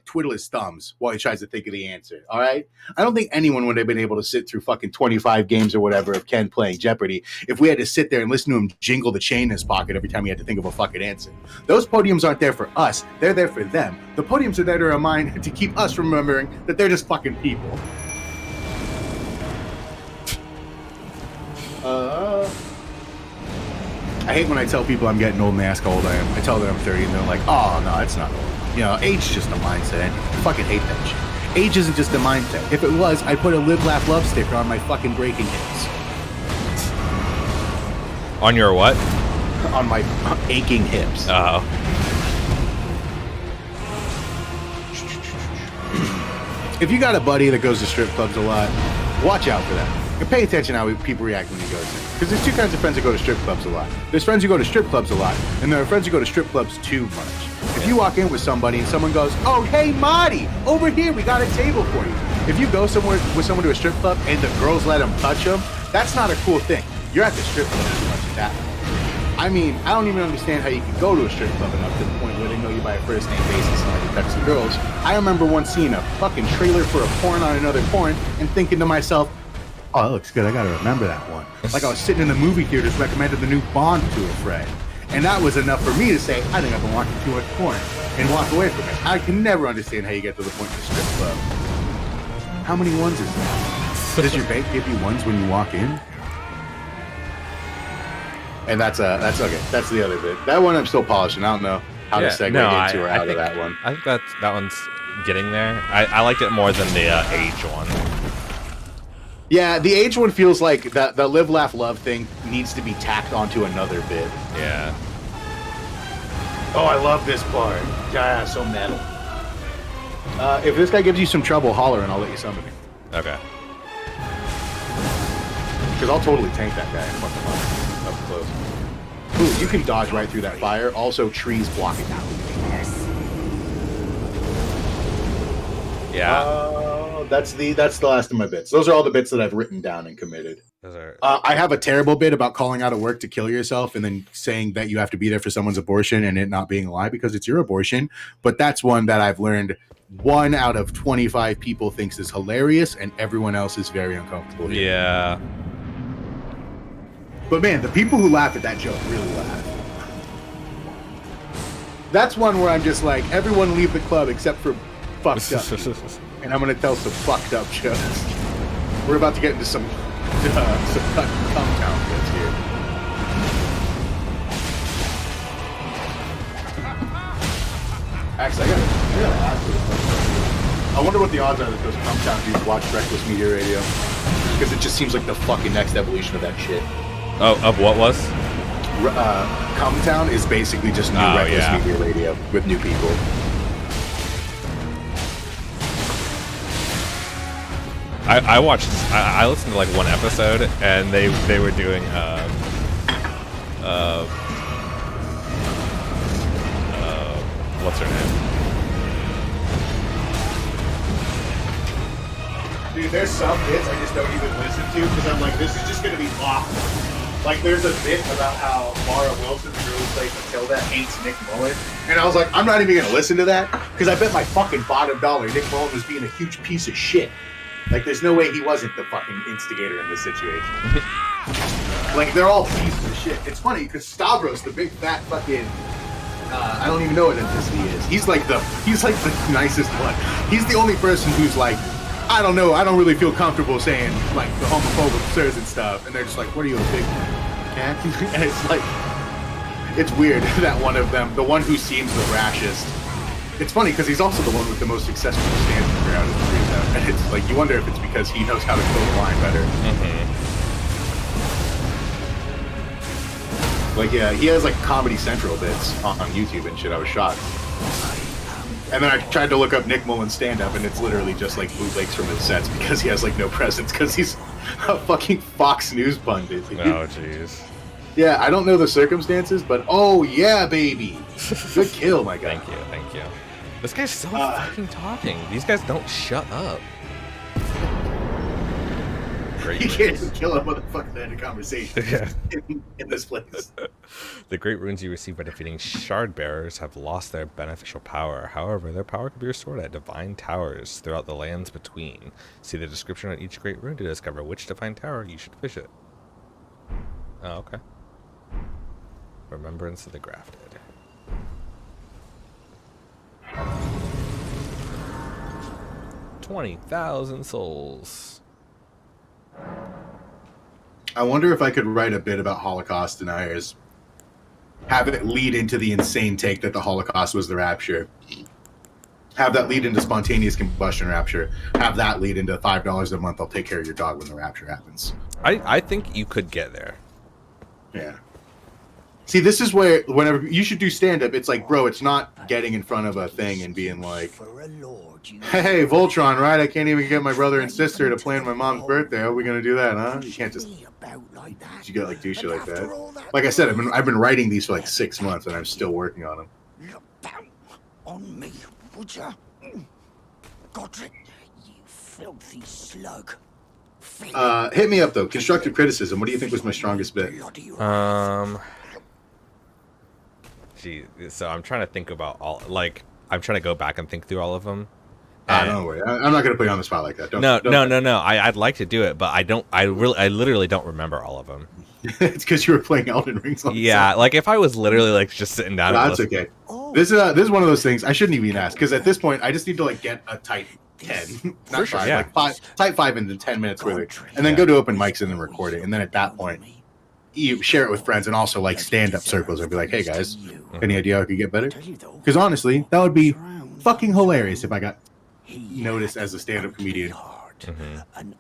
twiddle his thumbs while he tries to think of the answer, all right? I don't think anyone would have been able to sit through fucking 25 games or whatever of Ken playing Jeopardy if we had to sit there and listen to him jingle the chain in his pocket every time he had to think of a fucking answer. Those podiums aren't there for us. They're there for them. The podiums are there to remind, to keep us remembering that they're just fucking people. I hate when I tell people I'm getting old and they ask how old I am. I tell them I'm 30 and they're like, oh, no, it's not old. You know, age is just a mindset. I fucking hate that shit. Age isn't just a mindset. If it was, I'd put a Live, Laugh, Love sticker on my fucking breaking hips. On your what? On my aching hips. Oh. If you got a buddy that goes to strip clubs a lot, watch out for that. And pay attention how people react when he goes in. Because there's 2 kinds of friends that go to strip clubs a lot. There's friends who go to strip clubs a lot, and there are friends who go to strip clubs too much. If you walk in with somebody and someone goes, oh, hey, Marty, over here, we got a table for you. If you go somewhere with someone to a strip club and the girls let them touch them, that's not a cool thing. You're at the strip club too much at that point. I mean, I don't even understand how you can go to a strip club enough to the point where they know you by a first name basis and like to touch the girls. I remember once seeing a fucking trailer for a porn on another porn and thinking to myself, oh, that looks good. I gotta remember that one. Like I was sitting in the movie theaters recommended the new Bond to a friend. And that was enough for me to say, I think I've been watching too much porn and walk away from it. I can never understand how you get to the point of the strip club. How many ones is that? Does your bank give you ones when you walk in? And that's okay. That's the other bit. That one I'm still polishing. I don't know how to segue into or out of that one. I think that one's getting there. I liked it more than the age one. Yeah, the age one feels like the Live, Laugh, Love thing needs to be tacked onto another bit. Yeah. Oh, I love this part. Yeah, so metal. If this guy gives you some trouble, holler and I'll let you summon him. Okay. Because I'll totally tank that guy and fuck him up close. Ooh, you can dodge right through that fire. Also, trees block it out. Yeah. That's the last of my bits. Those are all the bits that I've written down and committed. I have a terrible bit about calling out of work to kill yourself and then saying that you have to be there for someone's abortion and it not being a lie because it's your abortion. But that's one that I've learned 1 out of 25 people thinks is hilarious and everyone else is very uncomfortable. Yeah. But man, the people who laugh at that joke really laugh. That's one where I'm just like, everyone leave the club except for fucked up. And I'm going to tell some fucked up jokes. We're about to get into some compound bits here. Actually, I gotta ask you a question. I wonder what the odds are that those compound dudes watch Reckless Media Radio. Because it just seems like the fucking next evolution of that shit. Oh, of what was? Comtown is basically just new Reckless Media Radio with new people. I watched. I listened to like one episode, and they were doing what's her name? Dude, there's some bits I just don't even listen to because I'm like, this is just gonna be awful. Like, there's a bit about how Mara Wilson, who really plays Matilda, hates Nick Mullen, and I was like, I'm not even gonna listen to that because I bet my fucking bottom dollar Nick Mullen was being a huge piece of shit. Like, there's no way he wasn't the fucking instigator in this situation. Like, they're all pieces of shit. It's funny because Stavros, the big fat fucking. I don't even know what ethnicity he is. He's like the nicest one. He's the only person who's like, I don't know, I don't really feel comfortable saying like the homophobic slurs and stuff. And they're just like, what are you, a big cat? And it's like, it's weird that one of them, the one who seems the rashest. It's funny because he's also the one with the most successful stand crowd in the three of them. And it's like, you wonder if it's because he knows how to toe the line better. Mm-hmm. Like, yeah, he has like Comedy Central bits on YouTube and shit. I was shocked. And then I tried to look up Nick Mullen's stand-up, and it's literally just like bootlegs from his sets because he has like no presence because he's a fucking Fox News pundit. Oh, jeez. Yeah, I don't know the circumstances, but oh yeah, baby, good kill, my guy. Thank you. This guy's so fucking talking. These guys don't shut up. Great You can't even kill a motherfucker to end a conversation in this place. The great runes you receive by defeating shard bearers have lost their beneficial power. However, their power can be restored at divine towers throughout the lands between. See the description on each great rune to discover which divine tower you should visit. Oh, okay. Remembrance of the Grafted. $20,000 souls. I wonder if I could write a bit about Holocaust deniers. Have it lead into the insane take that the Holocaust was the rapture. Have that lead into spontaneous combustion rapture. Have that lead into $5 a month. I'll take care of your dog when the rapture happens. I think you could get there. Yeah. See, this is where whenever you should do stand-up, it's like, bro, it's not getting in front of a thing and being like, hey, Voltron, right? I can't even get my brother and sister to plan my mom's birthday. How are we going to do that, huh? You can't just... You gotta like do shit like that. Like I said, I've been writing these for like 6 months and I'm still working on them. Look down on me, would ya? Godric, you filthy slug. Hit me up though. Constructive criticism. What do you think was my strongest bit? Gee, so I'm trying to think about all. Like, I'm trying to go back and think through all of them. Don't worry. I'm not gonna put you on the spot like that. No. I'd like to do it, but I don't. I literally don't remember all of them. It's because you were playing Elden Ring. Yeah, like if I was literally like just sitting down. No, that's okay. This is one of those things I shouldn't even ask because at this point I just need to like get a type 10, not sure, 5, yeah. like 5, type 5 into 10 minutes with it, and then go to open mics and then record it, and then at that point you share it with friends and also like stand-up circles and be like, hey guys, any idea I could get better? Because honestly, that would be fucking hilarious if I got noticed as a stand-up comedian.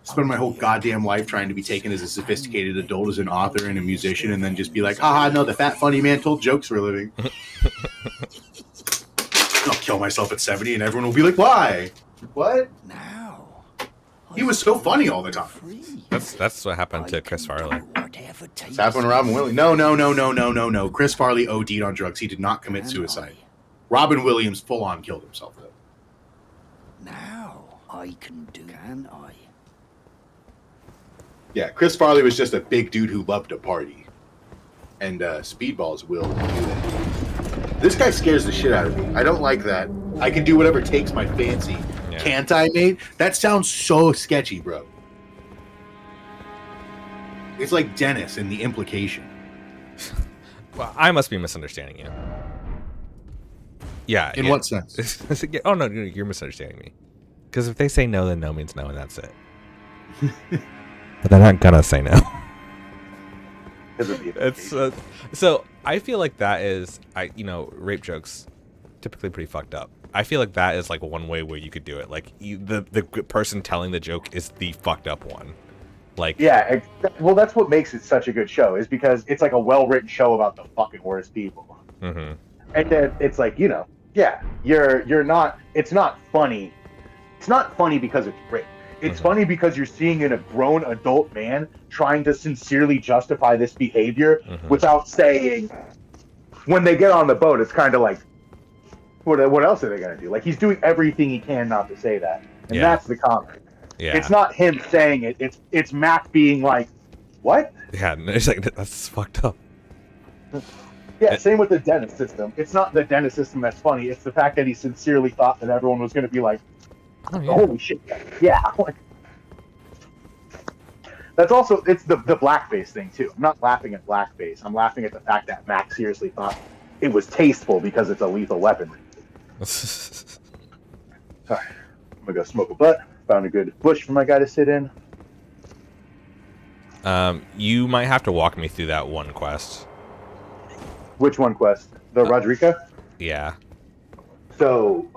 Spend my whole goddamn life trying to be taken as a sophisticated adult as an author and a musician, and then just be like, haha, no, the fat funny man told jokes for a living. I'll kill myself at 70 and everyone will be like, why? What? He was so funny all the time. That's what happened to Chris Farley. It's happened to Robin Williams. No. Chris Farley OD'd on drugs. He did not commit suicide. Robin Williams full on killed himself though. Now I can do, can I? Yeah, Chris Farley was just a big dude who loved to party. And Speedballs will do that. This guy scares the shit out of me. I don't like that. I can do whatever takes my fancy. Yeah. Can't I, mate? That sounds so sketchy, bro. It's like Dennis and the implication. Well, I must be misunderstanding you. Yeah. In what sense? Oh, no, you're misunderstanding me. Because if they say no, then no means no, and that's it. But they're not gonna say no. It's So I feel like that is rape jokes typically pretty fucked up. I feel like that is like one way where you could do it. Like the person telling the joke is the fucked up one. Like yeah. Well, that's what makes it such a good show, is because it's like a well-written show about the fucking worst people. Mm-hmm. And then it's like, yeah, you're not. It's not funny. It's not funny because it's rape. It's funny because you're seeing in a grown adult man trying to sincerely justify this behavior without saying. When they get on the boat, it's kind of like, what else are they gonna do? Like, he's doing everything he can not to say that, and that's the comedy. Yeah. It's not him saying it. It's Mac being like, what? Yeah, it's like that's fucked up. Yeah, same with the dentist system. It's not the dentist system that's funny. It's the fact that he sincerely thought that everyone was going to be like, holy shit, yeah. That's also, it's the blackface thing, too. I'm not laughing at blackface. I'm laughing at the fact that Mac seriously thought it was tasteful because it's a lethal weapon. All right, I'm going to go smoke a butt. Found a good bush for my guy to sit in. You might have to walk me through that one quest. Which one quest? The Rodrika? Yeah. So,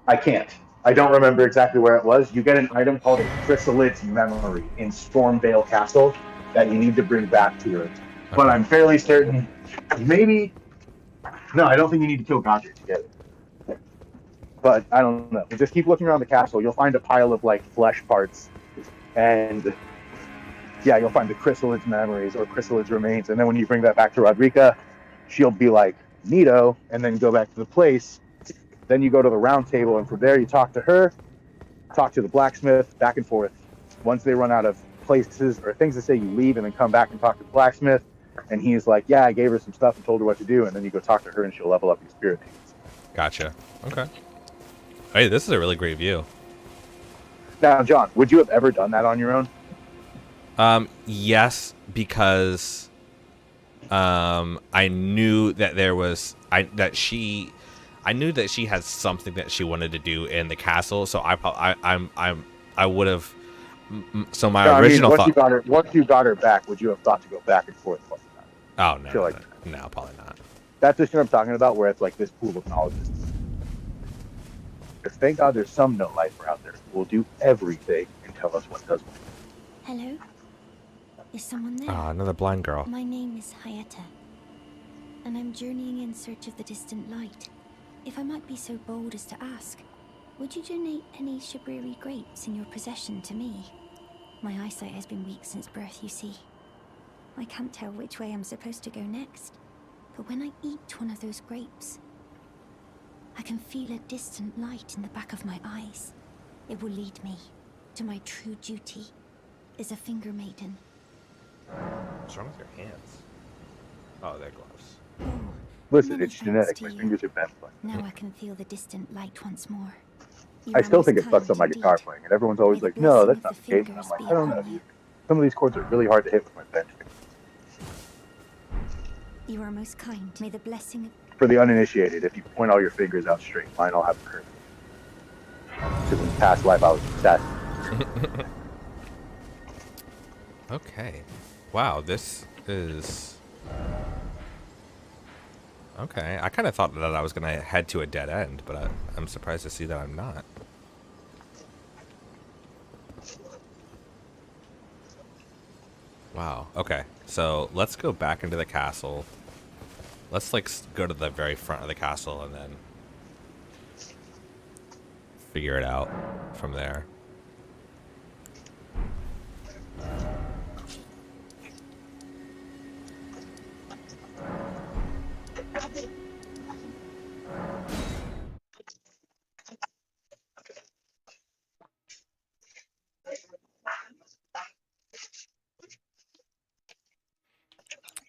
I can't. I don't remember exactly where it was. You get an item called a Chrysalid's Memory in Stormvale Castle that you need to bring back to her. Okay. But I'm fairly certain, maybe... No, I don't think you need to kill Godric to get it. But I don't know. Just keep looking around the castle. You'll find a pile of, like, flesh parts. And... yeah, you'll find the Chrysalid's Memories or Chrysalid's Remains. And then when you bring that back to Rodrika, she'll be like, neato, and then go back to the place. Then you go to the round table, and from there you talk to her, talk to the blacksmith, back and forth. Once they run out of places or things to say, you leave and then come back and talk to the blacksmith. And he's like, yeah, I gave her some stuff and told her what to do. And then you go talk to her, and she'll level up your spirit needs. Gotcha. Okay. Hey, this is a really great view. Now, John, would you have ever done that on your own? Yes, because I knew that I knew that she had something that she wanted to do in the castle, so I would have. So my original thought. Once you got her back, would you have thought to go back and forth like that? Oh no, no, probably not. That's the shit I'm talking about, where it's like this pool of knowledge. Because thank God there's some no lifer out there who will do everything and tell us what doesn't. Hello? Is someone there? Ah, another blind girl. My name is Hayata, and I'm journeying in search of the distant light. If I might be so bold as to ask, would you donate any Shibriri grapes in your possession to me? My eyesight has been weak since birth, you see. I can't tell which way I'm supposed to go next, but when I eat one of those grapes, I can feel a distant light in the back of my eyes. It will lead me to my true duty as a finger maiden. What's wrong with your hands? Oh, they're gloves. Oh, listen, many it's thanks genetic. to My you. fingers are bent. Now I can feel the distant light once more. You I are still most think it fucks up my kind guitar indeed. playing, and everyone's always May like, the no, blessing that's of not the the case. And I'm fingers like, be I don't know. upon you. Some of these chords are really hard to hit with my bent fingers. You are most kind. May the blessing of... For the uninitiated, if you point all your fingers out straight, mine all have a curve. Because in past life I was obsessed. Okay. Wow, this is... Okay, I kind of thought that I was going to head to a dead end, but I'm surprised to see that I'm not. Wow, okay. So let's go back into the castle. Let's, like, go to the very front of the castle and then figure it out from there.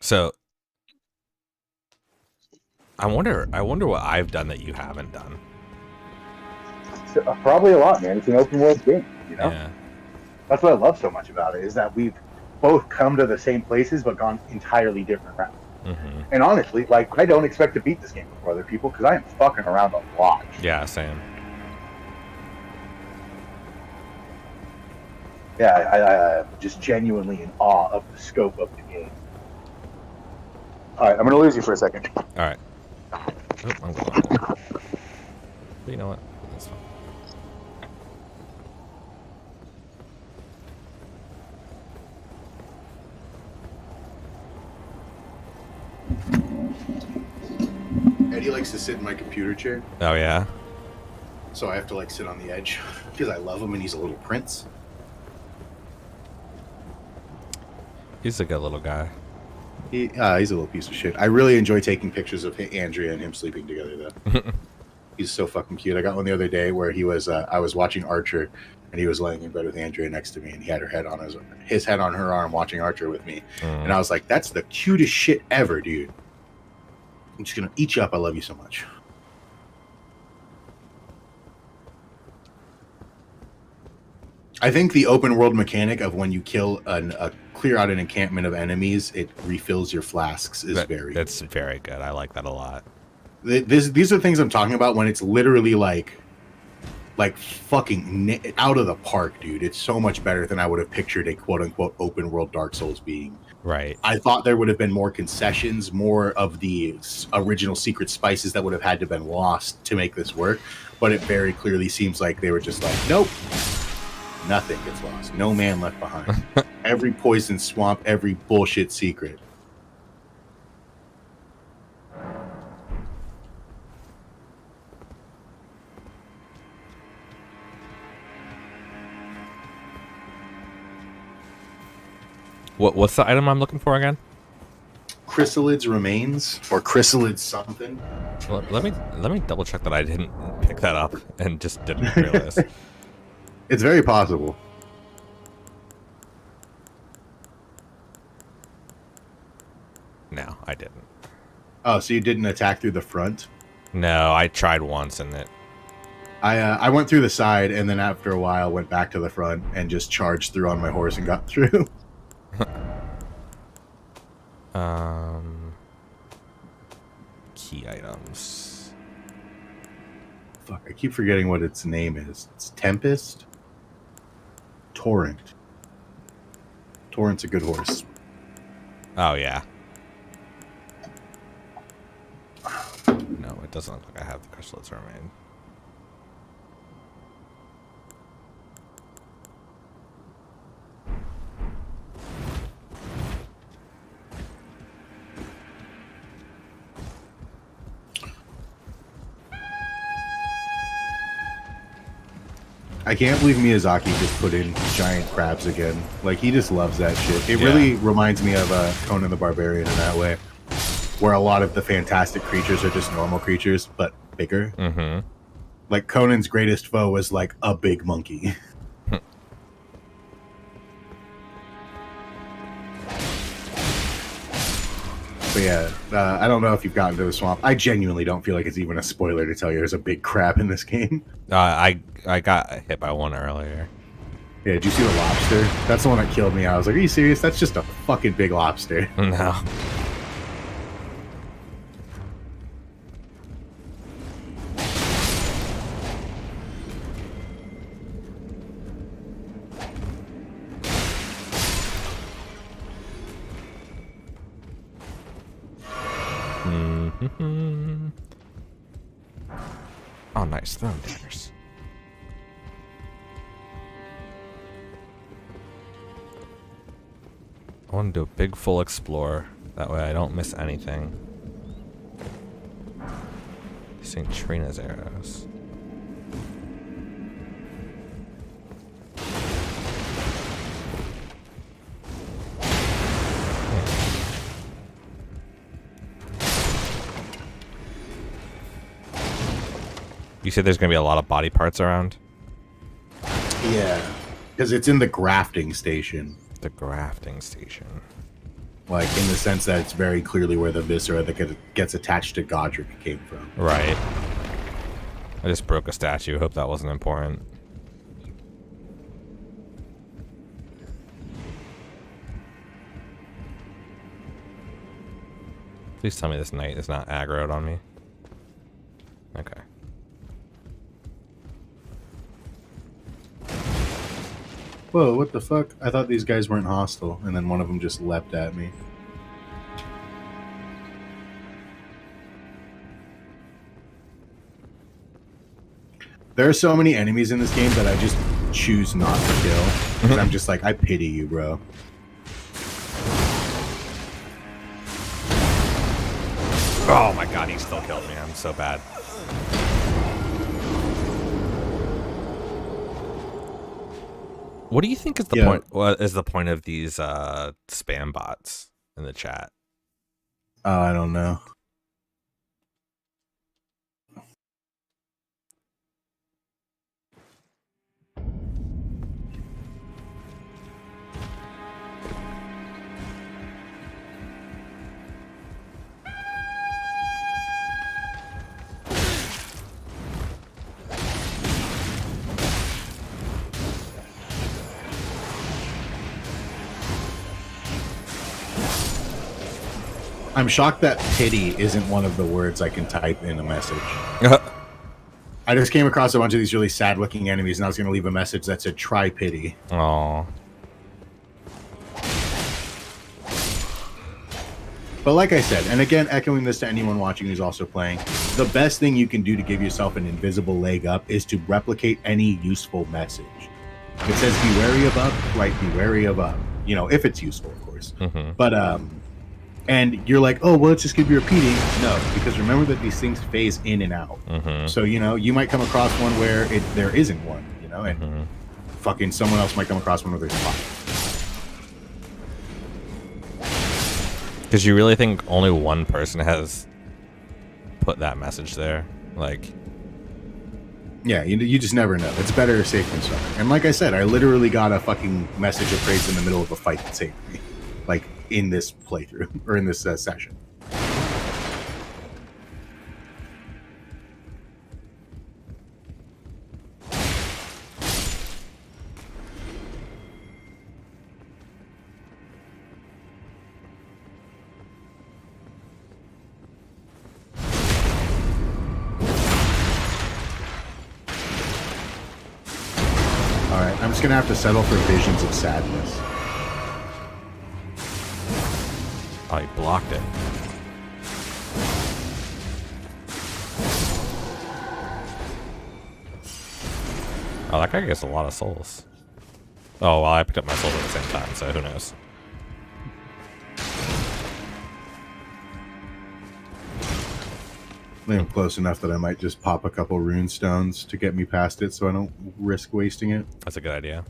So I wonder what I've done that you haven't done. Probably a lot, man. It's an open world game, you know? Yeah. That's what I love so much about it, is that we've both come to the same places but gone entirely different routes. Mm-hmm. And honestly, like, I don't expect to beat this game before other people because I am fucking around a lot. Yeah, same. I'm just genuinely in awe of the scope of the game. All right, I'm gonna lose you for a second. All right. Oh, I'm going in. But you know what? That's fine. Eddie likes to sit in my computer chair, Oh yeah. so I have to like sit on the edge because I love him and he's a little prince. He's a good little guy. He's a little piece of shit. I really enjoy taking pictures of Andrea and him sleeping together, though. He's so fucking cute. I got one the other day where he was. I was watching Archer, and he was laying in bed with Andrea next to me, and he had his head on her arm, watching Archer with me. And I was like, "That's the cutest shit ever, dude. I'm just gonna eat you up. I love you so much." I think the open world mechanic of when you kill clear out an encampment of enemies, it refills your flasks is That's very good. I like that a lot. These are things I'm talking about when it's literally like fucking out of the park, dude. It's so much better than I would have pictured a quote unquote open world Dark Souls being. Right. I thought there would have been more concessions, more of the original secret spices that would have had to have been lost to make this work. But it very clearly seems like they were just like, nope. Nothing gets lost. No man left behind. Every poison swamp, every bullshit secret. What's the item I'm looking for again? Chrysalids remains or chrysalids something. Well, let me double check that I didn't pick that up and just didn't realize. It's very possible. No, I didn't. Oh, so you didn't attack through the front? No, I tried once and it. I went through the side and then after a while went back to the front and just charged through on my horse and got through. Key items. Fuck, I keep forgetting what its name is. It's Tempest? Torrent. Torrent's a good horse. Oh yeah. No, it doesn't look like I have the crystals remain. I can't believe Miyazaki just put in giant crabs again. Like, he just loves that shit. It really reminds me of Conan the Barbarian in that way, where a lot of the fantastic creatures are just normal creatures, but bigger. Mm-hmm. Like, Conan's greatest foe was, like, a big monkey. But yeah, I don't know if you've gotten to the swamp. I genuinely don't feel like it's even a spoiler to tell you there's a big crab in this game. I got hit by one earlier. Yeah, did you see the lobster? That's the one that killed me. I was like, are you serious? That's just a fucking big lobster. No. Oh, nice. Throwing daggers. I want to do a big full explore. That way I don't miss anything. St. Trina's arrows. You said there's going to be a lot of body parts around? Yeah, because it's in the grafting station. The grafting station. Like, in the sense that it's very clearly where the viscera that gets attached to Godric came from. Right. I just broke a statue. Hope that wasn't important. Please tell me this knight is not aggroed on me. Okay. Whoa, what the fuck? I thought these guys weren't hostile, and then one of them just leapt at me. There are so many enemies in this game that I just choose not to kill. 'Cause I'm just like, I pity you, bro. Oh my god, he still killed me. I'm so bad. What do you think is the point? What is the point of these spam bots in the chat? Oh, I don't know. I'm shocked that pity isn't one of the words I can type in a message. I just came across a bunch of these really sad-looking enemies, and I was going to leave a message that said, try pity. Oh. But like I said, and again, echoing this to anyone watching who's also playing, the best thing you can do to give yourself an invisible leg up is to replicate any useful message. If it says, be wary of up, write be wary of up. You know, if it's useful, of course. Mm-hmm. But, and you're like, oh, well, it's just going to be repeating. No, because remember that these things phase in and out. Mm-hmm. So, you know, you might come across one where there isn't one, you know, and fucking someone else might come across one where there's five. Because you really think only one person has put that message there? Like, yeah, you just never know. It's better safe than sorry. And like I said, I literally got a fucking message of praise in the middle of a fight that saved me. Like, in this playthrough, or in this session. Alright, I'm just gonna have to settle for visions of sadness. oh, he blocked it. Oh, that guy gets a lot of souls. Oh, well, I picked up my souls at the same time, so who knows? I think I'm close enough that I might just pop a couple rune stones to get me past it so I don't risk wasting it. That's a good idea.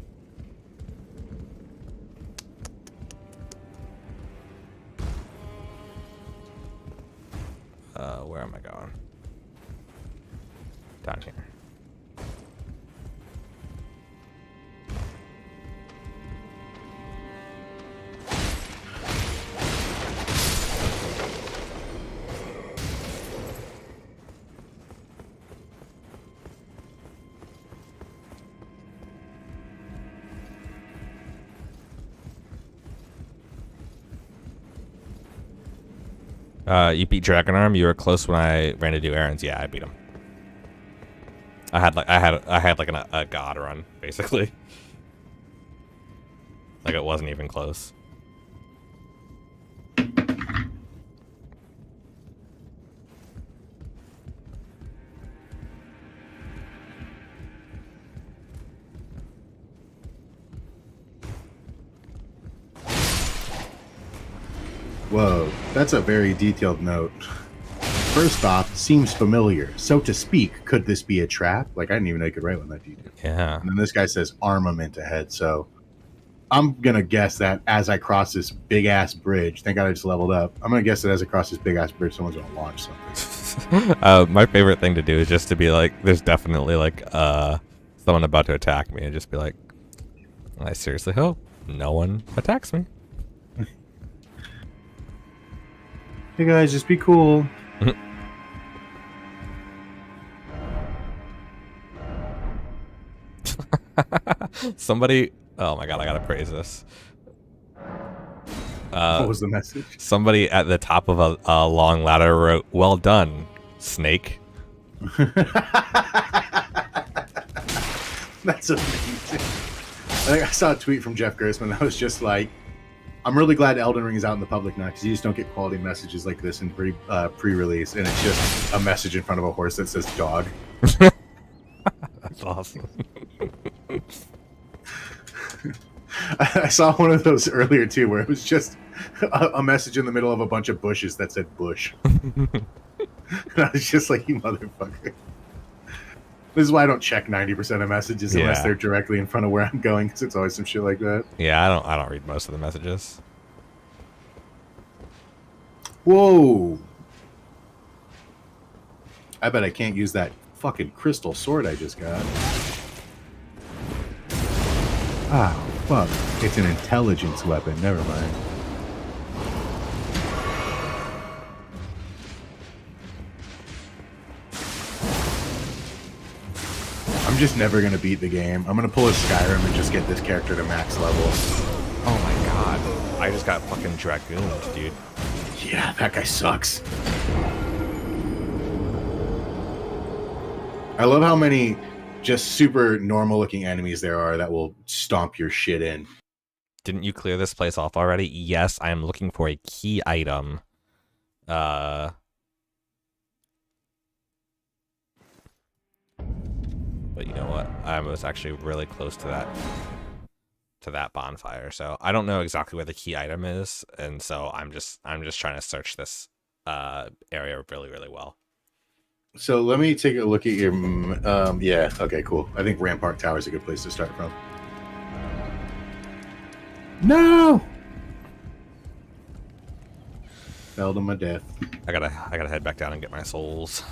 Where am I going? Down here. You beat Dragonarm. You were close when I ran to do errands. Yeah, I beat him. I had like a god run basically. Like it wasn't even close. Whoa, that's a very detailed note. First off, seems familiar. So to speak, could this be a trap? Like, I didn't even know you could write one that detailed. Yeah. And then this guy says armament ahead, so I'm going to guess that as I cross this big-ass bridge, thank God I just leveled up, I'm going to guess that as I cross this big-ass bridge, someone's going to launch something. My favorite thing to do is just to be like, there's definitely like someone about to attack me and just be like, I seriously hope no one attacks me. Hey guys, just be cool. Somebody, oh my god, I gotta praise this. What was the message? Somebody at the top of a long ladder wrote, "Well done, Snake." That's amazing. think I saw a tweet from Jeff Gerstmann that was just like, I'm really glad Elden Ring is out in the public now because you just don't get quality messages like this in pre-release, and it's just a message in front of a horse that says dog. That's awesome. I saw one of those earlier too, where it was just a message in the middle of a bunch of bushes that said bush. And I was just like, you motherfucker. This is why I don't check 90% of messages unless they're directly in front of where I'm going, because it's always some shit like that. Yeah, I don't read most of the messages. Whoa! I bet I can't use that fucking crystal sword I just got. Ah, fuck. It's an intelligence weapon. Never mind. I'm just never gonna beat the game. I'm gonna pull a Skyrim and just get this character to max level. Oh my god. I just got fucking dragooned, dude. Yeah, that guy sucks. I love how many just super normal looking enemies there are that will stomp your shit in. Didn't you clear this place off already? Yes, I am looking for a key item. But you know what? I was actually really close to that bonfire. So I don't know exactly where the key item is, and so I'm just trying to search this area really, really well. So let me take a look at your yeah, okay, cool. I think Rampart Tower is a good place to start from. No! Fell to my death. I gotta head back down and get my souls.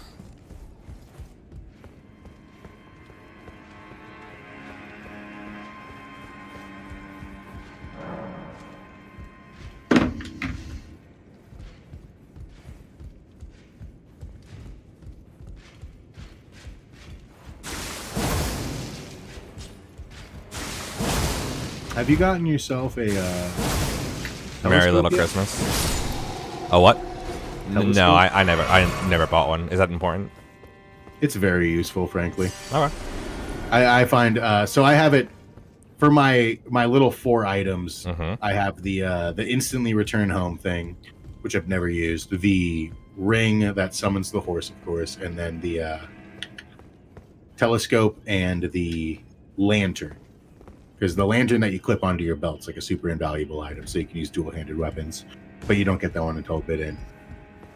Have you gotten yourself a Merry Little yet? Christmas. Oh, what? Telescope? No, I never bought one. Is that important? It's very useful, frankly. All right. I find so I have it for my little 4 items. Mm-hmm. I have the instantly return home thing, which I've never used. The ring that summons the horse, of course, and then the telescope and the lantern. Because the lantern that you clip onto your belt's like a super invaluable item, so you can use dual-handed weapons, but you don't get that one until a bit in.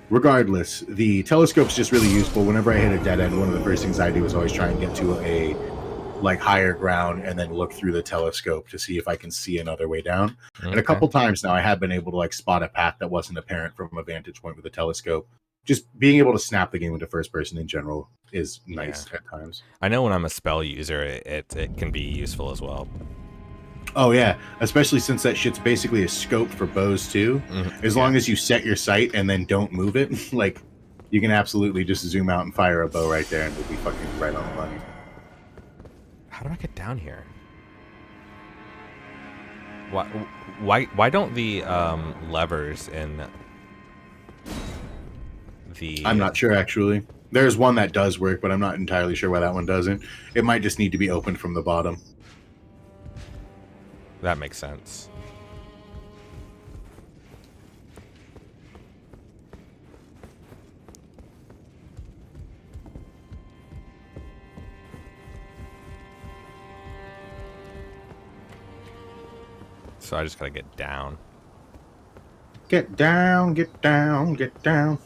Regardless, the telescope's just really useful. Whenever I hit a dead end, one of the first things I do is always try and get to a higher ground and then look through the telescope to see if I can see another way down. Okay. And a couple times now I have been able to spot a path that wasn't apparent from a vantage point with a telescope. Just being able to snap the game into first person in general is nice at times. I know when I'm a spell user, it can be useful as well. Oh yeah, especially since that shit's basically a scope for bows too. Mm-hmm. As long as you set your sight and then don't move it, you can absolutely just zoom out and fire a bow right there and it'll be fucking right on the money. How do I get down here? Why don't the levers in the... I'm not sure actually. There's one that does work, but I'm not entirely sure why that one doesn't. It might just need to be opened from the bottom. That makes sense. So I just gotta get down. Get down, get down, get down.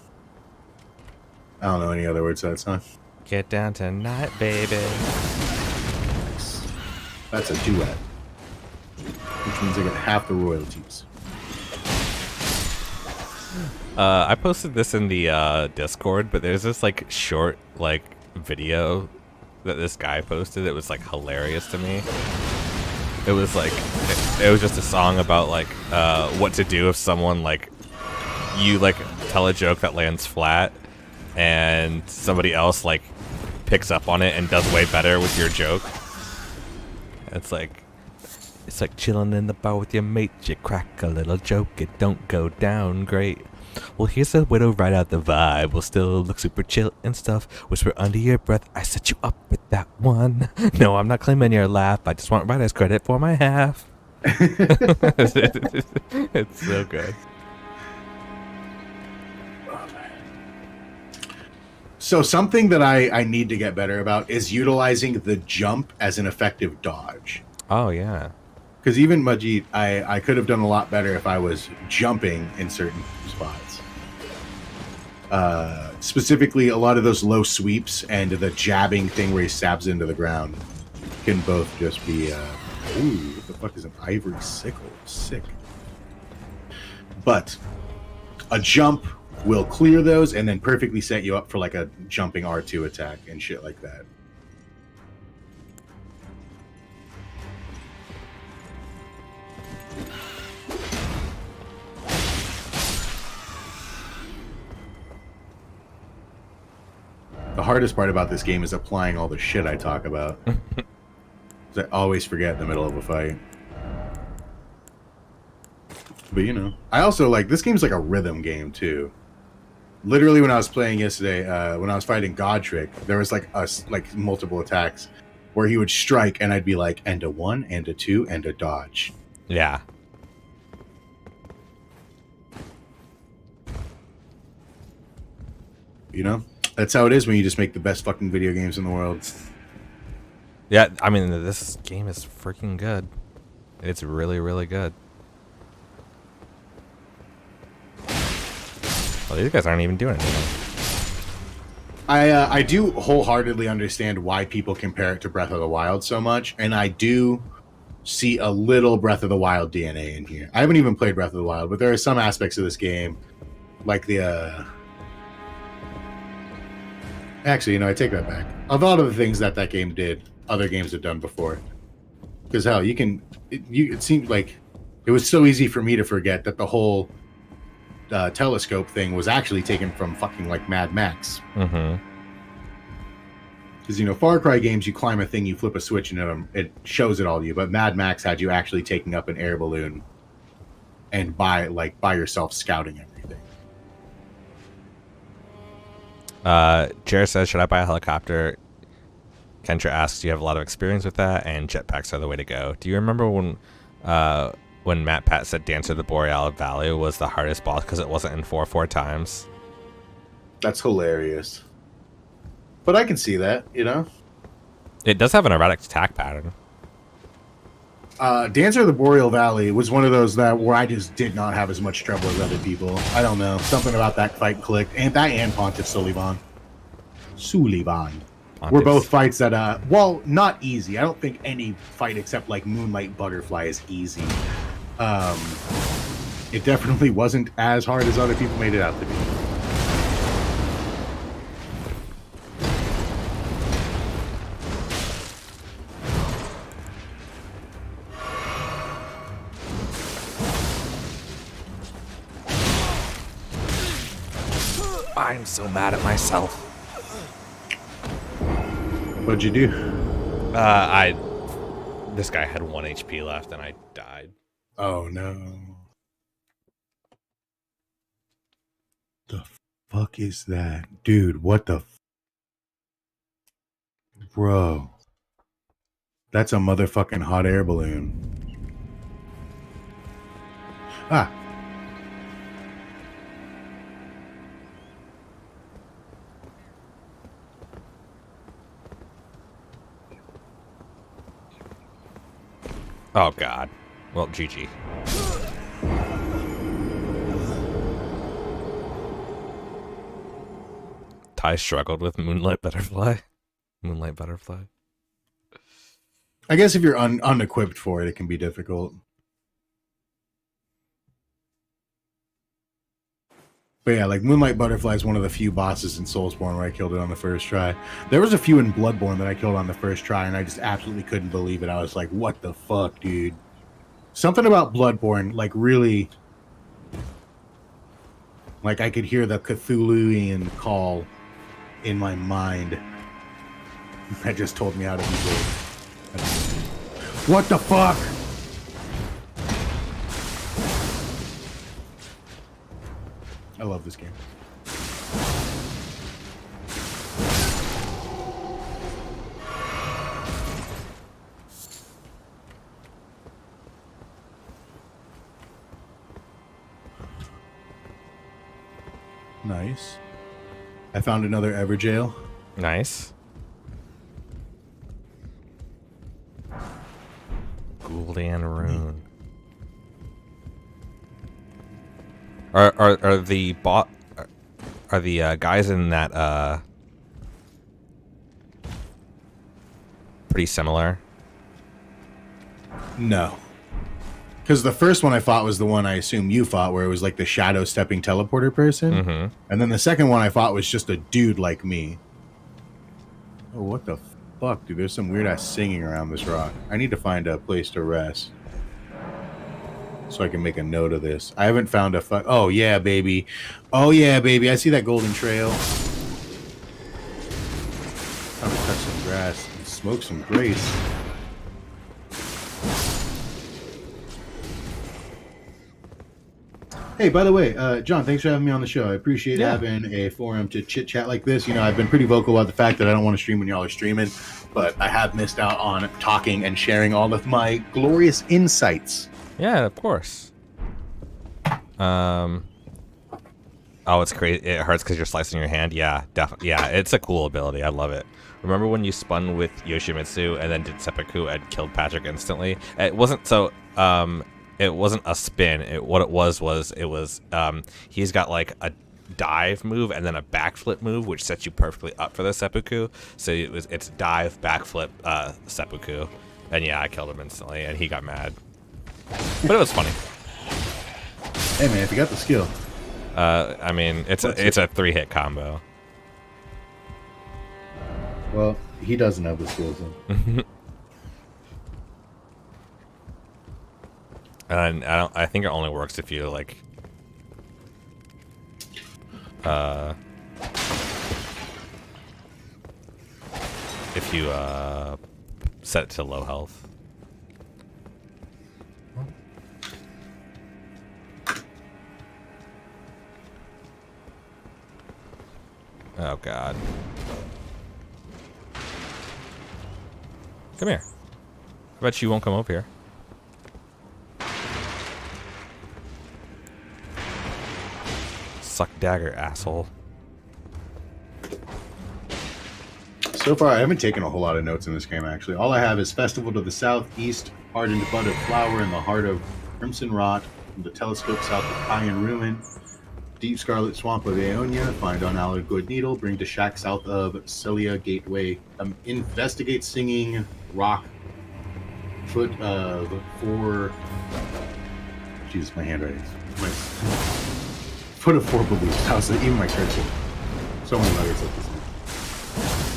I don't know any other words to that song. Get down tonight, baby. That's a duet. Which means I get half the royalties. I posted this in the Discord, but there's this short video that this guy posted. It was hilarious to me. It was it was just a song about what to do if someone you tell a joke that lands flat and somebody else picks up on it and does way better with your joke. It's like chilling in the bar with your mate. You crack a little joke, it don't go down great. Well, here's a widow right out the vibe. Will still look super chill and stuff. Whisper under your breath, I set you up with that one. No, I'm not claiming your laugh. I just want writer's credit for my half. It's so good. So something that I need to get better about is utilizing the jump as an effective dodge. Oh, yeah. Because even Majid, I could have done a lot better if I was jumping in certain spots. Specifically, a lot of those low sweeps and the jabbing thing where he stabs into the ground can both just be... ooh, what the fuck is an ivory sickle? Sick. But a jump will clear those and then perfectly set you up for like a jumping R2 attack and shit like that. The hardest part about this game is applying all the shit I talk about. I always forget in the middle of a fight. But you know, I also like this game's like a rhythm game too. Literally, when I was playing yesterday, when I was fighting Godric, there was like multiple attacks where he would strike, and I'd be like, and a 1, and a 2, and a dodge. Yeah. You know, that's how it is when you just make the best fucking video games in the world. Yeah, I mean, this game is freaking good. It's really, really good. Well, these guys aren't even doing anything. I do wholeheartedly understand why people compare it to Breath of the Wild so much, and I do see a little Breath of the Wild DNA in here. I haven't even played Breath of the Wild, but there are some aspects of this game, like the... Actually, you know, I take that back. A lot of the things that game did, other games have done before. Because hell, it seemed like it was so easy for me to forget that the whole telescope thing was actually taken from fucking like Mad Max. Mm-hmm. Because, you know, Far Cry games, you climb a thing, you flip a switch, and it shows it all to you. But Mad Max had you actually taking up an air balloon and by yourself scouting everything. Jared says, should I buy a helicopter? Kentra asks, do you have a lot of experience with that? And jetpacks are the way to go. Do you remember when Matt Pat said Dancer of the Boreal Valley was the hardest boss because it wasn't in 4 times? That's hilarious. But I can see that, you know? It does have an erratic attack pattern. Dancer of the Boreal Valley was one of those where I just did not have as much trouble as other people. I don't know. Something about that fight clicked. And Pontiff Suliban. Were both fights that, well, not easy. I don't think any fight except like Moonlight Butterfly is easy. It definitely wasn't as hard as other people made it out to be. I'm so mad at myself. What'd you do? This guy had 1 HP left and I died. Oh no. The fuck is that? Dude, what the Bro. That's a motherfucking hot air balloon. Ah. Oh, God. Well, GG. Ty struggled with Moonlight Butterfly. Moonlight Butterfly. I guess if you're unequipped for it, it can be difficult. But yeah, like Moonlight Butterfly is one of the few bosses in Soulsborne where I killed it on the first try. There was a few in Bloodborne that I killed on the first try, and I just absolutely couldn't believe it. I was like, what the fuck, dude? Something about Bloodborne, like, really... Like, I could hear the Cthulhuian call in my mind. That just told me how to be good. What the fuck? I love this game. Nice. I found another Everjail. Nice. Gul'dan Rune. Are the guys in that pretty similar? No. Because the first one I fought was the one I assume you fought, where it was like the shadow stepping teleporter person. Mm-hmm. And then the second one I fought was just a dude like me. Oh, what the fuck, dude? There's some weird ass singing around this rock. I need to find a place to rest so I can make a note of this. I haven't found a oh yeah, baby. Oh yeah, baby. I see that golden trail. Time to cut some grass and smoke some grace. Hey, by the way, John, thanks for having me on the show. I appreciate having a forum to chit-chat like this. You know, I've been pretty vocal about the fact that I don't want to stream when y'all are streaming, but I have missed out on talking and sharing all of my glorious insights. Yeah, of course. Oh, it's crazy. It hurts because you're slicing your hand. Yeah, definitely. Yeah, it's a cool ability. I love it. Remember when you spun with Yoshimitsu and then did seppuku and killed Patrick instantly? It wasn't so. It wasn't a spin. What it was he's got like a dive move and then a backflip move, which sets you perfectly up for the seppuku. So it's dive, backflip, seppuku, and yeah, I killed him instantly, and he got mad. But it was funny. Hey man, if you got the skill. I mean, it's a 3-hit combo. Well, he doesn't have the skills then. And I think it only works if you like if you set it to low health. Oh god. Come here. I bet you won't come over here. Suck dagger, asshole. So far, I haven't taken a whole lot of notes in this game, actually. All I have is Festival to the southeast, Hardened Bud of Flower in the heart of Crimson Rot, the telescope south of Payan Ruin, Deep Scarlet Swamp of Aeonia, find unalloyed good needle, bring to shack south of Celia Gateway, investigate singing rock, foot of 4... Jesus, my handwriting. Foot of 4 beliefs. How's it? Even my cursor. So many nuggets like this.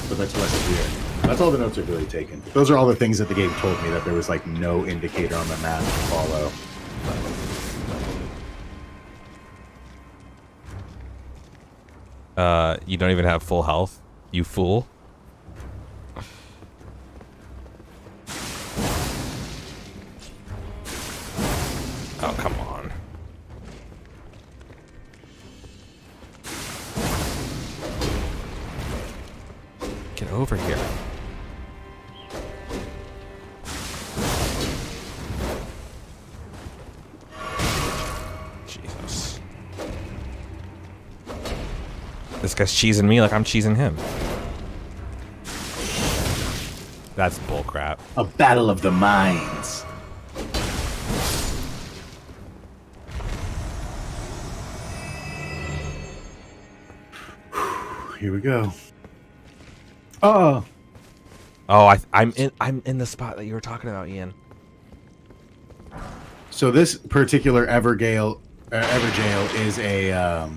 But that's less clear. That's all the notes I've really taken. Those are all the things that the game told me, that there was like no indicator on the map to follow. You don't even have full health, you fool. Oh, come on. Get over here. Jesus. This guy's cheesing me like I'm cheesing him. That's bullcrap. A battle of the minds. Here we go. Oh. Oh, I'm in the spot that you were talking about, Ian. So this particular Everjail is a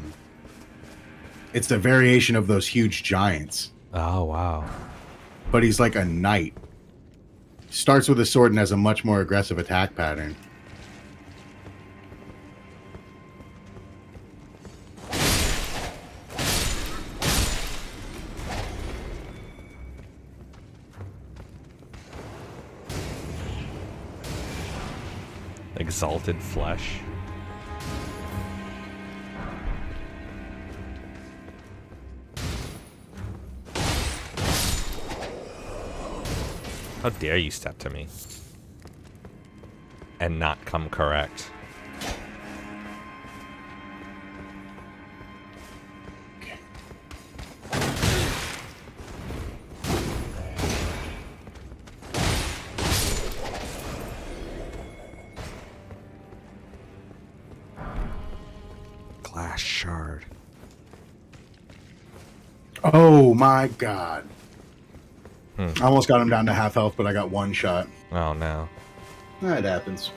it's a variation of those huge giants. Oh, wow. But he's like a knight. Starts with a sword and has a much more aggressive attack pattern. Exalted flesh. How dare you step to me and not come correct? Glass shard. Oh my god. Hmm. I almost got him down to half health, but I got one shot. Oh no. That happens.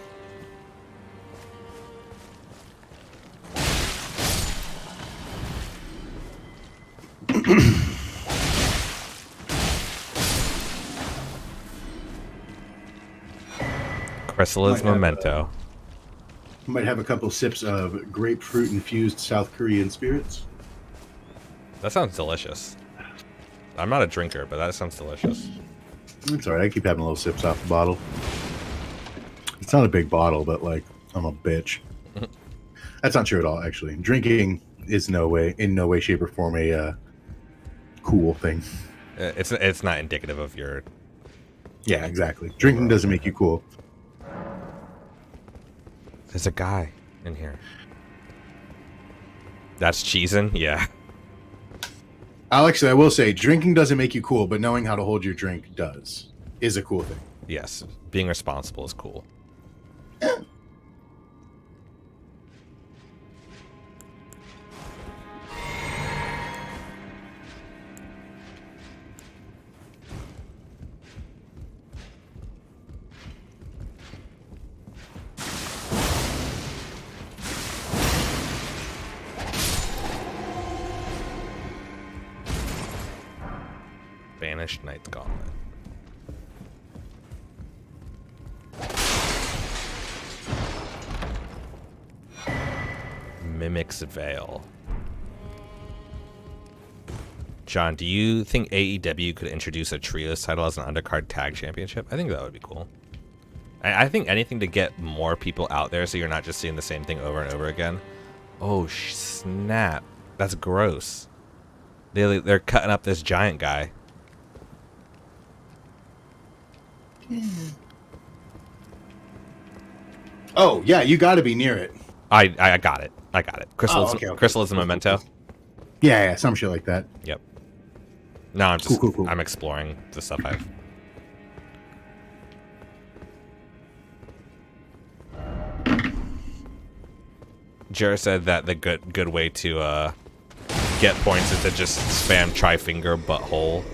Chrysalis Memento. Might have a couple sips of grapefruit infused South Korean spirits. That sounds delicious. I'm not a drinker, but that sounds delicious. It's alright, I keep having little sips off the bottle. It's not a big bottle, but like, I'm a bitch. That's not true at all, actually. Drinking is in no way, shape, or form a cool thing. It's not indicative of your... Yeah, exactly. Drinking doesn't make you cool. There's a guy in here. That's cheesing? Yeah. Alex, I will say, drinking doesn't make you cool, but knowing how to hold your drink does. Is a cool thing. Yes. Being responsible is cool. Banished Knight's Gauntlet. Mimic's Veil. John, do you think AEW could introduce a trios title as an undercard tag championship? I think that would be cool. I think anything to get more people out there so you're not just seeing the same thing over and over again. Oh, snap. That's gross. They're cutting up this giant guy. Oh, yeah, you got to be near it. I got it. I got it. Chrysalis, okay. Chrysalis Memento. Yeah, some shit like that. Yep. No, I'm just Cool. I'm exploring the stuff I've. Jer said that the good way to get points is to just spam tri-finger butthole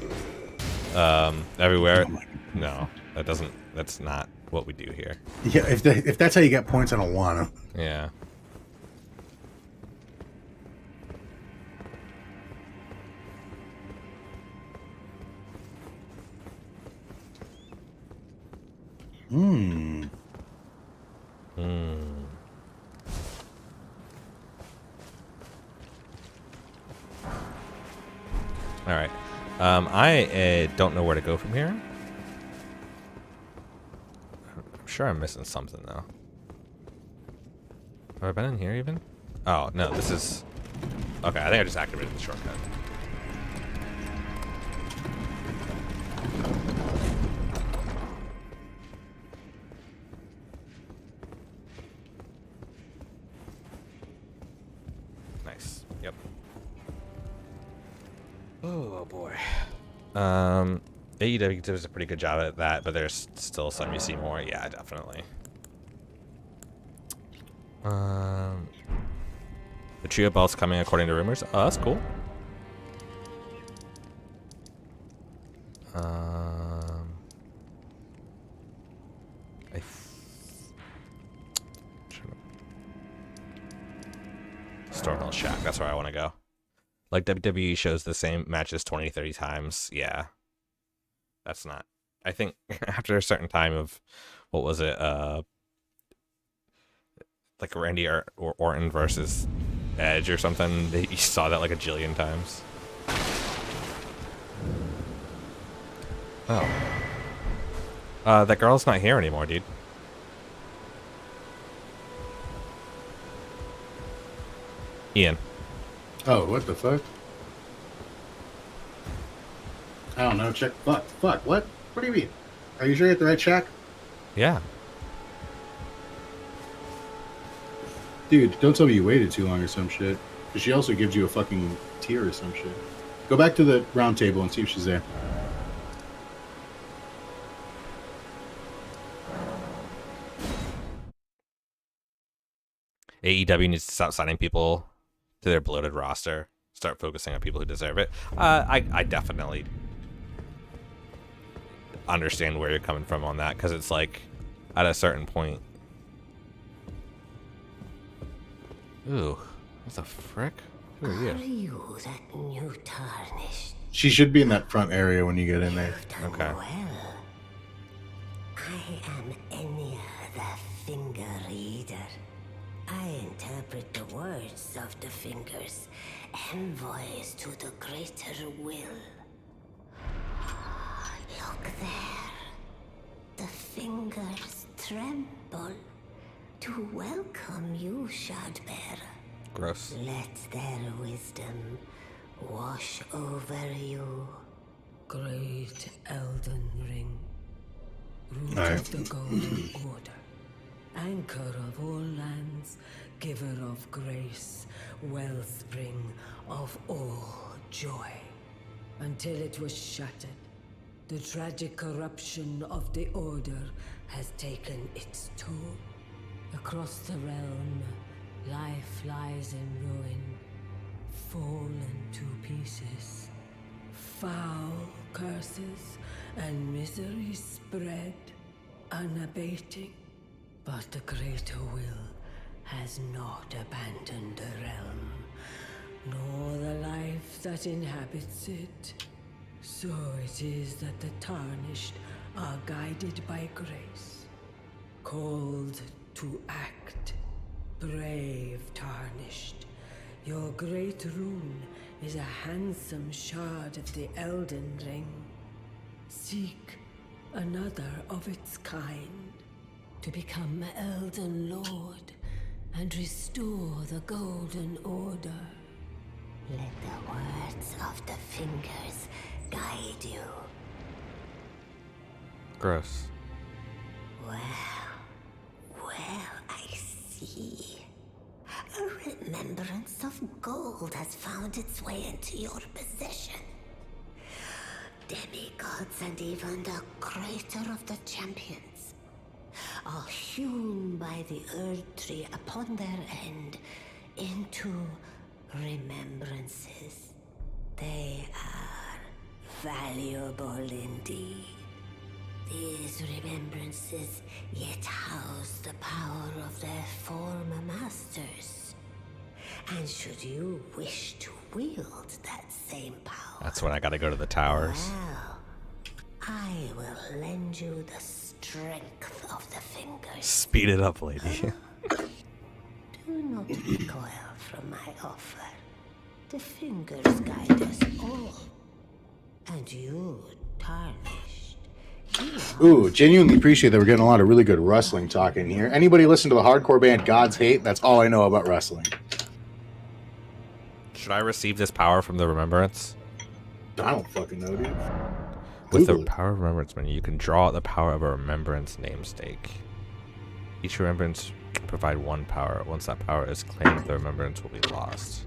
everywhere. No, that's not what we do here. Yeah, if that's how you get points, I don't want to. Yeah. All right. I don't know where to go from here. I'm sure I'm missing something though. Have I been in here even? Oh no, this is. Okay, I think I just activated the shortcut. Nice. Yep. Oh boy. AEW does a pretty good job at that, but there's still some you see more. Yeah, definitely. The trio belt's coming according to rumors. Oh, that's cool. Stormhill Shack, that's where I want to go. Like WWE shows the same matches 20, 30 times. Yeah. That's not. I think after a certain time of, what was it? Like Randy Orton versus Edge or something. You saw that like a jillion times. Oh. That girl's not here anymore, dude. Ian. Oh, what the fuck? I don't know. Check. Fuck. What? What do you mean? Are you sure you're at the right shack? Yeah. Dude, don't tell me you waited too long or some shit. Because she also gives you a fucking tier or some shit. Go back to the round table and see if she's there. AEW needs to stop signing people to their bloated roster. Start focusing on people who deserve it. I definitely understand where you're coming from on that, because it's like at a certain point. Ooh, what the frick? Who are Are you? you that new tarnished? She should be in that front area when you get in there. You've done Okay. well. I am Enya, the Finger Reader. I interpret the words of the fingers, envoys to the greater will. Look there. The fingers tremble to welcome you, Shardbearer. Gross. Let their wisdom wash over you. Great Elden Ring, root Alright. of the Golden Order, anchor of all lands, giver of grace, wellspring of all joy. Until it was shattered, the tragic corruption of the Order has taken its toll. Across the realm, life lies in ruin, fallen to pieces. Foul curses and misery spread, unabating. But the greater will has not abandoned the realm, nor the life that inhabits it. So it is that the tarnished are guided by grace, called to act. Brave tarnished, your great rune is a handsome shard of the Elden Ring. Seek another of its kind to become Elden Lord and restore the Golden Order. Let the words of the fingers guide you. Gross. Well, I see. A remembrance of gold has found its way into your possession. Demigods and even the greater of the champions are hewn by the Earth Tree upon their end into remembrances. They are valuable indeed. These remembrances yet house the power of their former masters. And should you wish to wield that same power, That's when I gotta go to the towers. well, I will lend you the strength of the fingers. Speed it up, lady. Do not recoil from my offer. The fingers guide us all. And you, tarnished, you are Ooh, genuinely appreciate that we're getting a lot of really good wrestling talk in here. Anybody listen to the hardcore band God's Hate? That's all I know about wrestling. Should I receive this power from the remembrance? I don't fucking know, dude. With the Google it. power of remembrance menu, you can draw out the power of a remembrance namesake. Each remembrance can provide one power. Once that power is claimed, the remembrance will be lost.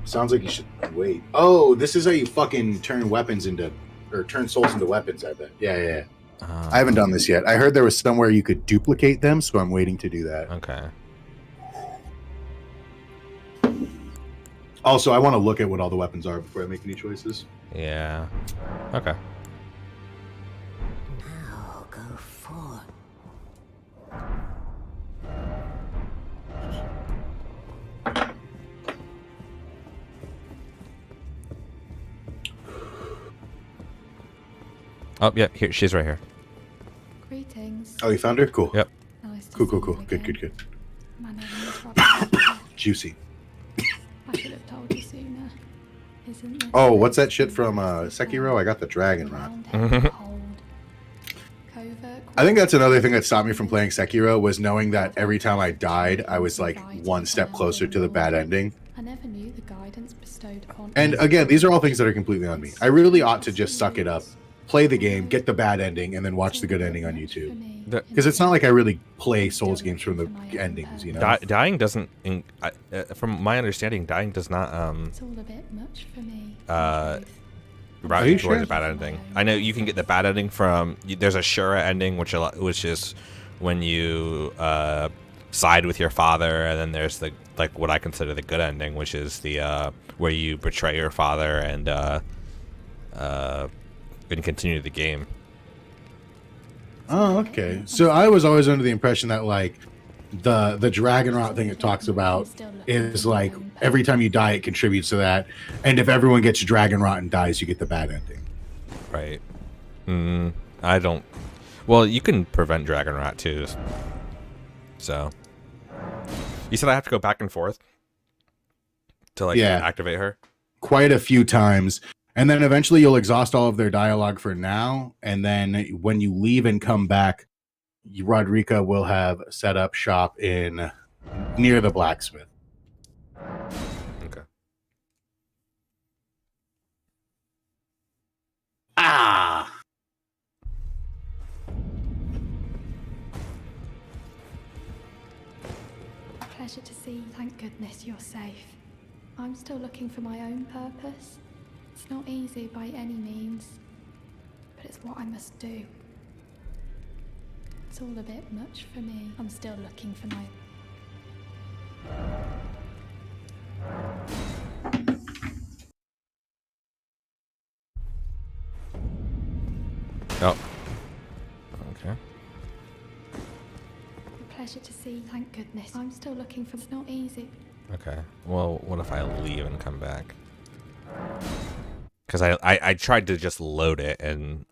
Sounds like you should wait. Oh, this is how you fucking turn weapons into, or turn souls into weapons, I bet. Yeah. I haven't done this yet. I heard there was somewhere you could duplicate them, so I'm waiting to do that. Okay. Also, I want to look at what all the weapons are before I make any choices. Yeah. Okay. now go forth. Oh, yeah. Here, she's right here. Greetings. Oh, you found her? Cool. Yep. Nice to Cool. see you Good. again. My name is Robert. Juicy. I should have told you sooner. Isn't this Oh, what's that shit from Sekiro? I got the dragon rod. round-headed hold? Covert I think that's another thing that stopped me from playing Sekiro was knowing that every time I died, I was like one step closer to the bad ending. I never knew the guidance bestowed upon And us again, these are all things that are completely on me. I really ought to just suck it up play the game, get the bad ending, and then watch the good ending on YouTube. The- Because it's not like I really play Souls games from the endings, you know. Dying doesn't, from my understanding, dying does not It's all a bit much for me. route you you towards sure? the bad ending. I know you can get the bad ending from there's a Shura ending, which is when you side with your father, and then there's the what I consider the good ending, which is the where you betray your father and continue the game. Oh, okay. So I was always under the impression that like the dragon rot thing it talks about is like every time you die it contributes to that, and if everyone gets dragon rot and dies, you get the bad ending. Right. I don't. Well, you can prevent dragon rot too. So you said I have to go back and forth to Yeah. activate her. Quite a few times, and then eventually you'll exhaust all of their dialogue for now, and then when you leave and come back, Rodrika will have set up shop in near the blacksmith. Okay. Ah. Pleasure to see. Thank goodness you're safe. I'm still looking for my own purpose. It's not easy by any means, but it's what I must do. It's all a bit much for me. I'm still looking for my... Oh. Okay. A pleasure to see. Thank goodness. I'm still looking for... It's not easy. Okay. Well, what if I leave and come back? Because I tried to just load it and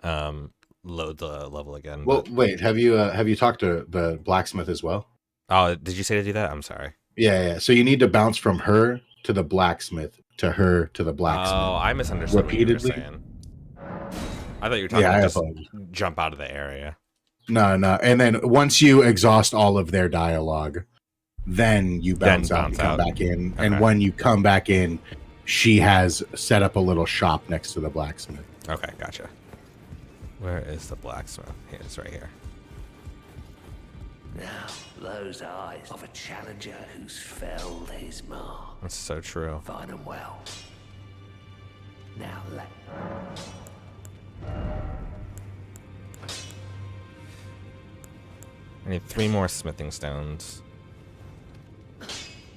load the level again. Well, but- wait. Have you talked to the blacksmith as well? Oh, did you say to do that? I'm sorry. Yeah. So you need to bounce from her to the blacksmith to her to the blacksmith. Oh, I misunderstood Repeatedly? what you were saying. I thought you were talking Yeah, I about just apologize. jump out of the area. No. And then once you exhaust all of their dialogue, then you bounce out and bounce come out. back in. Okay. And when you come back in, she has set up a little shop next to the blacksmith. Okay, gotcha. Where is the blacksmith? Here, it's right here. Now, those eyes of a challenger who's felled his mark. That's so true. Fine and well. Now let... I need 3 more smithing stones.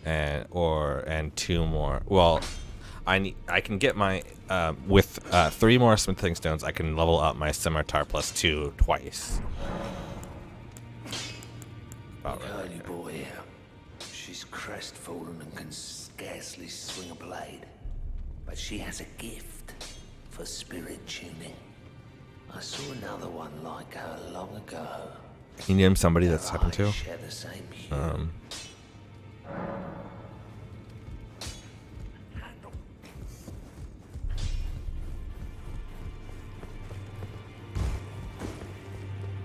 And 2 more. Well, I can get my with 3 more smithing stones. I can level up my scimitar +2 twice. About right. Early boy here. She's crestfallen and can scarcely swing a blade. But she has a gift for spirit tuning. I saw another one like her long ago. Can you name somebody that's Their happened to? eyes share the same hue.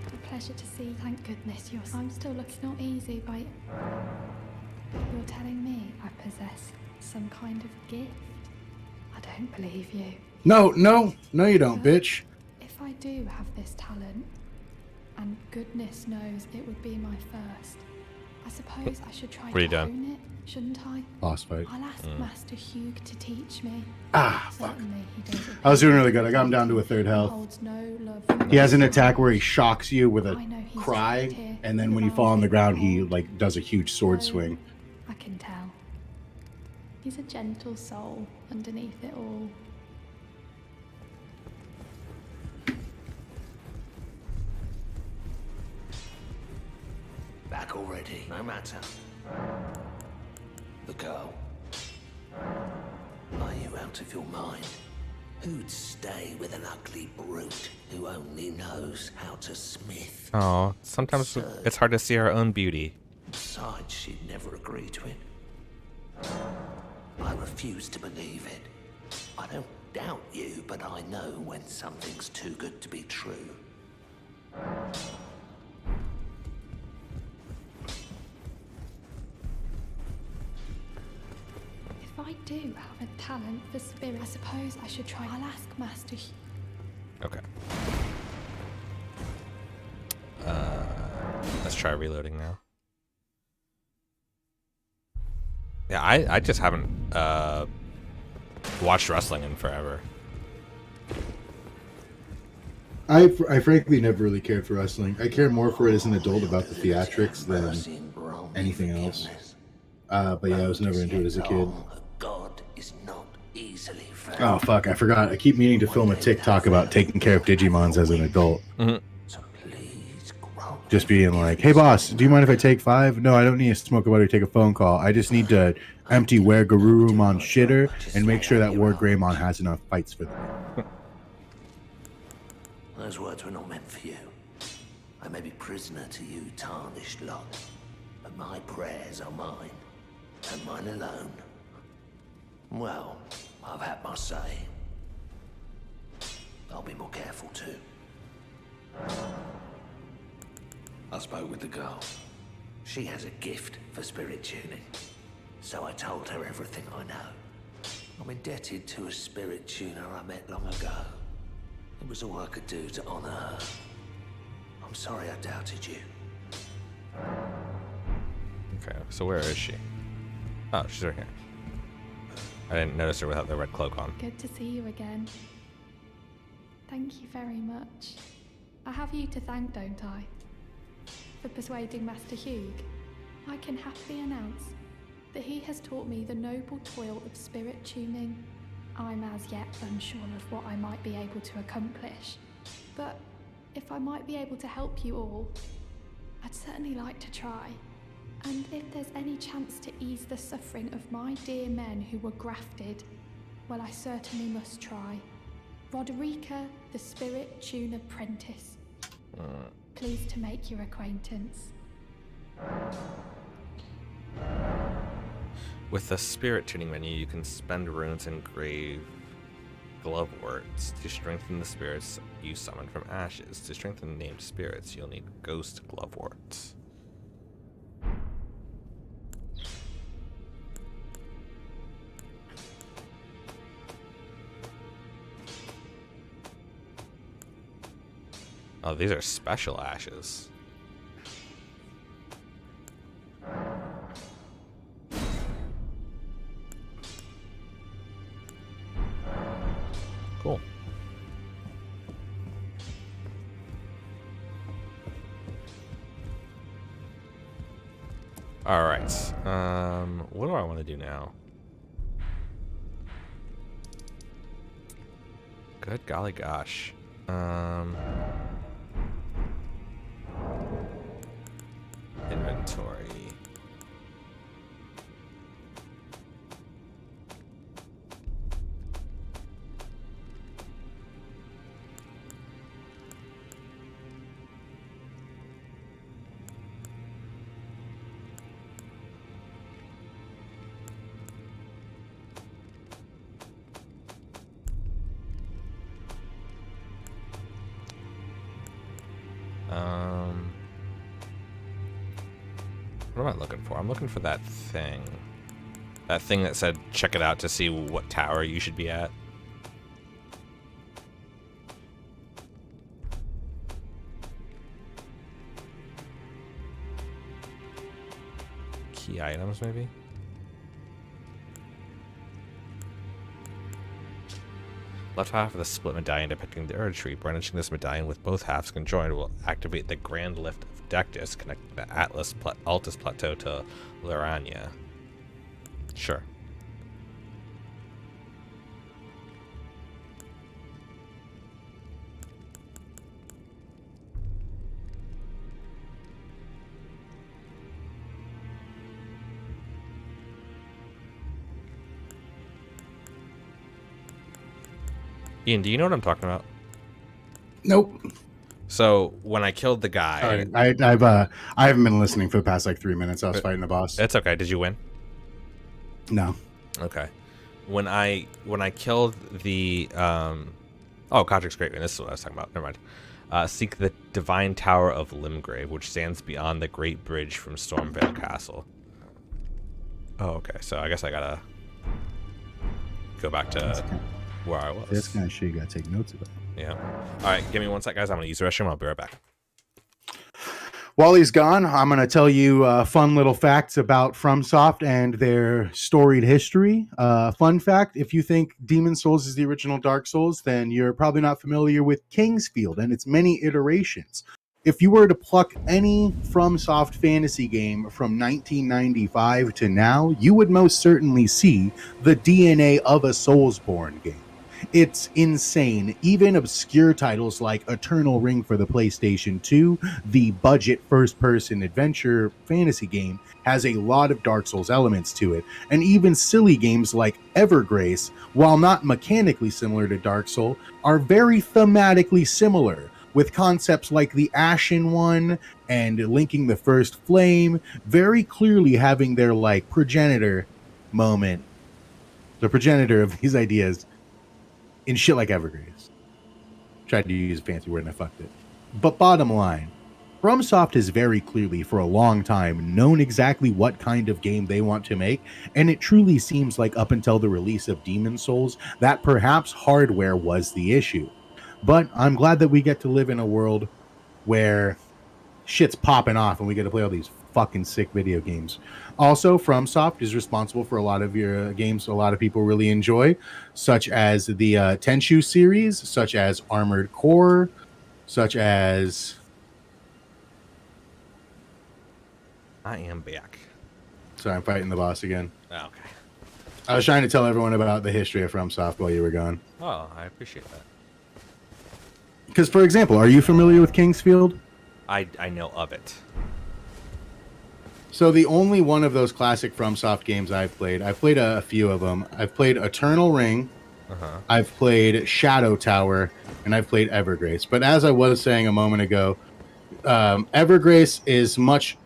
A pleasure to see. Thank goodness you're... I'm still looking... It's not easy by... You're telling me I possess some kind of gift? I don't believe you. No, you don't, bitch. If I do have this talent, and goodness knows it would be my first, I suppose I should try What are you to doing? own it, shouldn't I? Boss fight. I'll ask Master Hugh to teach me. Ah, fuck. Certainly he does. I was doing really good. I got him down to a 3rd health. Holds no love for He has an me. attack where he shocks you with a I know he's cry, trapped here and then with when you a fall on the velvet ground, he cord. like does a huge sword So, swing. I can tell. He's a gentle soul underneath it all. Back already, no matter. The girl. Are you out of your mind? Who'd stay with an ugly brute who only knows how to smith? Oh, sometimes Absurd. it's hard to see our own beauty. Besides, she'd never agree to it. I refuse to believe it. I don't doubt you, but I know when something's too good to be true. If I do have a talent for spirit, I suppose I should try. I'll ask Master Hugh. Okay. try reloading now. Yeah, I just haven't watched wrestling in forever. I frankly never really cared for wrestling. I care more for it as an adult about the theatrics than anything else. But yeah, I was never into it as a kid. God is not easily found. Oh fuck, I forgot. I keep meaning to film a TikTok about taking care of Digimons as an adult. So please grow. Just being like, hey boss, do you mind if I take 5? No, I don't need to smoke a butt or take a phone call. I just need to empty Where Garurumon shitter and make sure that War Greymon has enough fights for them. Those words were not meant for you. I may be prisoner to you, tarnished lot, but my prayers are mine, and mine alone. Well, I've had my say. I'll be more careful too. I spoke with the girl. She has a gift for spirit tuning, so I told her everything I know. I'm indebted to a spirit tuner I met long ago. It was all I could do to honor her. I'm sorry I doubted you. Okay, so where is she? Oh, she's right here. I didn't notice her without the red cloak on. Good to see you again. Thank you very much. I have you to thank, don't I? For persuading Master Hugh. I can happily announce that he has taught me the noble toil of spirit tuning. I'm as yet unsure of what I might be able to accomplish, but if I might be able to help you all, I'd certainly like to try. And if there's any chance to ease the suffering of my dear men who were grafted, well, I certainly must try. Roderica, the Spirit Tuner Apprentice. Pleased to make your acquaintance. With the spirit tuning menu, you can spend runes and grave glove words to strengthen the spirits you summon from ashes. To strengthen named spirits, you'll need ghost glove words. Oh, these are special ashes. Cool. All right. What do I want to do now? Good golly gosh. Inventory. What am I looking for? I'm looking for that thing. That thing that said, check it out to see what tower you should be at. Key items, maybe? Left half of the split medallion depicting the Erd tree. Brandishing this medallion with both halves conjoined will activate the Grand Lift of Dectus, connecting the Altus Plateau to Lurania. Sure. Ian, do you know what I'm talking about? Nope. So when I killed the guy, I haven't been listening for the past like 3 minutes. I was fighting the boss. it's okay. Did you win? No. Okay. When I killed the oh, Godric's Great. This is what I was talking about. Never mind. Seek the Divine Tower of Limgrave, which stands beyond the Great Bridge from Stormvale Castle. Oh, okay. So I guess I gotta go back to where I was. That's kind of shit you gotta take notes about. Yeah. All right. Give me one sec, guys. I'm gonna use the restroom. I'll be right back. While he's gone, I'm going to tell you fun little facts about FromSoft and their storied history. Fun fact, if you think Demon Souls is the original Dark Souls, then you're probably not familiar with Kingsfield and its many iterations. If you were to pluck any FromSoft fantasy game from 1995 to now, you would most certainly see the DNA of a Soulsborne game. It's insane. Even obscure titles like Eternal Ring for the PlayStation 2, the budget first-person adventure fantasy game, has a lot of Dark Souls elements to it. And even silly games like Evergrace, while not mechanically similar to Dark Souls, are very thematically similar, with concepts like the Ashen One and linking the First Flame very clearly having their like progenitor moment, the progenitor of these ideas in shit like Evergrace. Tried to use a fancy word and I fucked it. But bottom line, FromSoft has very clearly for a long time known exactly what kind of game they want to make, and it truly seems like up until the release of Demon Souls that perhaps hardware was the issue. But I'm glad that we get to live in a world where shit's popping off and we get to play all these fucking sick video games. Also, FromSoft is responsible for a lot of your games a lot of people really enjoy, such as the Tenchu series, such as Armored Core, such as... I am back. Sorry, I'm fighting the boss again. Oh, okay. I was trying to tell everyone about the history of FromSoft while you were gone. Oh, I appreciate that. Because, for example, are you familiar with Kingsfield? I know of it. So the only one of those classic FromSoft games I've played a few of them. I've played Eternal Ring, I've played Shadow Tower, and I've played Evergrace. But as I was saying a moment ago, Evergrace is much...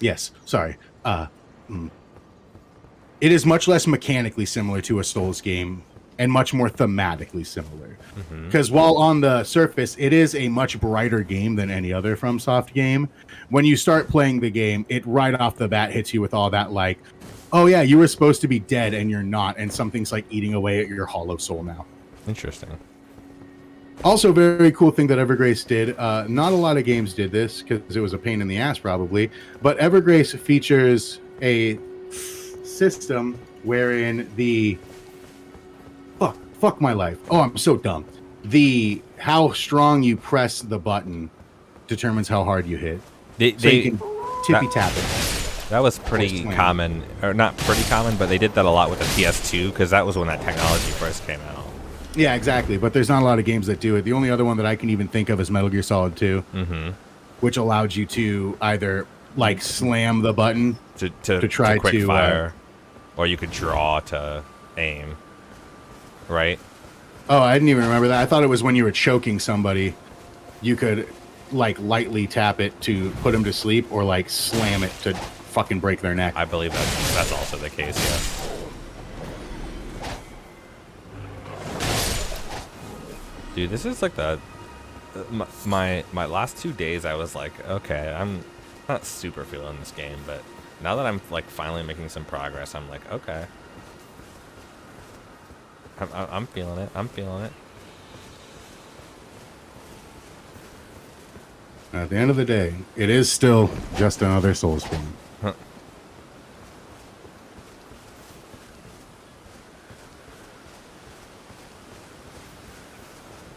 yes, sorry. It is much less mechanically similar to a Souls game and much more thematically similar. Because while on the surface, it is a much brighter game than any other FromSoft game, when you start playing the game, it right off the bat hits you with all that like, oh yeah, you were supposed to be dead and you're not, and something's like eating away at your hollow soul now. Interesting. Also, very cool thing that Evergrace did, not a lot of games did this because it was a pain in the ass probably, but Evergrace features a system wherein the... Fuck my life. Oh, I'm so dumb. How strong you press the button determines how hard you hit. You can tippy tap it. That was pretty common, or not pretty common, but they did that a lot with the PS2 because that was when that technology first came out. Yeah, exactly. But there's not a lot of games that do it. The only other one that I can even think of is Metal Gear Solid 2, which allowed you to either like slam the button to try to quick fire, or you could draw to aim. Right? Oh, I didn't even remember that. I thought it was when you were choking somebody, you could like lightly tap it to put them to sleep, or like slam it to fucking break their neck. I believe that's also the case. Yeah. Dude, this is like my last 2 days. I was like, okay, I'm not super feeling this game, but now that I'm like finally making some progress, I'm like, okay. I'm feeling it. I'm feeling it. At the end of the day, it is still just another Souls game. Huh.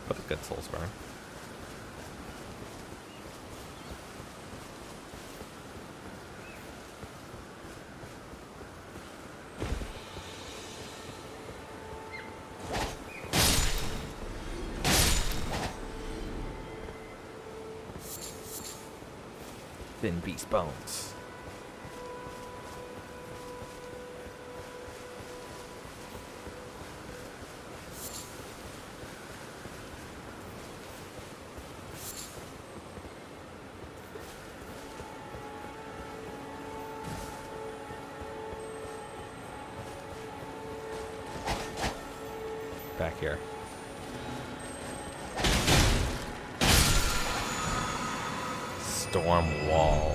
What a good Souls burn. Thin beast bones. Back here. Storm wall.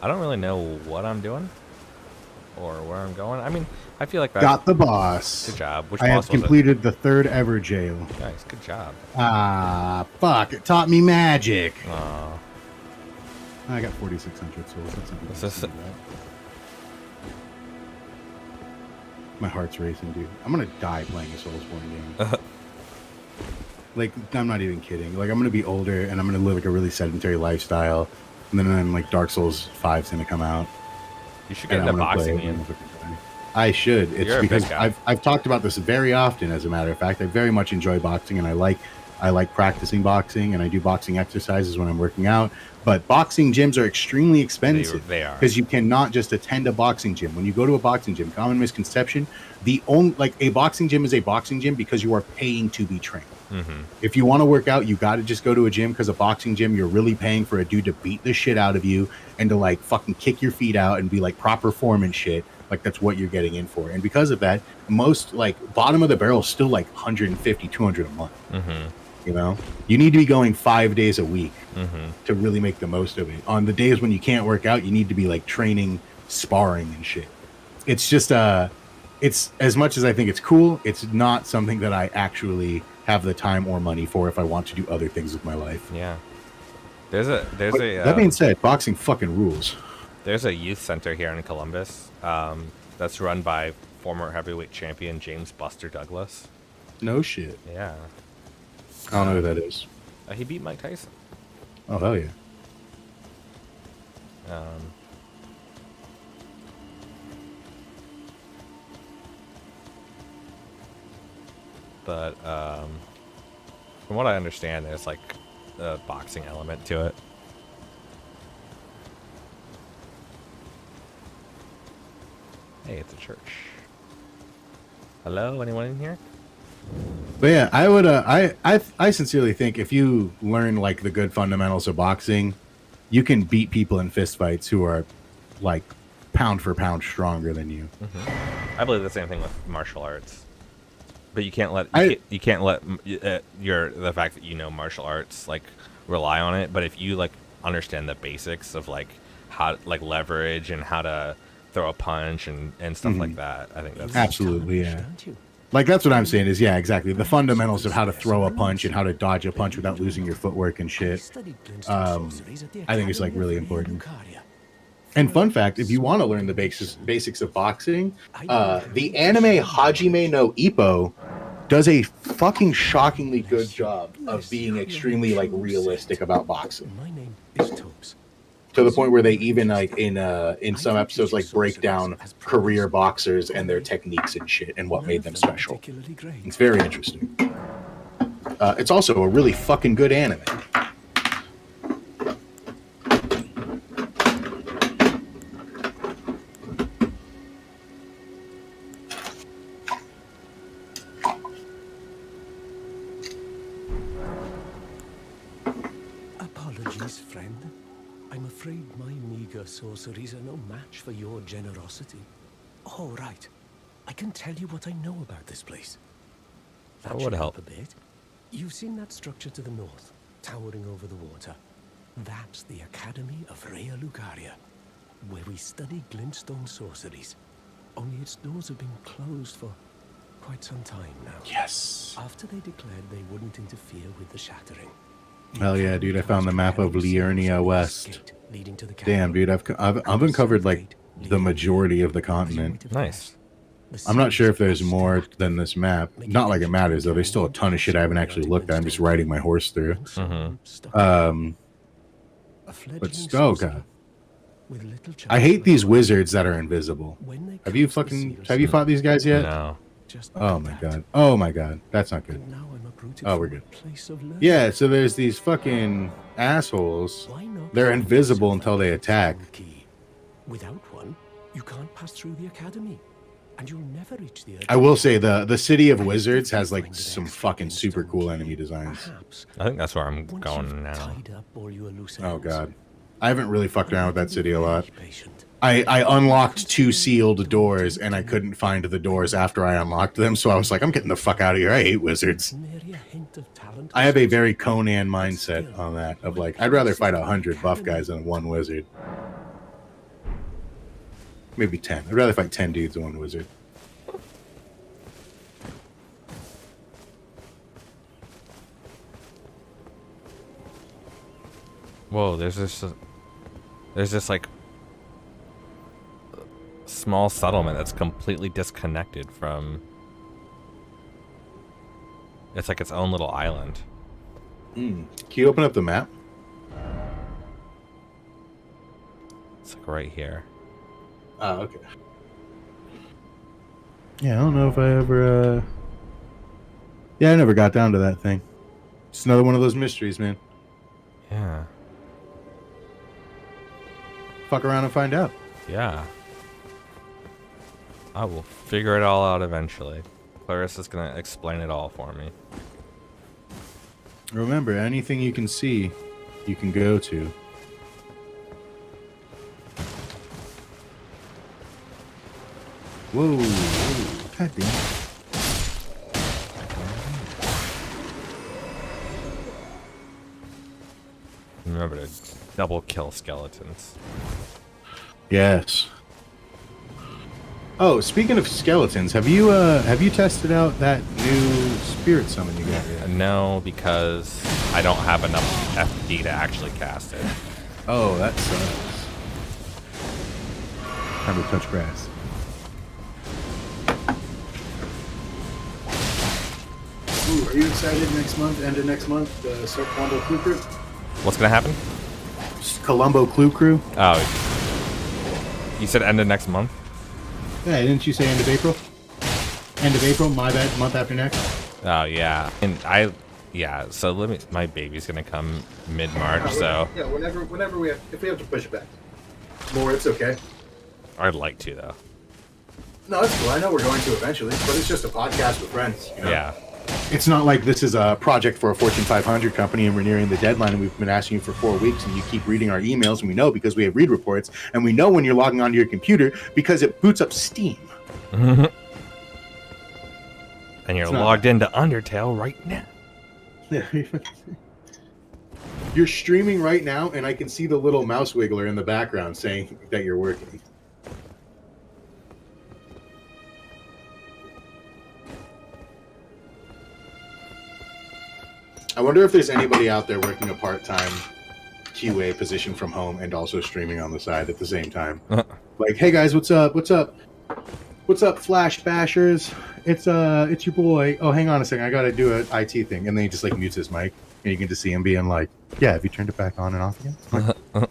I don't really know what I'm doing. or where I'm going. I mean, I feel like that. Got the boss. Good job. Which I have boss was completed the 3rd ever jail. it? Nice. Good job. Ah, fuck. It taught me magic. Aw. I got 4,600 souls. That's not This is- bad. My heart's racing, dude. I'm gonna die playing a Soulsborne game. Like, I'm not even kidding. Like, I'm gonna be older and I'm gonna live like a really sedentary lifestyle, and then like Dark Souls 5's gonna come out. You should get and into I'm gonna boxing, play it Ian. and fucking die. I should. It's You're a big because guy. I've talked about this very often. As a matter of fact, I very much enjoy boxing, and I like practicing boxing, and I do boxing exercises when I'm working out. But boxing gyms are extremely expensive. They are. Because you cannot just attend a boxing gym. When you go to a boxing gym, common misconception, a boxing gym is a boxing gym because you are paying to be trained. Mm-hmm. If you want to work out, you got to just go to a gym, because a boxing gym, you're really paying for a dude to beat the shit out of you and to like fucking kick your feet out and be like proper form and shit. Like, that's what you're getting in for. And because of that, most like bottom of the barrel is still like 150, 200 a month. Mm-hmm. You know, you need to be going 5 days a week Mm-hmm. to really make the most of it. On the days when you can't work out, you need to be like training, sparring and shit. It's just it's, as much as I think it's cool, it's not something that I actually have the time or money for if I want to do other things with my life. Yeah. There's a That being said, boxing fucking rules. There's a youth center here in Columbus that's run by former heavyweight champion James Buster Douglas. No shit. Yeah. I don't know who that is. He beat Mike Tyson. Oh, hell yeah. But from what I understand, there's like a boxing element to it. Hey, it's a church. Hello, anyone in here? But yeah, I would. I sincerely think if you learn like the good fundamentals of boxing, you can beat people in fistfights who are like pound for pound stronger than you. I believe the same thing with martial arts. But you can't let you can't let the fact that you know martial arts like rely on it. But if you like understand the basics of like how like leverage and how to throw a punch and stuff like that, I think that's Absolutely, yeah. Like, that's what I'm saying is, yeah, exactly. The fundamentals of how to throw a punch and how to dodge a punch without losing your footwork and shit. I think it's like really important. And fun fact, if you want to learn the basics of boxing, the anime Hajime no Ippo does a fucking shockingly good job of being extremely like realistic about boxing. My name is Tobes. To the point where they even like in some episodes like break down career boxers and their techniques and shit and what made them special. It's very interesting. It's also a really fucking good anime. Apologies, friend. I'm afraid my meager sorceries are no match for your generosity. All right. I can tell you what I know about this place. That would should help. a bit. You've seen that structure to the north, towering over the water. That's the Academy of Rea Lucaria, where we study glintstone sorceries. Only its doors have been closed for quite some time now. Yes. After they declared they wouldn't interfere with the shattering. Hell yeah, dude! I found the map of Liurnia West. Damn, dude! I've uncovered like the majority of the continent. nice. I'm not sure if there's more than this map. Not like it matters though. There's still a ton of shit I haven't actually looked at. I'm just riding my horse through. But oh god, I hate these wizards that are invisible. Have you fought these guys yet? No. Oh my god. Oh my god. That's not good. Oh, we're good. Yeah, so there's these fucking assholes. They're invisible until they attack. Without one, you can't pass through the academy, and you'll never reach the. I will say the city of wizards has like some fucking super cool enemy designs. I think that's where I'm going now. Oh god. I haven't really fucked around with that city a lot. I unlocked 2 sealed doors and I couldn't find the doors after I unlocked them, so I was like, I'm getting the fuck out of here. I hate wizards. I have a very Conan mindset on that of like, I'd rather fight 100 buff guys than 1 wizard. Maybe 10. I'd rather fight 10 dudes than one wizard. Whoa, there's this like small settlement that's completely disconnected from. It's like its own little island. Can you open up the map? It's like right here. Oh, okay. Yeah, I don't know if I ever. Yeah, I never got down to that thing. It's another one of those mysteries, man. Yeah. Fuck around and find out. Yeah. I will figure it all out eventually. Clarissa's gonna explain it all for me. Remember, anything you can see, you can go to. Whoa, whoa. God damn. Remember to double kill skeletons. Yes. Oh, speaking of skeletons, have you tested out that new spirit summon you got yet? No, because I don't have enough FD to actually cast it. Oh, that sucks. Time to touch grass. Ooh, are you excited next month, end of next month, start Columbo Clue Crew? What's gonna happen? Columbo Clue Crew? Oh, you said end of next month? Yeah, didn't you say end of April? End of April, my bad, month after next. Oh yeah, and so my baby's gonna come mid-March, so yeah, whenever we have, if we have to push it back more, it's okay. I'd like to though. No, it's cool. I know we're going to eventually, but it's just a podcast with friends. You know? Yeah. It's not like this is a project for a Fortune 500 company and we're nearing the deadline and we've been asking you for 4 weeks and you keep reading our emails and we know because we have read reports and we know when you're logging onto your computer because it boots up Steam. And you're logged into Undertale right now. Yeah. You're streaming right now and I can see the little mouse wiggler in the background saying that you're working. I wonder if there's anybody out there working a part-time QA position from home and also streaming on the side at the same time. Like, hey guys, what's up? What's up? What's up, Flash Bashers? It's your boy. Oh, hang on a second. I gotta do an IT thing. And then he just like mutes his mic, and you can just see him being like, "Yeah, have you turned it back on and off again?" Like,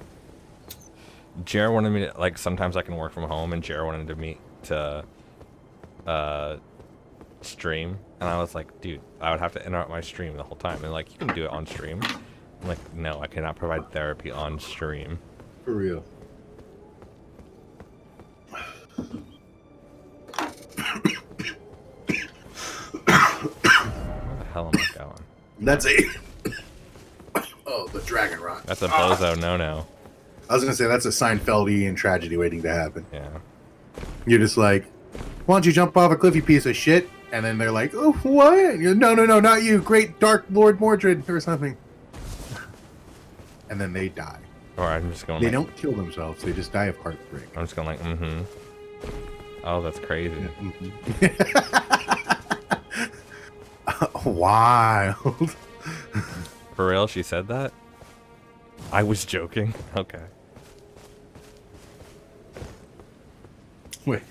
Jared wanted me to, like, sometimes I can work from home, and Jared wanted me to stream, and I was like, dude, I would have to interrupt my stream the whole time. And like, you can do it on stream. I'm like, no, I cannot provide therapy on stream. for real. Where the hell am I going? That's a oh, the dragon rock. That's a bozo no. I was gonna say that's a Seinfeldian tragedy waiting to happen. Yeah. You're just like, why don't you jump off a cliff, you piece of shit? And then they're like, oh, what? And you're, no, not you, great Dark Lord Mordred or something. And then they die. Or I'm just going. They like, don't kill themselves; they just die of heartbreak. I'm just going like, Oh, that's crazy. Wild. For real, she said that? I was joking. Okay. Wait.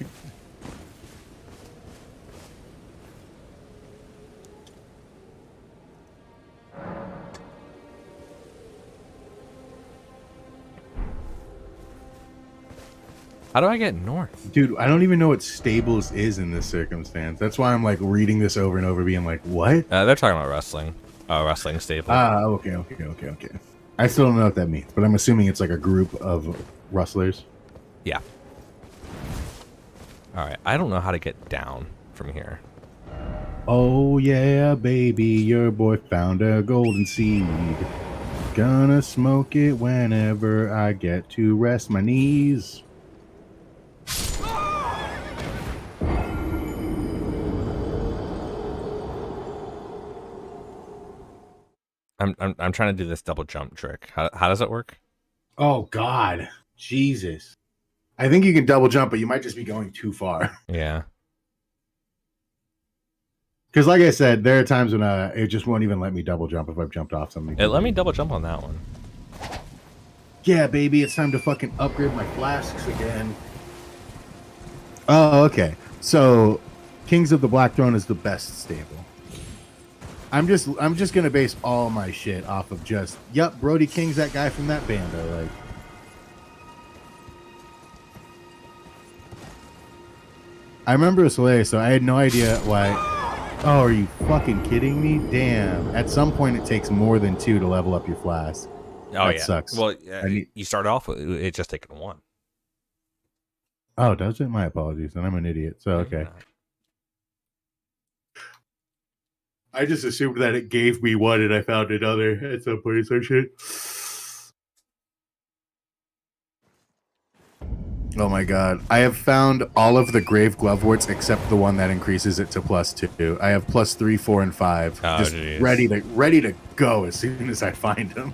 How do I get north? Dude, I don't even know what stables is in this circumstance. That's why I'm like reading this over and over, being like, what? They're talking about wrestling. Wrestling stable. Okay. I still don't know what that means, but I'm assuming it's like a group of rustlers. Yeah. Alright, I don't know how to get down from here. Oh yeah, baby, your boy found a golden seed. Gonna smoke it whenever I get to rest my knees. I'm trying to do this double jump trick. How does it work? Oh God, Jesus! I think you can double jump, but you might just be going too far. Yeah. Because, like I said, there are times when it just won't even let me double jump if I've jumped off something. It let me double jump on that one. Yeah, baby, it's time to fucking upgrade my flasks again. Oh, okay. So, Kings of the Black Throne is the best stable. I'm just gonna base all my shit off of just, yup, Brody King's that guy from that band I like. I remember Soleil, so I had no idea why. Oh, are you fucking kidding me? Damn. At some point, it takes more than 2 to level up your flask. Oh, that yeah. sucks. Well, you start off with it just taking 1. Oh, does it? My apologies. And I'm an idiot. So, okay. I just assumed that it gave me 1 and I found another at some point. So shit. Oh my god. I have found all of the grave gloveworts except the one that increases it to +2. I have +3, 4, and 5. Oh, just geez. ready to go as soon as I find them.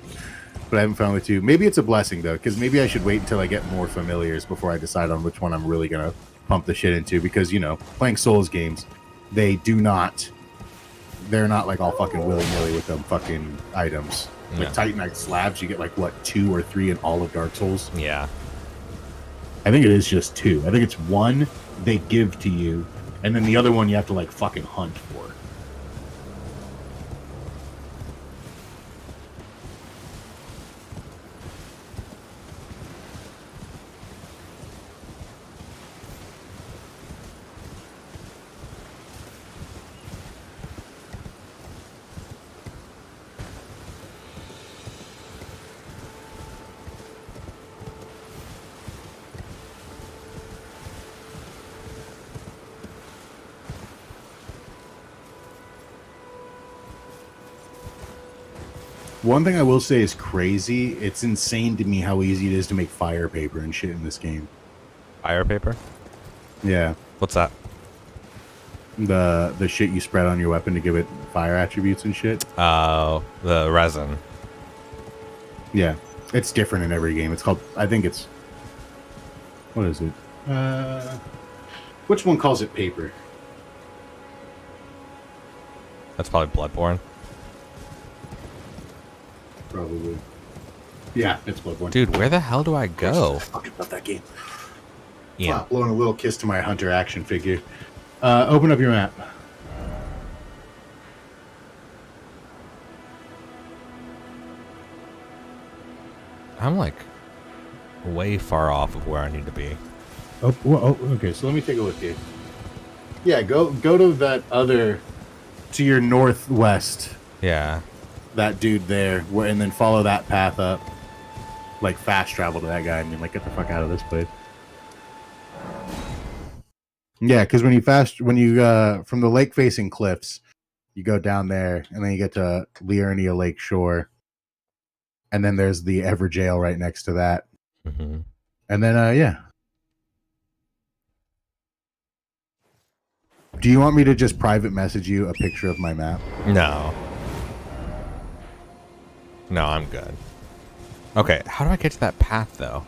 But I haven't found the 2. Maybe it's a blessing though, because maybe I should wait until I get more familiars before I decide on which one I'm really gonna pump the shit into. Because, you know, playing Souls games, they're not like all fucking willy-nilly with them fucking items. Like Titanite slabs, you get like what, 2 or 3 in all of Dark Souls? Yeah. I think it is just 2. I think it's 1 they give to you, and then the other one you have to like fucking hunt for. One thing I will say is crazy. It's insane to me how easy it is to make fire paper and shit in this game. Fire paper? Yeah. What's that? The shit you spread on your weapon to give it fire attributes and shit. Oh, the resin. Yeah. It's different in every game. It's called, I think it's, what is it? Which one calls it paper? That's probably Bloodborne. Probably. Yeah, it's Bloodborne. Dude, where the hell do I go? Fucking love that game. Yeah. Blowing a little kiss to my Hunter action figure. Open up your map. I'm like way far off of where I need to be. Oh, well, okay. So let me take a look here. Yeah, go to that other, to your northwest. Yeah. That dude there, and then follow that path up. Like fast travel to that guy. I mean, like get the fuck out of this place. Yeah, because when you from the lake facing cliffs, you go down there, and then you get to Liurnia Lake Shore, and then there's the Everjail right next to that, Mm-hmm. and then yeah. Do you want me to just private message you a picture of my map? No. No, I'm good. Okay, how do I get to that path, though?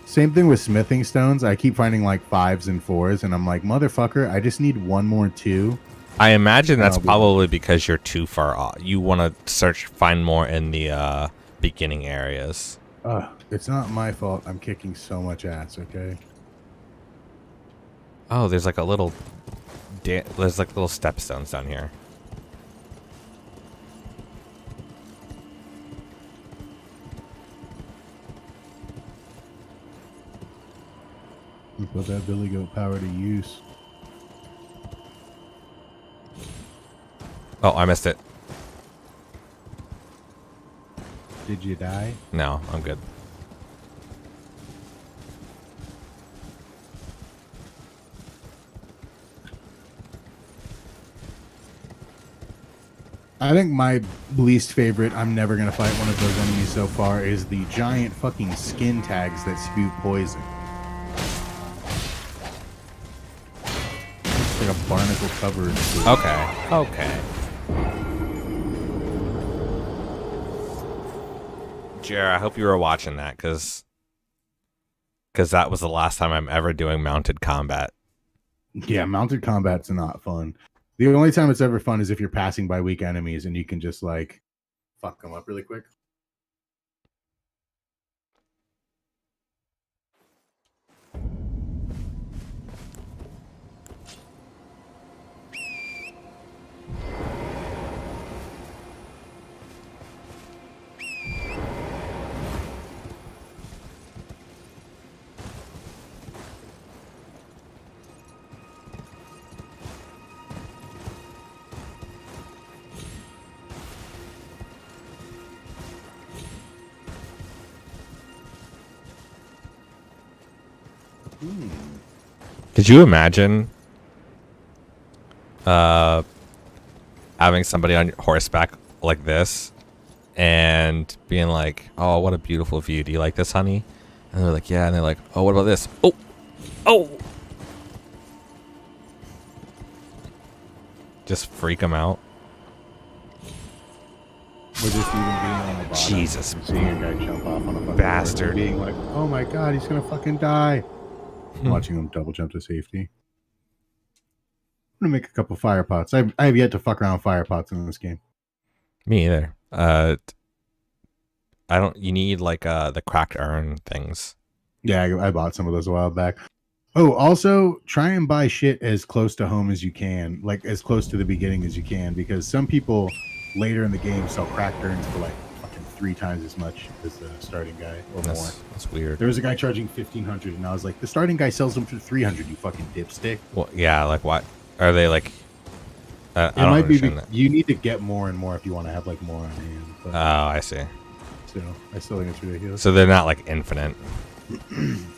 Same thing with smithing stones. I keep finding like 5s and 4s, and I'm like, motherfucker, I just need 1 more 2. I imagine that's probably because you're too far off. You want to find more in the beginning areas. It's not my fault. I'm kicking so much ass, okay? Oh, there's like a little... there's like little stepstones down here. You put that Billy Goat power to use. Oh, I missed it. Did you die? No, I'm good. I think my least favorite, I'm never going to fight one of those enemies so far, is the giant fucking skin tags that spew poison. like a barnacle covered. Okay. Jer, I hope you were watching that, because that was the last time I'm ever doing mounted combat. Yeah, mounted combat's not fun. The only time it's ever fun is if you're passing by weak enemies and you can just like fuck them up really quick. Could you imagine having somebody on horseback like this and being like, oh, what a beautiful view. Do you like this, honey? And they're like, yeah. And they're like, oh, what about this? Oh. Just freak them out. Or just even being on the bottom. Jesus. And seeing a guy jump off on a fucking Bastard. horse and being like, oh my god, he's gonna fucking die. Watching him double jump to safety. I'm gonna make a couple fire pots. I have yet to fuck around with fire pots in this game. Me either. I don't. You need like the cracked urn things. Yeah, I bought some of those a while back. Oh, also try and buy shit as close to home as you can, like as close to the beginning as you can, because some people later in the game sell cracked urns for like fucking 3 times as much as the starting guy or more. That's weird. There was a guy charging 1,500, and I was like, the starting guy sells them for 300. You fucking dipstick. Well, yeah. Like, what are they like? I It don't might be understand that. you need to get more and more if you want to have like more on hand. But, Oh, I see. so I still think it's ridiculous. So they're not like infinite.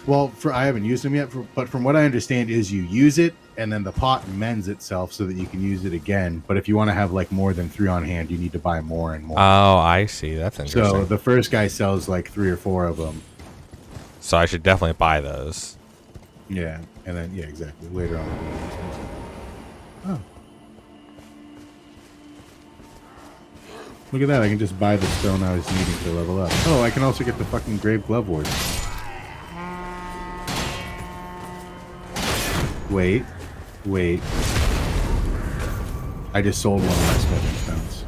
Well, I haven't used them yet, but from what I understand is you use it and then the pot mends itself so that you can use it again. But if you want to have like more than 3 on hand, you need to buy more and more. Oh, I see. That's interesting. So the first guy sells like 3 or 4 of them. So I should definitely buy those. Yeah, and then yeah, exactly. Later on. Oh. Look at that, I can just buy the stone I was needing to level up. Oh, I can also get the fucking Grave Glove Ward. Wait. I just sold one of my smithing stones.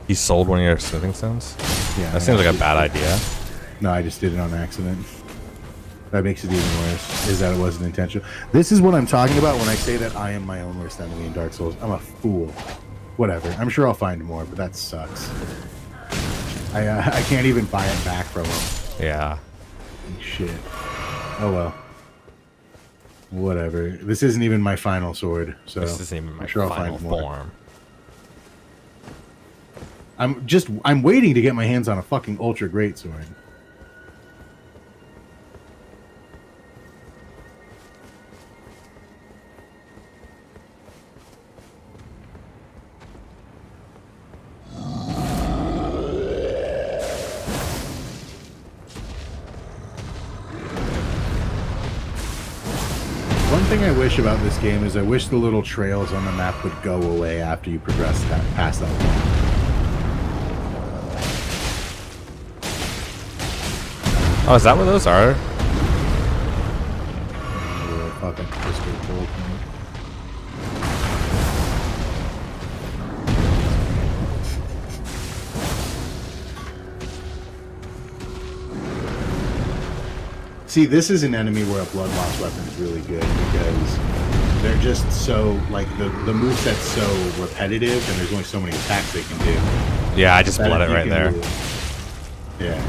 You sold one of your smithing stones? Yeah. That seems like a bad idea. No, I just did it on accident. That makes it even worse, is that it wasn't intentional. This is what I'm talking about when I say that I am my own worst enemy in Dark Souls. I'm a fool. Whatever. I'm sure I'll find more, but that sucks. I can't even buy it back from him. Yeah. Shit. Oh well. Whatever. This isn't even my final sword, so This isn't even my I'm sure I'll final find more. form. I'm waiting to get my hands on a fucking ultra great sword. One thing I wish about this game is I wish the little trails on the map would go away after you progress past that point. Oh, is that what those are? Fucking crystal gold. See, this is an enemy where a blood loss weapon is really good because they're just so, like, the moveset's so repetitive and there's only so many attacks they can do. Yeah, I just That bled if it you right can there. Yeah.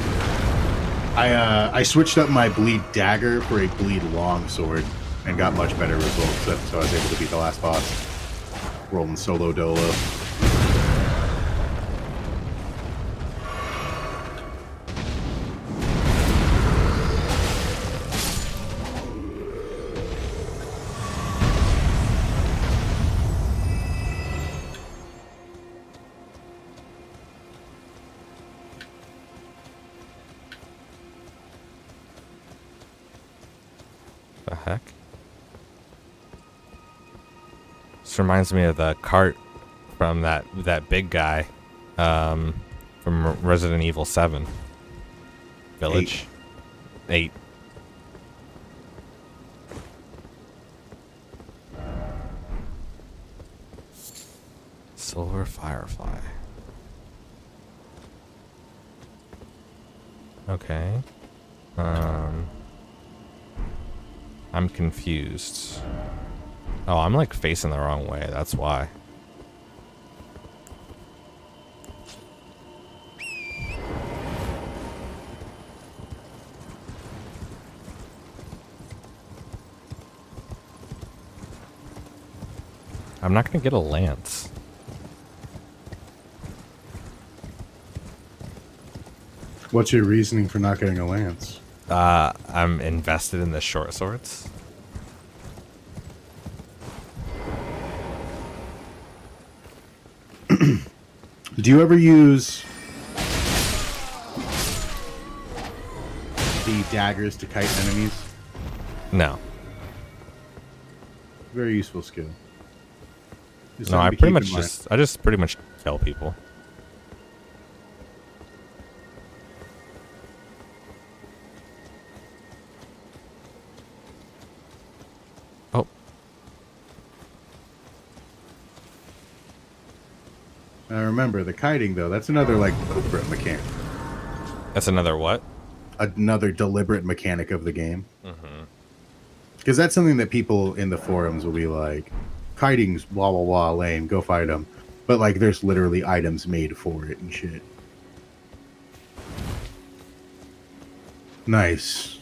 I switched up my bleed dagger for a bleed long sword and got much better results, so I was able to beat the last boss. Rolling solo dolo. The heck? This reminds me of the cart from that big guy from Resident Evil 7 Village. 8. Silver Firefly. Okay. I'm confused. Oh, I'm like facing the wrong way. That's why. I'm not gonna get a lance. What's your reasoning for not getting a lance? I'm invested in the short swords. Do you ever use the daggers to kite enemies? No. Very useful skill. Just No, I something to pretty keep much in mind. just I just pretty much kill people. Oh. Now remember, the kiting though, that's another like deliberate mechanic. That's another what? Another deliberate mechanic of the game. Mm-hmm. Because that's something that people in the forums will be like, kiting's blah blah blah lame, go fight them. But like there's literally items made for it and shit. Nice.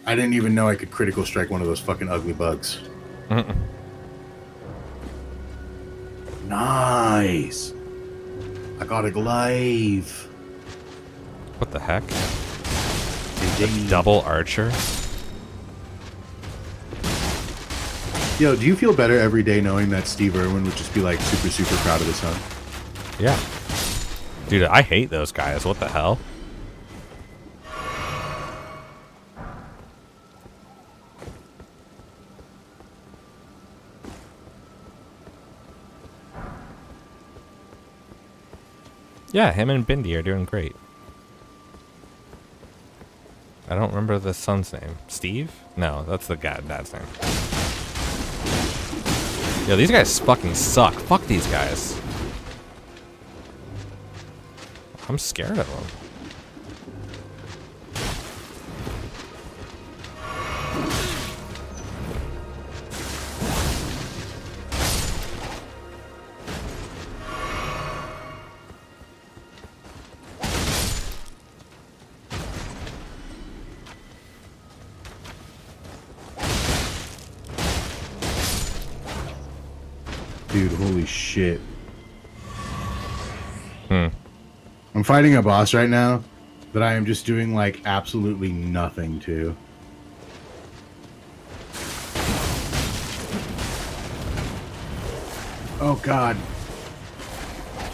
I didn't even know I could critical strike one of those fucking ugly bugs. Mm-mm. Nice. I got a glaive. What the heck? Indeed. Double archer? Yo, do you feel better every day knowing that Steve Irwin would just be like super, super proud of his son? Yeah. Dude, I hate those guys. What the hell? Yeah, him and Bindi are doing great. I don't remember the son's name. Steve? No, that's the dad's name. Yo, these guys fucking suck. Fuck these guys. I'm scared of them. Dude, holy shit. Hmm. I'm fighting a boss right now that I am just doing like absolutely nothing to. Oh god.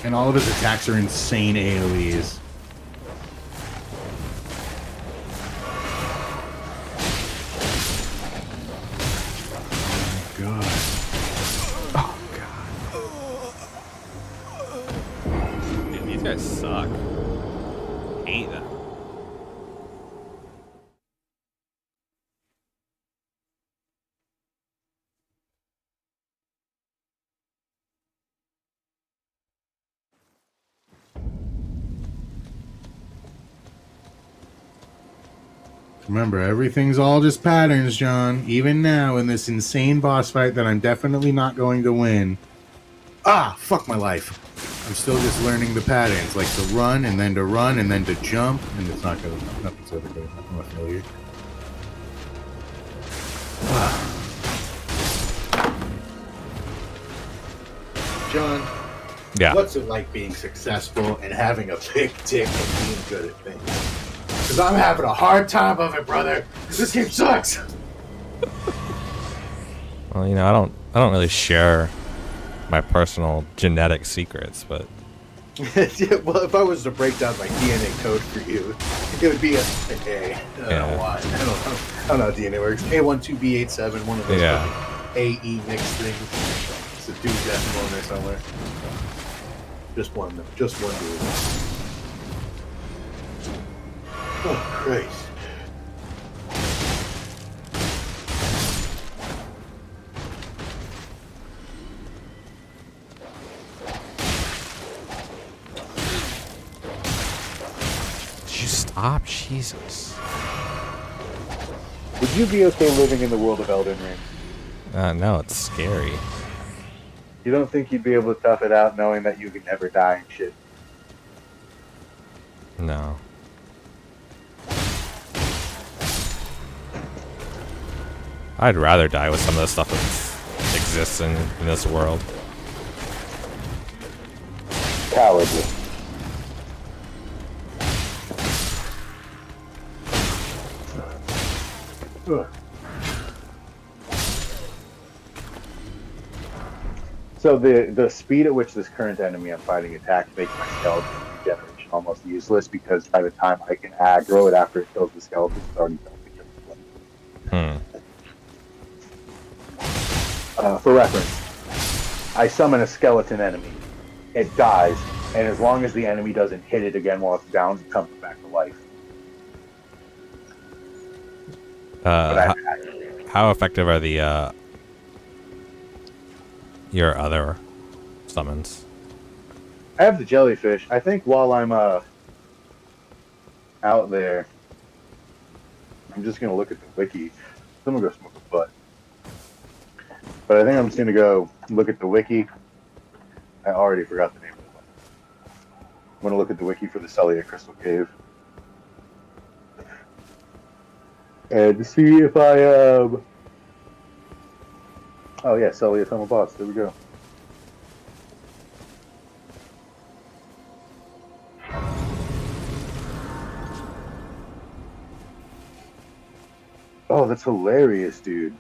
And all of his attacks are insane AoEs. Oh god. Dude, these guys suck. Hate them. Remember, everything's all just patterns, John. Even now, in this insane boss fight that I'm definitely not going to win. Ah, fuck my life. I'm still just learning the patterns, like to run, and then to run, and then to jump, and it's not gonna, nothing's ever gonna happen with failure. John, Yeah. what's it like being successful and having a big dick and being good at things? Because I'm having a hard time of it, brother. This game sucks. Well, you know, I don't really share my personal genetic secrets, but Yeah, well, if I was to break down my DNA code for you, it would be an A. I don't know why. I don't know how DNA works. A12B87, one of those yeah. AE mixed things. It's a dude death on there somewhere. Just one, though. Just one dude. Oh, Christ. Did you stop? Jesus. Would you be okay living in the world of Elden Ring? No, it's scary. You don't think you'd be able to tough it out knowing that you could never die and shit? No. I'd rather die with some of the stuff that exists in this world. Cowardly. Ugh. So the speed at which this current enemy I'm fighting attacks makes my skeleton regeneration almost useless, because by the time I can aggro it after it kills the skeleton, it's already done. For reference, I summon a skeleton enemy, it dies, and as long as the enemy doesn't hit it again while it's down, it comes back to life. How effective are the your other summons? I have the jellyfish. I think while I'm out there, I'm just gonna look at the wiki. I'm gonna go smoke a butt. But I think I'm just gonna go look at the wiki. I already forgot the name of the one. I'm gonna look at the wiki for the Celia Crystal Cave. And to see if I oh yeah, Celia Tunnel Boss. There we go. Oh, that's hilarious, dude.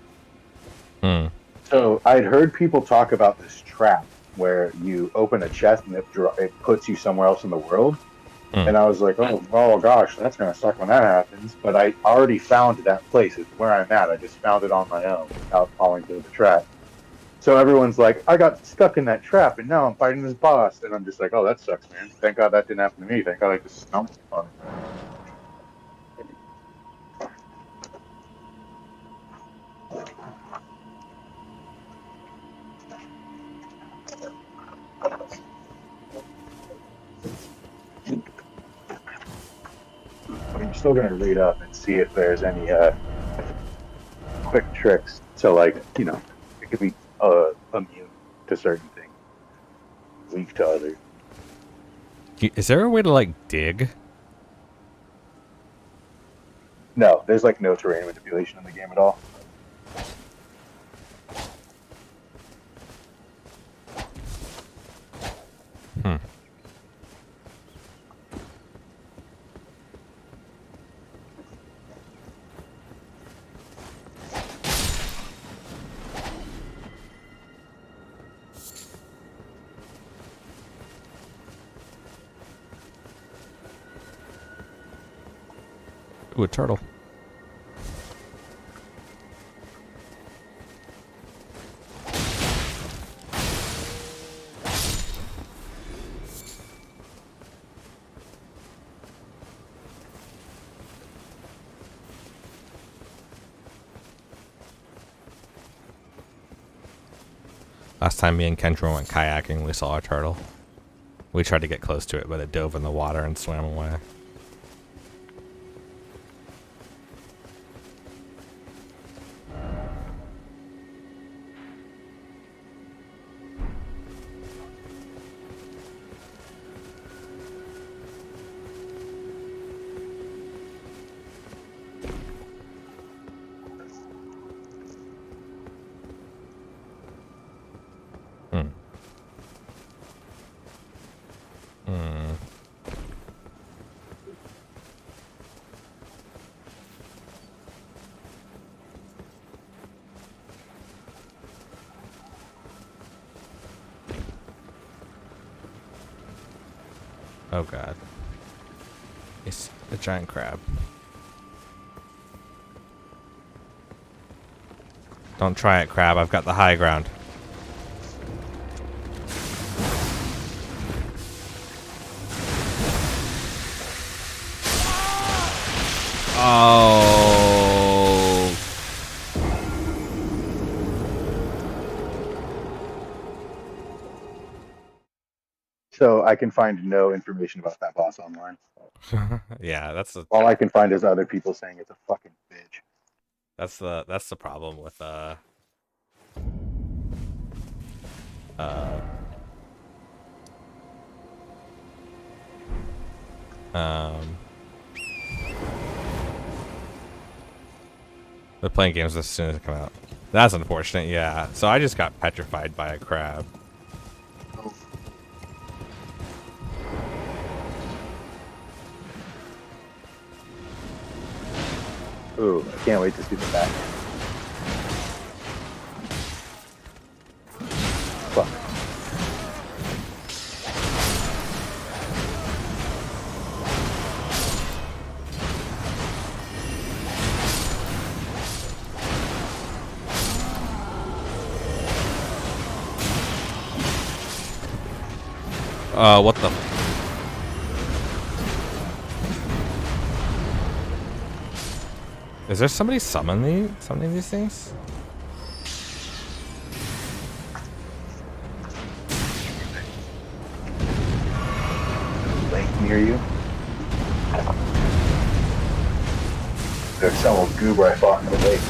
So I'd heard people talk about this trap where you open a chest and it puts you somewhere else in the world. And I was like, oh gosh, that's gonna suck when that happens. But I already found that place. It's where I'm at. I just found it on my own without falling into the trap. So everyone's like, I got stuck in that trap and now I'm fighting this boss. And I'm just like, oh, that sucks, man. Thank God that didn't happen to me. Thank God I just stumbled on it. I'm still going to read up and see if there's any quick tricks to, like, you know, it could be immune to certain things, weak to others. Is there a way to like dig? No, there's like no terrain manipulation in the game at all. Ooh, a turtle. Last time me and Kendra went kayaking, we saw a turtle. We tried to get close to it, but it dove in the water and swam away. Oh god. It's a giant crab. Don't try it, crab. I've got the high ground. Oh. So I can find no information about that boss online. Yeah, that's All I can find is other people saying it's a fucking bitch. that's the problem with uh um they're playing games as soon as they come out. That's unfortunate, yeah. So I just got petrified by a crab. Ooh, I can't wait to see the back. Fuck. What the? Is there somebody summoning these things? Lake near you. There's some old goober I fought in the lake.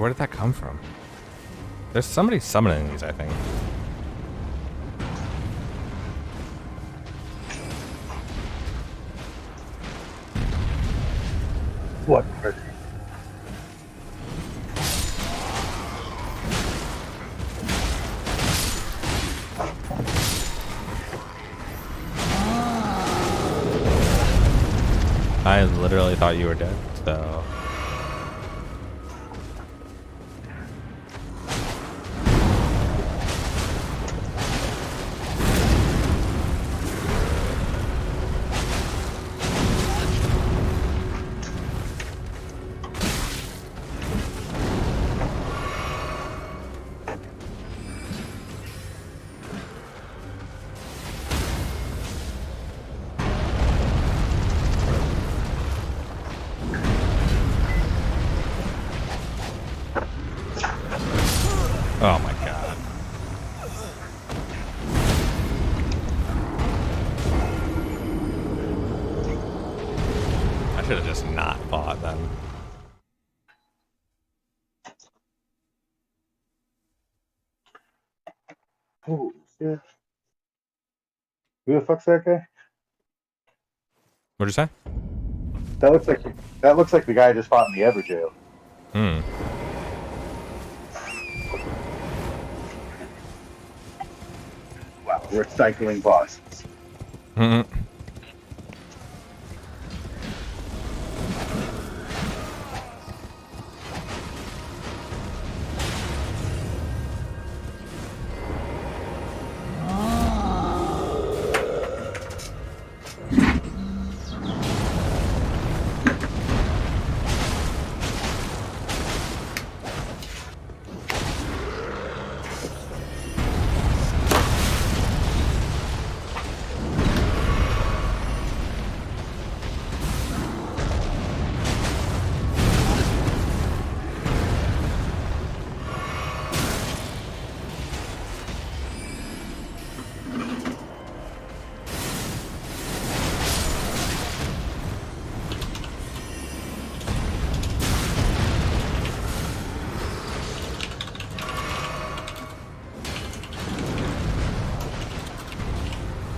Where did that come from? There's somebody summoning these, I think. What? I literally thought you were dead, so... Oh my god. I should have just not fought then. Oh, yeah. Who the fuck's that guy? What'd you say? That looks like the guy I just fought in the Everjail. Hmm. Wow, we're cycling bosses. Mm-hmm.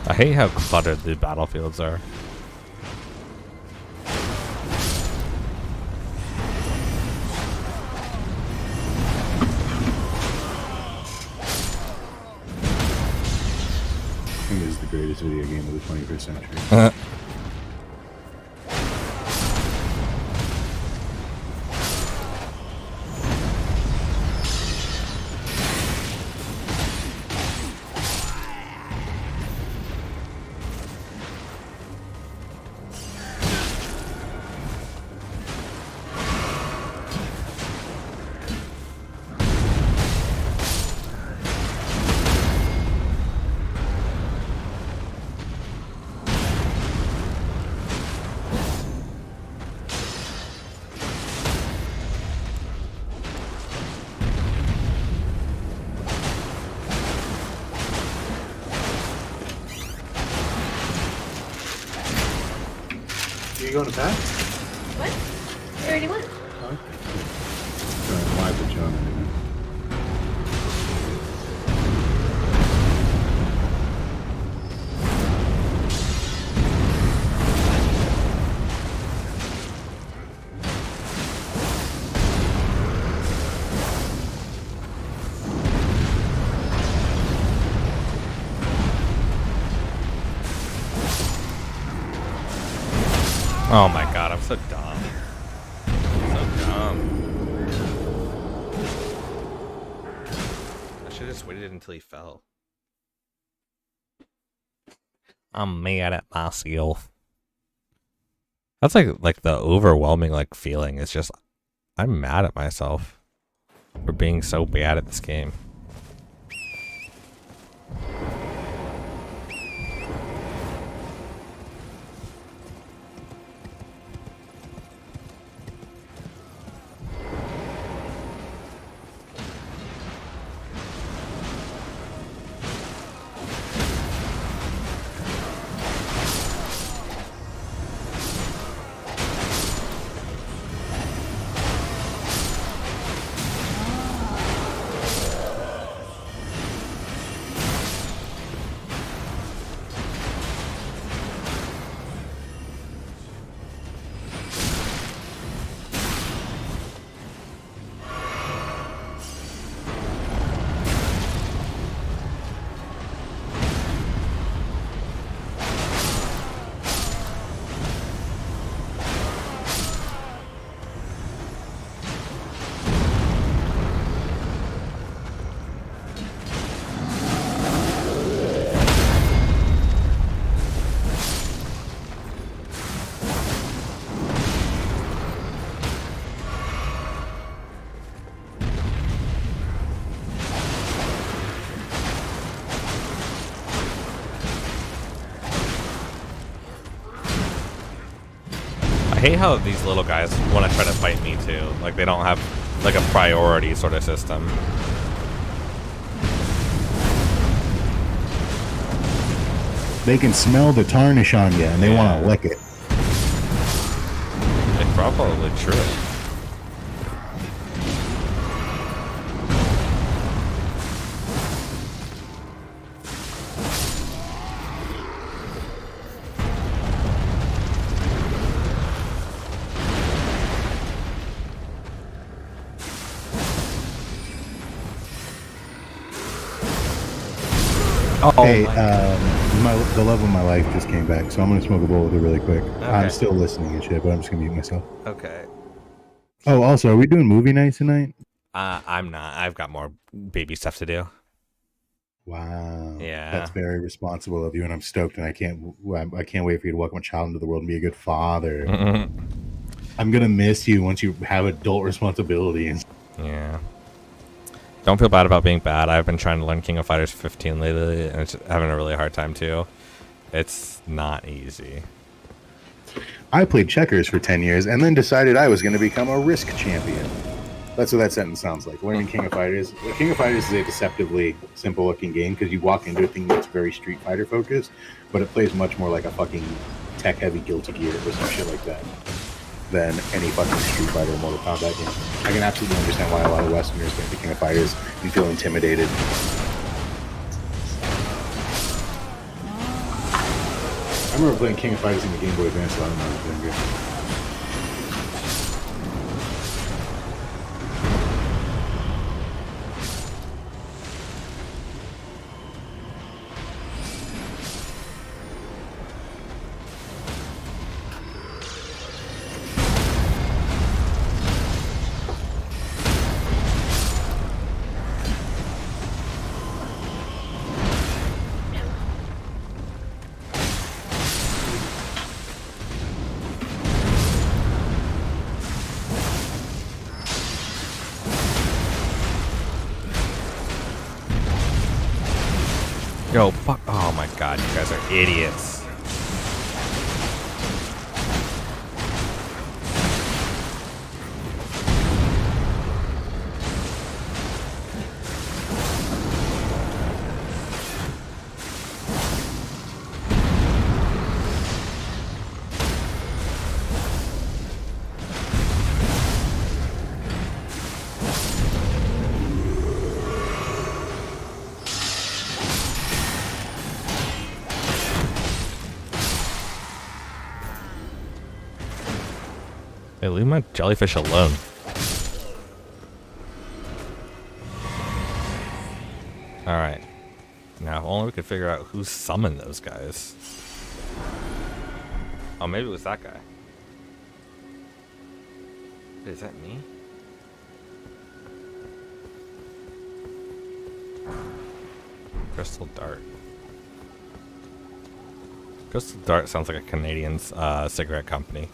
I hate how cluttered the battlefields are. I think it is the greatest video game of the 21st century. you going to pack? What? You already went. Why put you on anyway? Oh my god, I'm so dumb. So dumb. I should have just waited until he fell. I'm mad at myself. That's like the overwhelming like feeling. It's just I'm mad at myself for being so bad at this game. I hate how these little guys want to try to fight me too. Like they don't have like a priority sort of system. They can smell the tarnish on you and they want to lick it. It's probably true. Oh, hey, the love of my life just came back, so I'm gonna smoke a bowl with it really quick. Okay. I'm still listening and shit, but I'm just gonna mute myself. Okay. Oh, also, are we doing movie nights tonight? I'm not. I've got more baby stuff to do. Wow. Yeah. That's very responsible of you, and I'm stoked, and I can't wait for you to welcome a child into the world and be a good father. I'm gonna miss you once you have adult responsibilities. Yeah. Don't feel bad about being bad. I've been trying to learn King of Fighters 15 lately, and it's having a really hard time too. It's not easy. I played checkers for 10 years and then decided I was going to become a Risk champion. That's what that sentence sounds like. Learning King of Fighters. King of Fighters is a deceptively simple looking game because you walk into a thing that's very Street Fighter focused, but it plays much more like a fucking tech heavy Guilty Gear or some shit like that than any fucking Street Fighter or Mortal Kombat game. I can absolutely understand why a lot of Westerners get the King of Fighters and feel intimidated. I remember playing King of Fighters in the Game Boy Advance a lot when I was younger. Yo, fuck. Oh my god, you guys are idiots. Hey, leave my jellyfish alone. Alright. Now, if only we could figure out who summoned those guys. Oh, maybe it was that guy. Wait, is that me? Crystal Dart. Crystal Dart sounds like a Canadian cigarette company.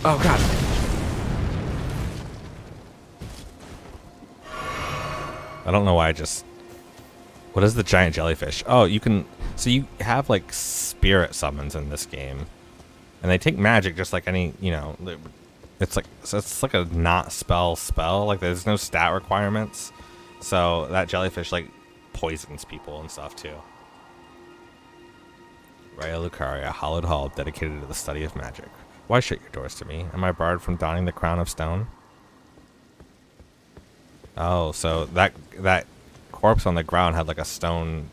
Oh god. I don't know why I just... What is the giant jellyfish? Oh, you can... So you have like spirit summons in this game. And they take magic just like any, you know... It's like, so it's like a not spell. Like there's no stat requirements. So that jellyfish like poisons people and stuff too. Raya Lucaria, hallowed hall dedicated to the study of magic. Why shut your doors to me? Am I barred from donning the crown of stone? Oh, so that corpse on the ground had like a stone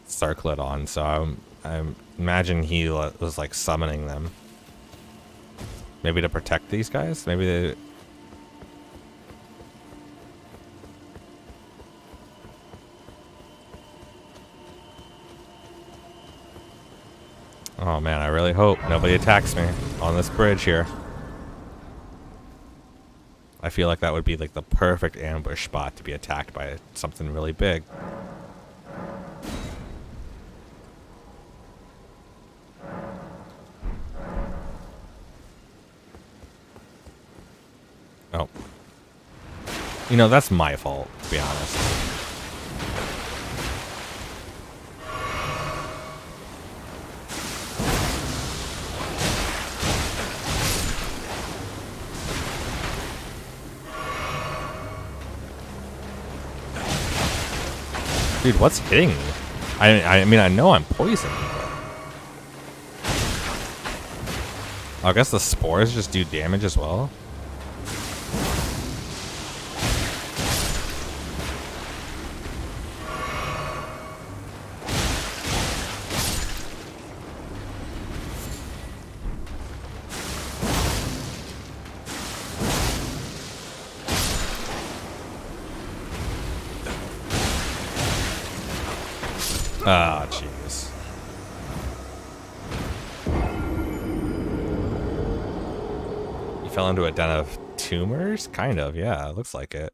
circlet on, so I imagine he was like summoning them. Maybe to protect these guys? Maybe they... Oh man, I really hope nobody attacks me on this bridge here. I feel like that would be like the perfect ambush spot to be attacked by something really big. Oh. You know, that's my fault, to be honest. Dude, what's hitting me? I mean, I know I'm poisoned. But... I guess the spores just do damage as well. Ah, jeez. You fell into a den of tumors? Kind of, yeah. It looks like it.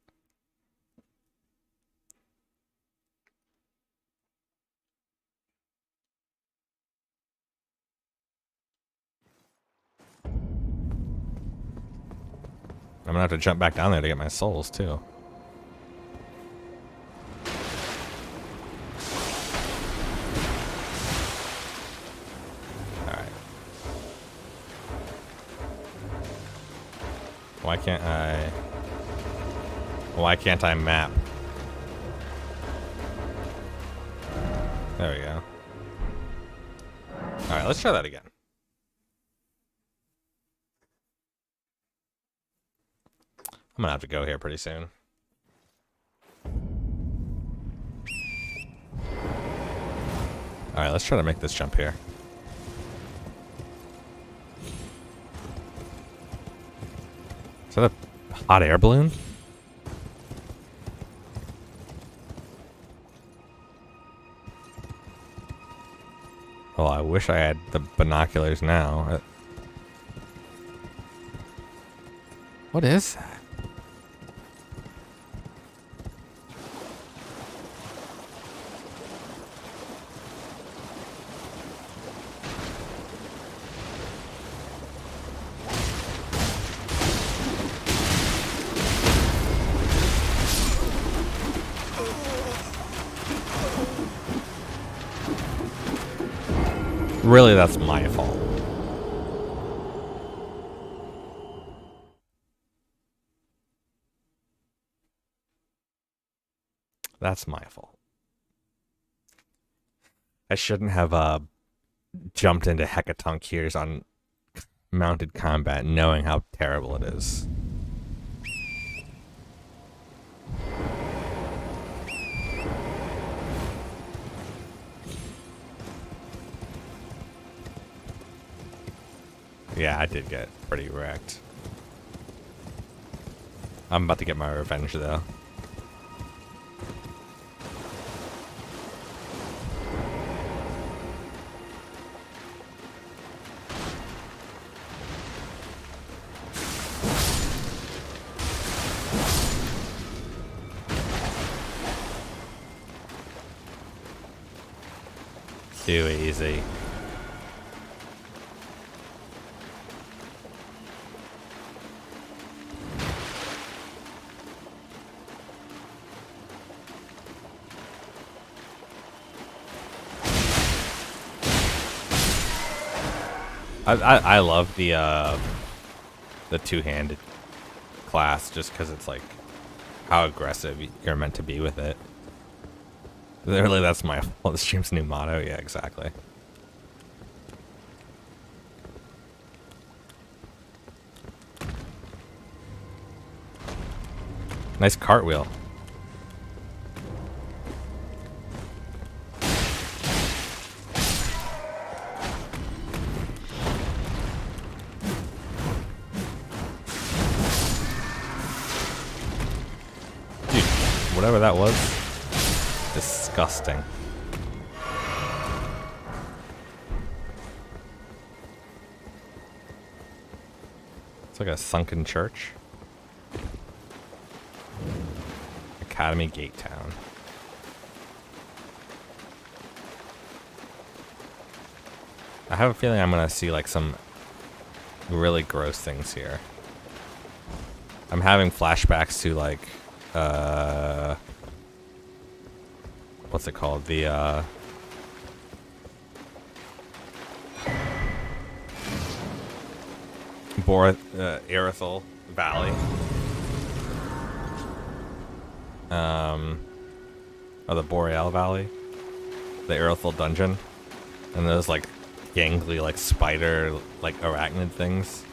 I'm gonna have to jump back down there to get my souls, too. Why can't I map? There we go. Alright, let's try that again. I'm gonna have to go here pretty soon. Alright, let's try to make this jump here. Is that a hot air balloon? Well, I wish I had the binoculars now. What is that? Really, that's my fault. That's my fault. I shouldn't have jumped into Hecatoncheers on mounted combat knowing how terrible it is. Yeah, I did get pretty wrecked. I'm about to get my revenge though. Too easy. I love the two-handed class just because it's like how aggressive you're meant to be with it. Literally, that's my fault. The stream's new motto. Yeah, exactly. Nice cartwheel. Dude, whatever that was. Disgusting. It's like a sunken church. Academy Gate Town. I have a feeling I'm gonna see like some really gross things here. I'm having flashbacks to like what's it called? The Irithyll Valley. Or the Boreal Valley. The Irithyll Dungeon. And those like gangly like spider like arachnid things.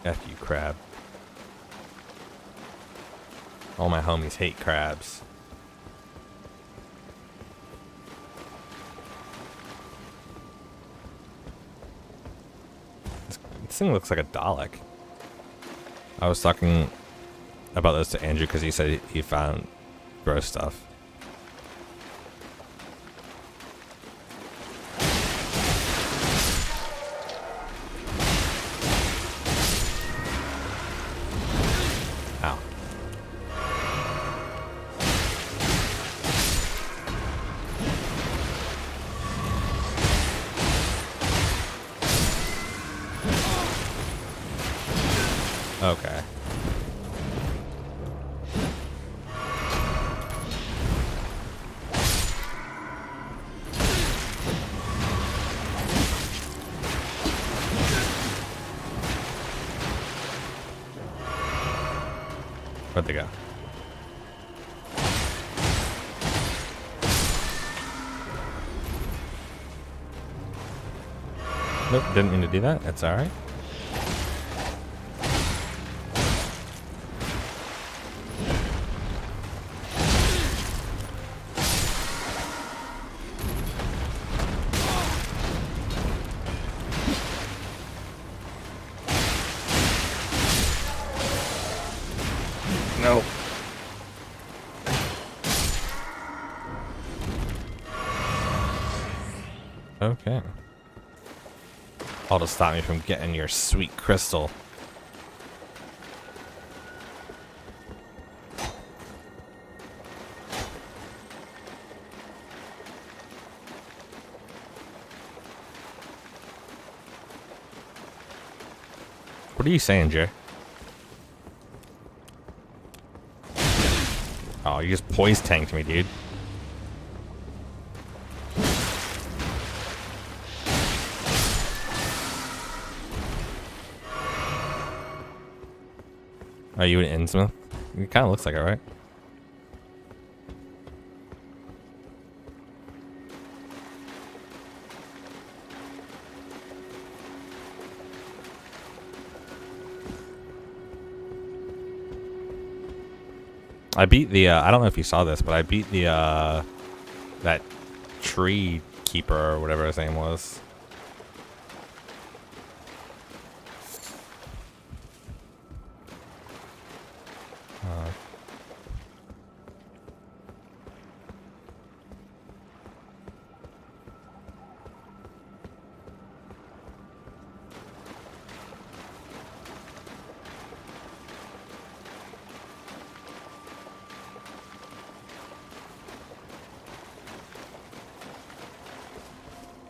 F you, crab. All my homies hate crabs. This thing looks like a Dalek. I was talking about this to Andrew because he said he found gross stuff. Ow. Okay. Where'd they go? Nope, didn't mean to do that. That's alright. No. Okay. All to stop me from getting your sweet crystal. What are you saying, Jay? Oh, Oh, you just poise tanked me, dude. Are you an Innsmouth? It kind of looks like it, right? I beat the, I don't know if you saw this, but I beat the, that tree keeper or whatever his name was.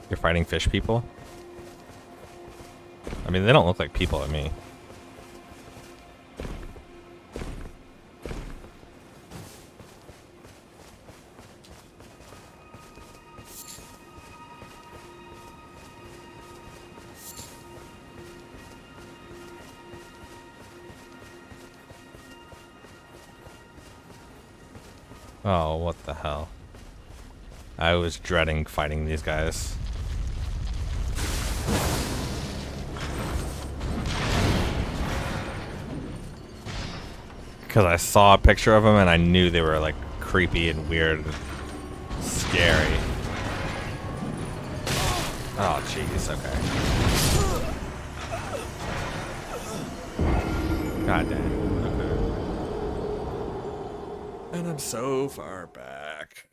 You're fighting fish people? I mean, they don't look like people to me. Oh, what the hell. I was dreading fighting these guys. Because I saw a picture of them and I knew they were like creepy and weird and scary. Oh, jeez, okay. God damn. Okay. And I'm so far back.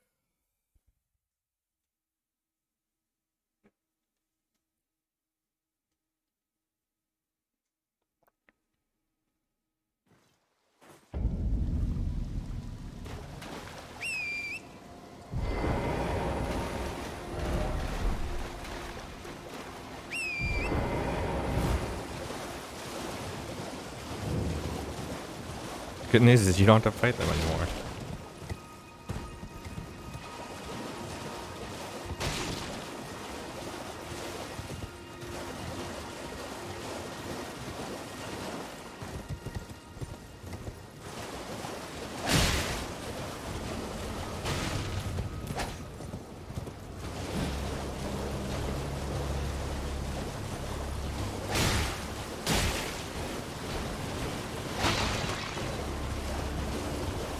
Good news is you don't have to fight them anymore.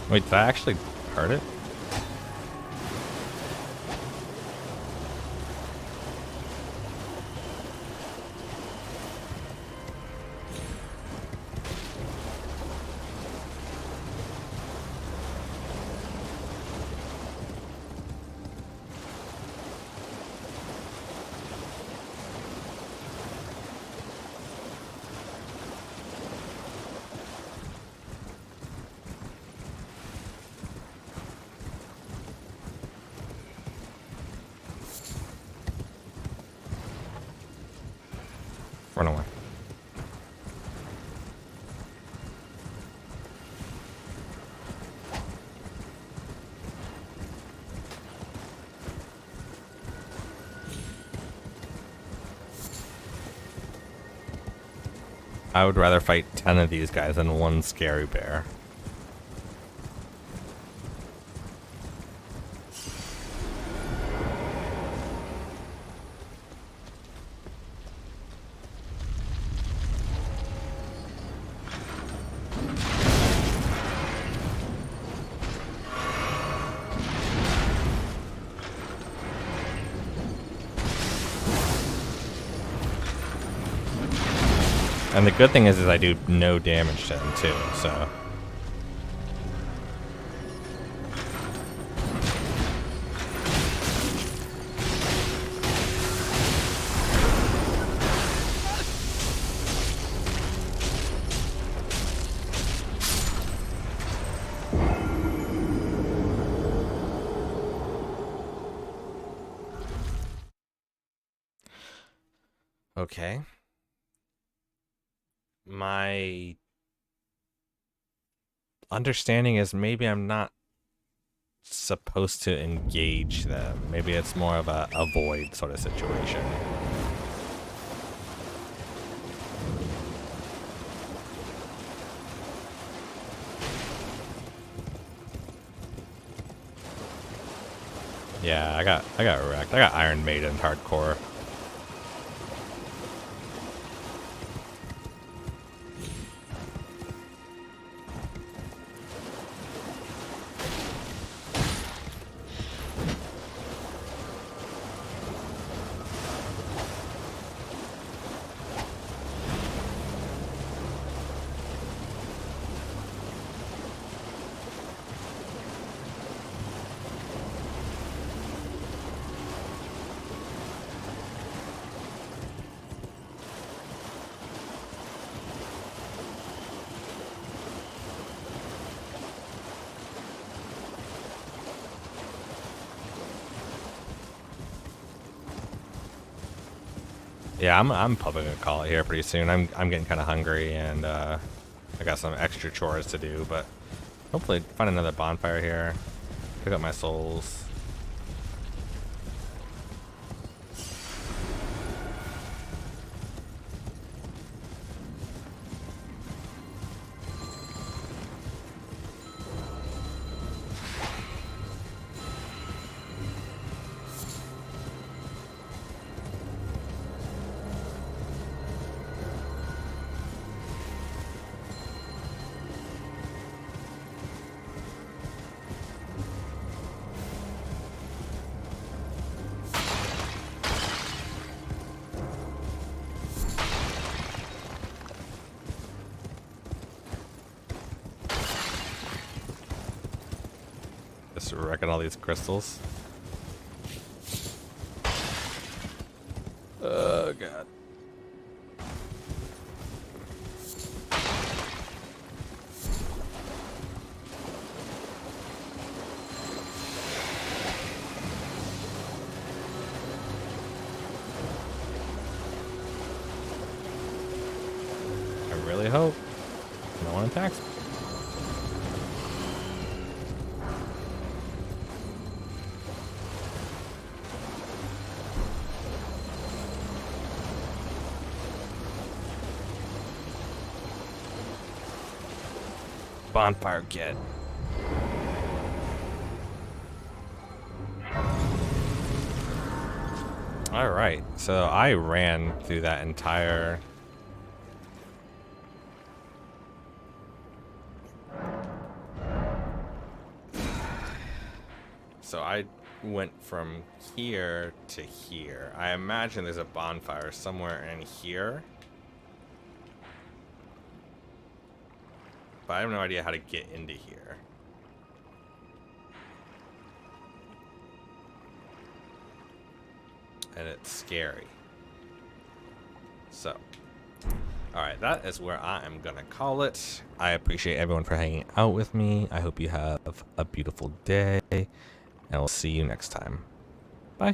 Wait, did I actually hurt it? Run away. I would rather fight 10 of these guys than one scary bear. And the good thing is I do no damage to them too, so. Okay. My understanding is maybe I'm not supposed to engage them. Maybe it's more of a avoid sort of situation. Yeah, I got wrecked. I got Iron Maiden hardcore. Yeah, I'm probably gonna call it here pretty soon. I'm getting kind of hungry, and I got some extra chores to do, but hopefully find another bonfire here. Pick up my souls. Just wrecking all these crystals. Oh god. I really hope no one attacks me. Bonfire get. All right, so I ran through that entire. So I went from here to here. I imagine there's a bonfire somewhere in here. But I have no idea how to get into here. And it's scary. So, alright, that is where I am gonna call it. I appreciate everyone for hanging out with me. I hope you have a beautiful day, and we'll see you next time.